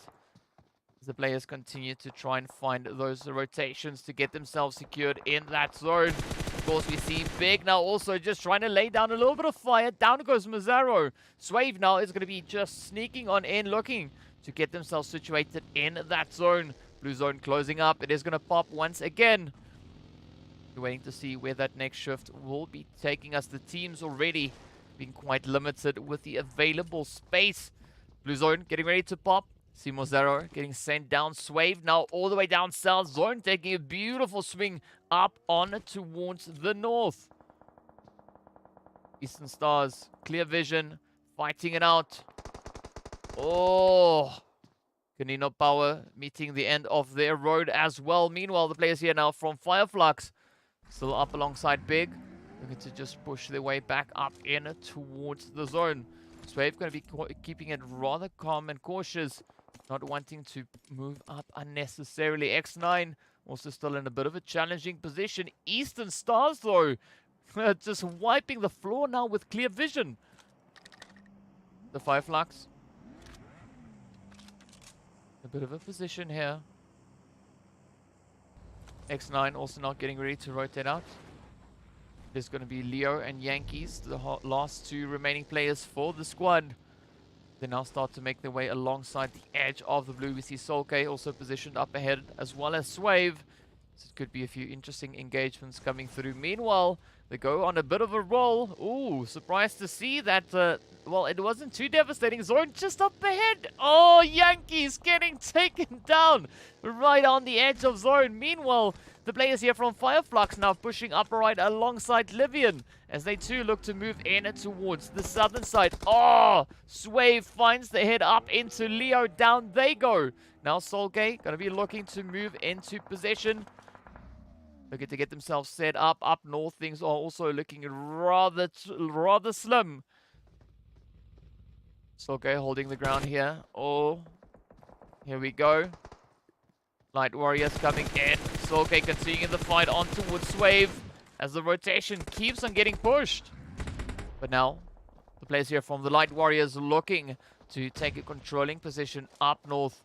as the players continue to try and find those rotations to get themselves secured in that zone. Of course, we see Big now also just trying to lay down a little bit of fire. Down goes Mazzaro. Swave now is going to be just sneaking on in, looking to get themselves situated in that zone. Blue zone closing up. It is going to pop once again. We're waiting to see where that next shift will be taking us. The team's already being quite limited with the available space. Blue zone getting ready to pop. Simo Zero getting sent down. Swave now all the way down south. Zone taking a beautiful swing up on towards the north. Eastern Stars, clear vision, fighting it out. Oh, KONINA Power meeting the end of their road as well. Meanwhile, the players here now from FLUX still up alongside Big, looking to just push their way back up in towards the zone. Swave going to be keeping it rather calm and cautious, not wanting to move up unnecessarily. X9 also still in a bit of a challenging position. Eastern Stars, though, just wiping the floor now with clear vision. The FLUX. A bit of a position here. X9 also not getting ready to rotate out. There's going to be Leo and Yankees, the last two remaining players for the squad. They now start to make their way alongside the edge of the blue. We see Solke also positioned up ahead, as well as Swave. So it could be a few interesting engagements coming through. Meanwhile, they go on a bit of a roll. Ooh, surprised to see that, well, it wasn't too devastating. Zone just up ahead. Oh, Yankees getting taken down right on the edge of zone. Meanwhile, the players here from FLUX now pushing up right alongside Livion as they too look to move in towards the southern side. Oh, Swave finds the head up into Leo. Down they go. Now Solke going to be looking to move into possession. Looking to get themselves set up. Up north, things are also looking rather slim. Solke holding the ground here. Oh, here we go. Light Warriors coming in. Solke continuing the fight on towards Swave as the rotation keeps on getting pushed. But now, the players here from the Light Warriors looking to take a controlling position up north.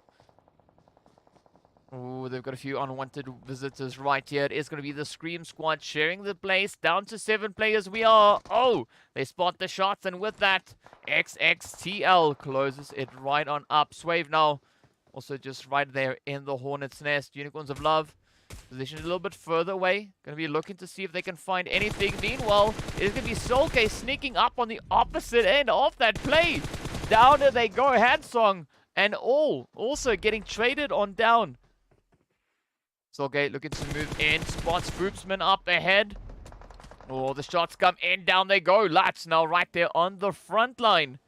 Oh, they've got a few unwanted visitors right here. It is going to be the Scream Squad sharing the place. Down to 7 players we are. Oh, they spot the shots, and with that, XXTL closes it right on up. Swave now also just right there in the Hornet's Nest. Unicorns of Love positioned a little bit further away. Going to be looking to see if they can find anything. Meanwhile, it's going to be Solke sneaking up on the opposite end of that play. Down they go. Hansong and all also getting traded on down. Solke looking to move in. Spots Groupsman up ahead. Oh, the shots come in. Down they go. Lats now right there on the front line.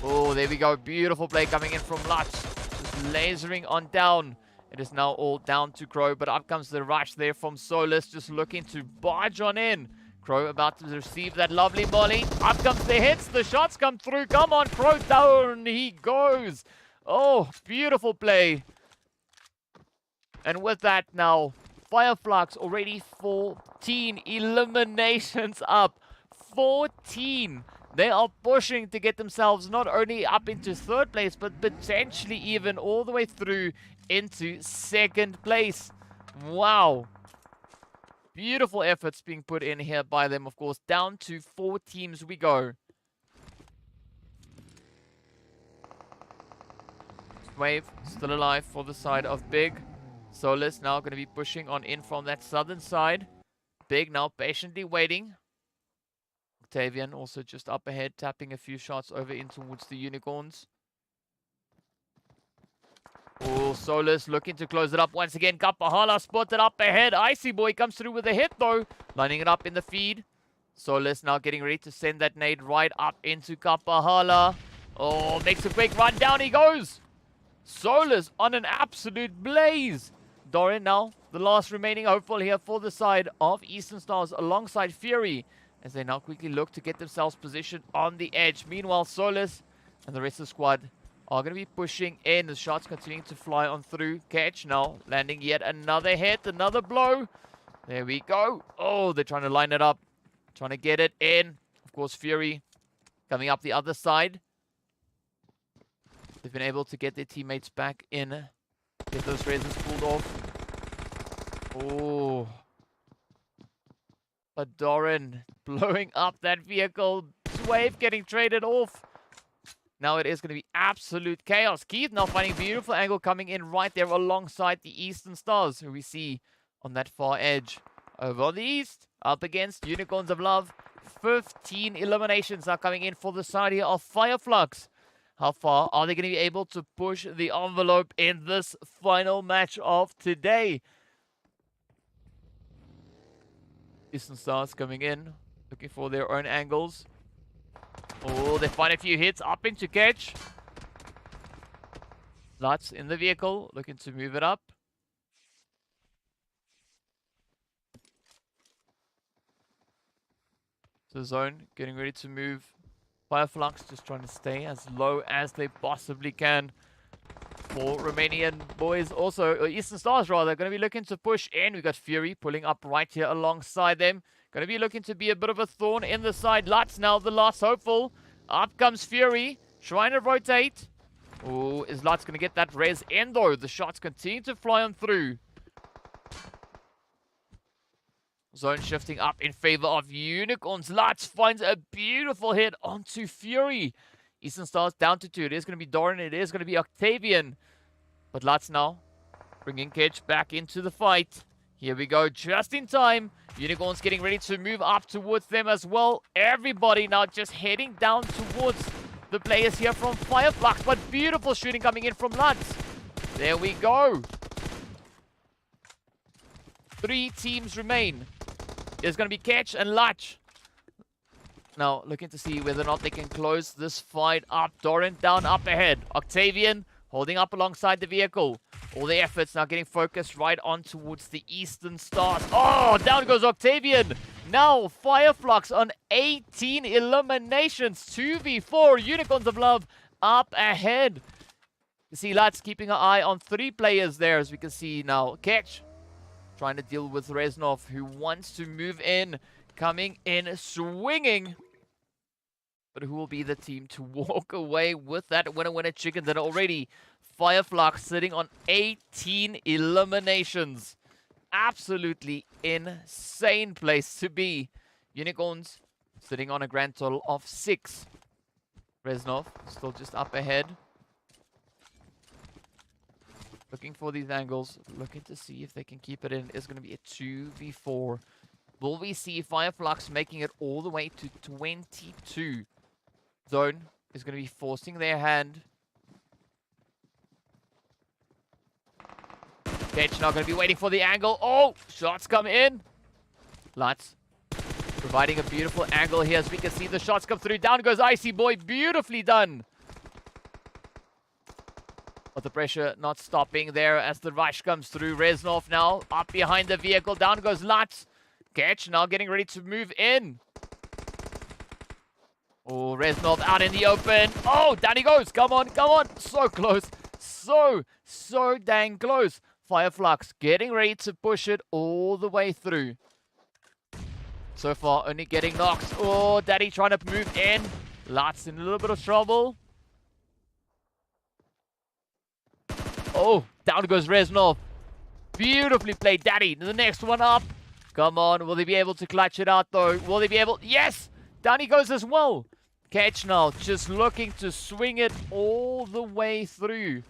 Oh, there we go. Beautiful play coming in from Lutz. Just lasering on down. It is now all down to Crow, but up comes the rush there from Solus, just looking to barge on in. Crow about to receive that lovely volley. Up comes the hits. The shots come through. Come on, Crow. Down he goes. Oh, beautiful play. And with that now, FLUX already 14 eliminations up. 14. They are pushing to get themselves not only up into 3rd place, but potentially even all the way through into 2nd place. Wow. Beautiful efforts being put in here by them, of course. Down to 4 teams we go. Wave still alive for the side of Big. Solus now going to be pushing on in from that southern side. Big now patiently waiting. Octavian also just up ahead, tapping a few shots over in towards the Unicorns. Oh, Solus looking to close it up once again. Kapahala spotted up ahead. Icy Boy comes through with a hit though. Lining it up in the feed. Solus now getting ready to send that nade right up into Kapahala. Oh, makes a quick run. Down he goes. Solus on an absolute blaze. Doran now, the last remaining hopeful here for the side of Eastern Stars alongside Fury, as they now quickly look to get themselves positioned on the edge. Meanwhile, Solus And the rest of the squad are going to be pushing in. The shots continuing to fly on through. Catch now, landing yet another hit, another blow. There we go. Oh, they're trying to line it up. Trying to get it in. Of course, Fury coming up the other side. They've been able to get their teammates back in. Get those reses pulled off. Oh. But Doran blowing up that vehicle. Wave getting traded off. Now it is going to be absolute chaos. Keith now finding a beautiful angle coming in right there alongside the Eastern Stars, who we see on that far edge. Over on the east, up against Unicorns of Love. 15 eliminations are coming in for the side here of FLUX. How far are they going to be able to push the envelope in this final match of today? Eastern Stars coming in, looking for their own angles. Oh, they find a few hits up into catch. Lutz in the vehicle, looking to move it up. The zone getting ready to move. FLUX just trying to stay as low as they possibly can. For Romanian boys also, or Eastern Stars rather, going to be looking to push in. We've got Fury pulling up right here alongside them. Going to be looking to be a bit of a thorn in the side. Lutz now the last hopeful. Up comes Fury, trying to rotate. Oh, is Lutz going to get that res in though? The shots continue to fly on through. Zone shifting up in favor of Unicorns. Lutz finds a beautiful hit onto Fury. Eastern Stars down to 2. It is going to be Doran. It is going to be Octavian. But Lutz now bringing Ketch back into the fight. Here we go, just in time. Unicorns getting ready to move up towards them as well. Everybody now just heading down towards the players here from FLUX. But beautiful shooting coming in from Lutz. There we go. 3 teams remain. There's going to be Ketch and Lutz. Now, looking to see whether or not they can close this fight up. Doran down up ahead. Octavian holding up alongside the vehicle. All the efforts now getting focused right on towards the Eastern Stars. Oh, down goes Octavian. Now, FLUX on 18 eliminations. 2v4. Unicorns of Love up ahead. You see Lutz keeping an eye on 3 players there, as we can see now. Ketch trying to deal with Reznov, who wants to move in. Coming in swinging. But who will be the team to walk away with that winner chicken dinner already? FLUX sitting on 18 eliminations. Absolutely insane place to be. Unicorns sitting on a grand total of 6. Reznov still just up ahead. Looking for these angles. Looking to see if they can keep it in. It's going to be a 2v4. Will we see FLUX making it all the way to 22? Zone is going to be forcing their hand. Ketch not going to be waiting for the angle. Oh, shots come in. Lutz providing a beautiful angle here as we can see the shots come through. Down goes Icy Boy. Beautifully done. But the pressure not stopping there as the rush comes through. Reznov now up behind the vehicle. Down goes Lutz. Ketch now getting ready to move in. Oh, Reznov out in the open. Oh, down he goes. Come on, come on. So close. So dang close. FLUX getting ready to push it all the way through. So far, only getting knocked. Oh, Daddy trying to move in. Lutz in a little bit of trouble. Oh, down goes Reznov. Beautifully played, Daddy. The next one up. Come on, will they be able to clutch it out though? Will they be able? Yes! Down he goes as well. Ketch now just looking to swing it all the way through.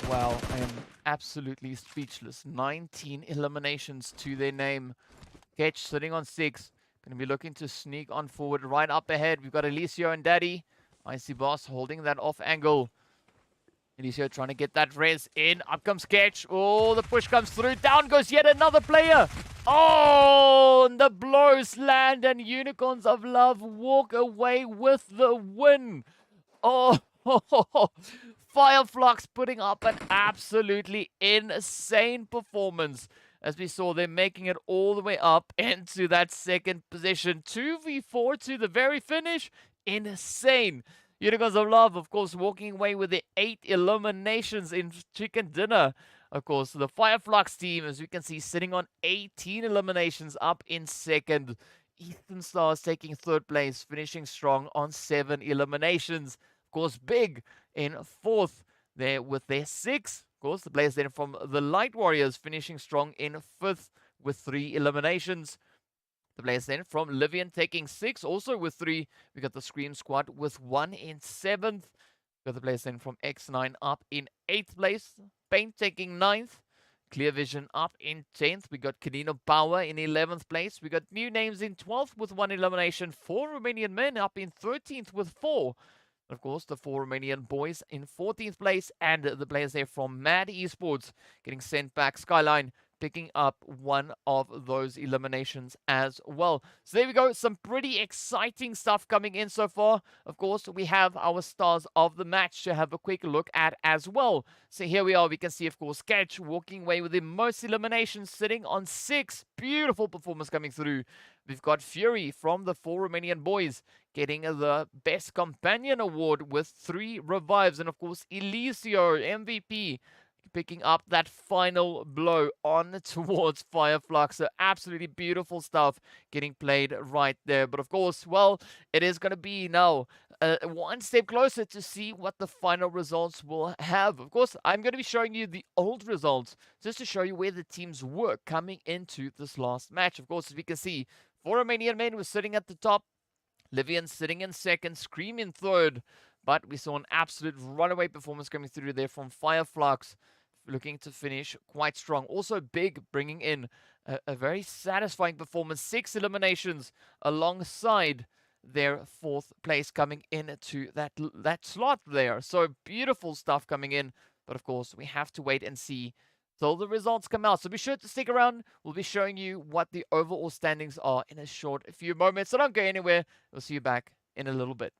Wow, I am absolutely speechless. 19 eliminations to their name. Ketch sitting on 6. Going to be looking to sneak on forward right up ahead. We've got Alicio and Daddy. Icy Boss holding that off angle. Alicio trying to get that res in. Up comes Ketch. Oh, the push comes through. Down goes yet another player. Oh, and the blows land and Unicorns of Love walk away with the win. Oh, FLUX putting up an absolutely insane performance. as we saw them making it all the way up into that second position. 2v4 to the very finish. Insane. Unicorns of Love, of course, walking away with the 8 eliminations in Chicken Dinner. Of course, the FLUX team, as you can see, sitting on 18 eliminations, up in second. Ethan Stars taking third place, finishing strong on 7 eliminations. Of course, Big in fourth there with their 6. Of course, the players then from the Light Warriors finishing strong in fifth with 3 eliminations. The players then from LIVION taking 6, also with 3. We got the Scream Squad with 1 in 7th. We got the players then from X9 up in 8th place. Paint taking 9th. Clear Vision up in 10th. We got KONINA Power in 11th place. We got new names in 12th with 1 elimination. 4 Romanian Men up in 13th with 4. Of course, the 4 Romanian boys in 14th place, and the players there from MAD Esports getting sent back. Skyline picking up one of those eliminations as well. So there we go. Some pretty exciting stuff coming in so far. Of course, we have our stars of the match to have a quick look at as well. So here we are. We can see, of course, Catch walking away with the most eliminations, sitting on 6. Beautiful performance coming through. We've got Fury from the 4 Romanian boys getting the Best Companion Award with 3 revives. And, of course, Elisio, MVP, picking up that final blow on towards FLUX. So absolutely beautiful stuff getting played right there. But of course, well, it is going to be now one step closer to see what the final results will have. Of course, I'm going to be showing you the old results just to show you where the teams were coming into this last match. Of course, as we can see, 4 Romanian men were sitting at the top. LIVION sitting in second, Scream in third. But we saw an absolute runaway performance coming through there from FLUX, looking to finish quite strong. Also, Big bringing in a very satisfying performance. 6 eliminations alongside their 4th place coming into that slot there. So beautiful stuff coming in. But of course, we have to wait and see till the results come out. So be sure to stick around. We'll be showing you what the overall standings are in a short few moments. So don't go anywhere. We'll see you back in a little bit.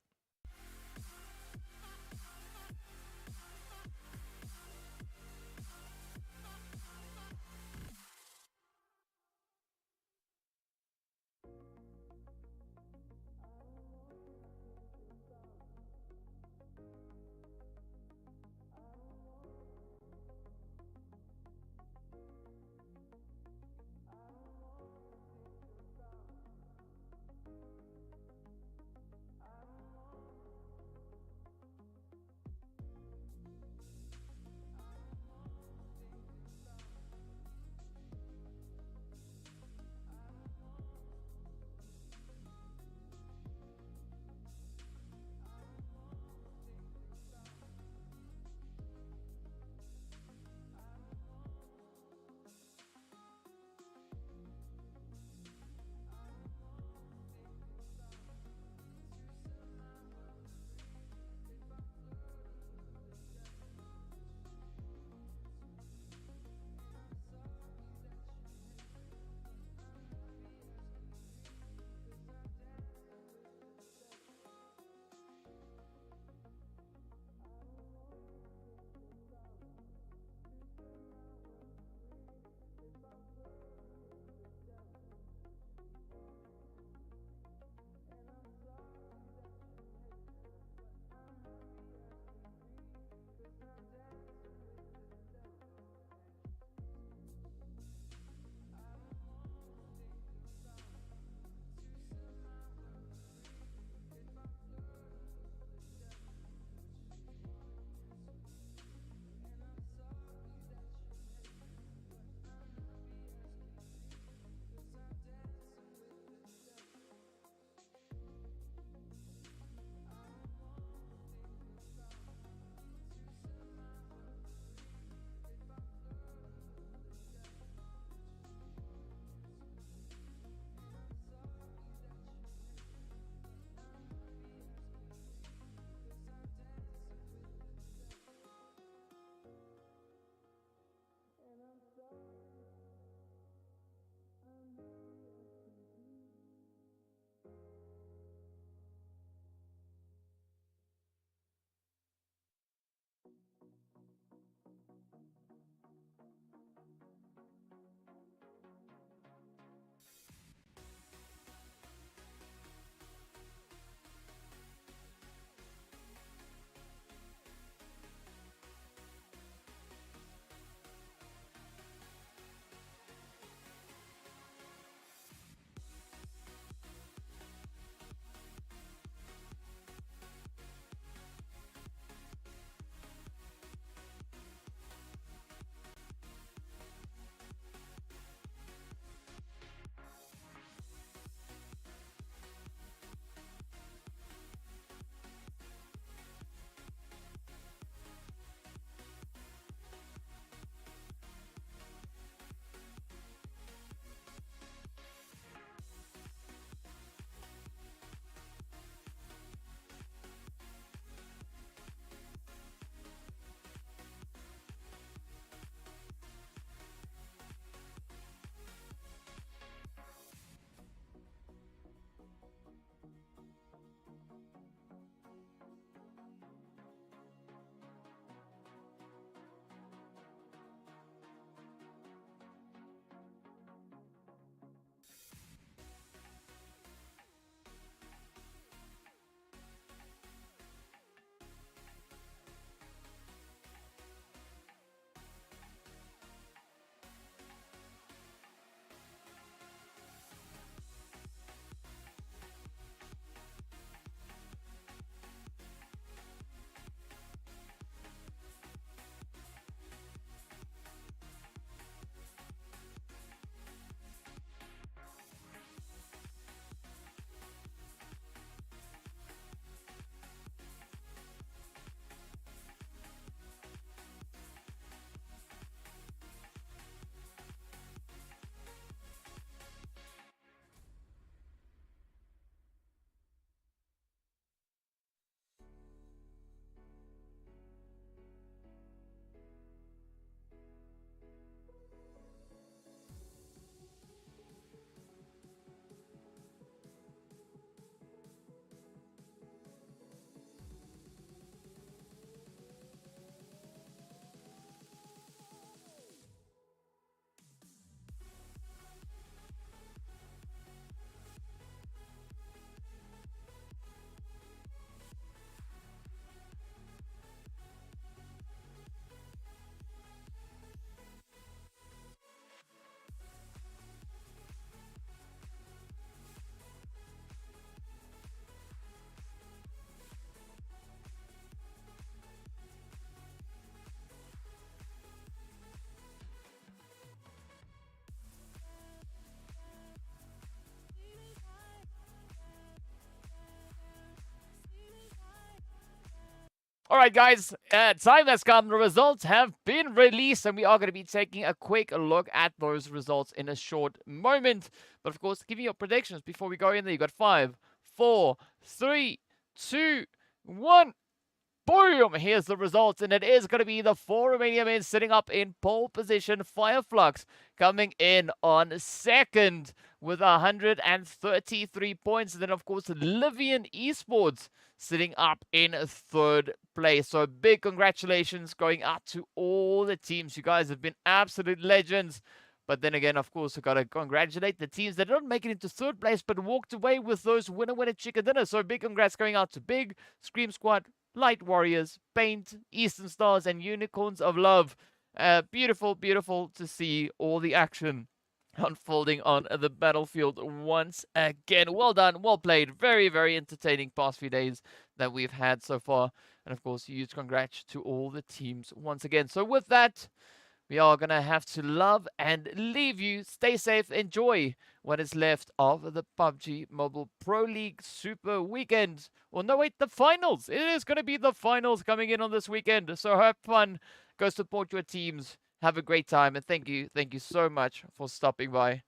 All right, guys, time has come. The results have been released, and we are going to be taking a quick look at those results in a short moment. But of course, give me your predictions before we go in there. You got 5, 4, 3, 2, 1. Boom! Here's the results, and it is going to be the 4 Romanian men sitting up in pole position. FLUX coming in on second with 133 points. And then, of course, LIVION Esports sitting up in third place. So big congratulations going out to all the teams. You guys have been absolute legends. But then again, of course, we've got to congratulate the teams that didn't make it into third place, but walked away with those winner chicken dinners. So big congrats going out to Big, Scream Squad, Light Warriors, Paint, Eastern Stars, and Unicorns of Love. Beautiful, beautiful to see all the action unfolding on the battlefield once again. Well done, well played. Very, very entertaining past few days that we've had so far. And of course, huge congrats to all the teams once again. So with that, we are going to have to love and leave you. Stay safe. Enjoy what is left of the PUBG Mobile Pro League Super Weekend. Well, no, wait, the finals. It is going to be the finals coming in on this weekend. So have fun. Go support your teams. Have a great time. And thank you so much for stopping by.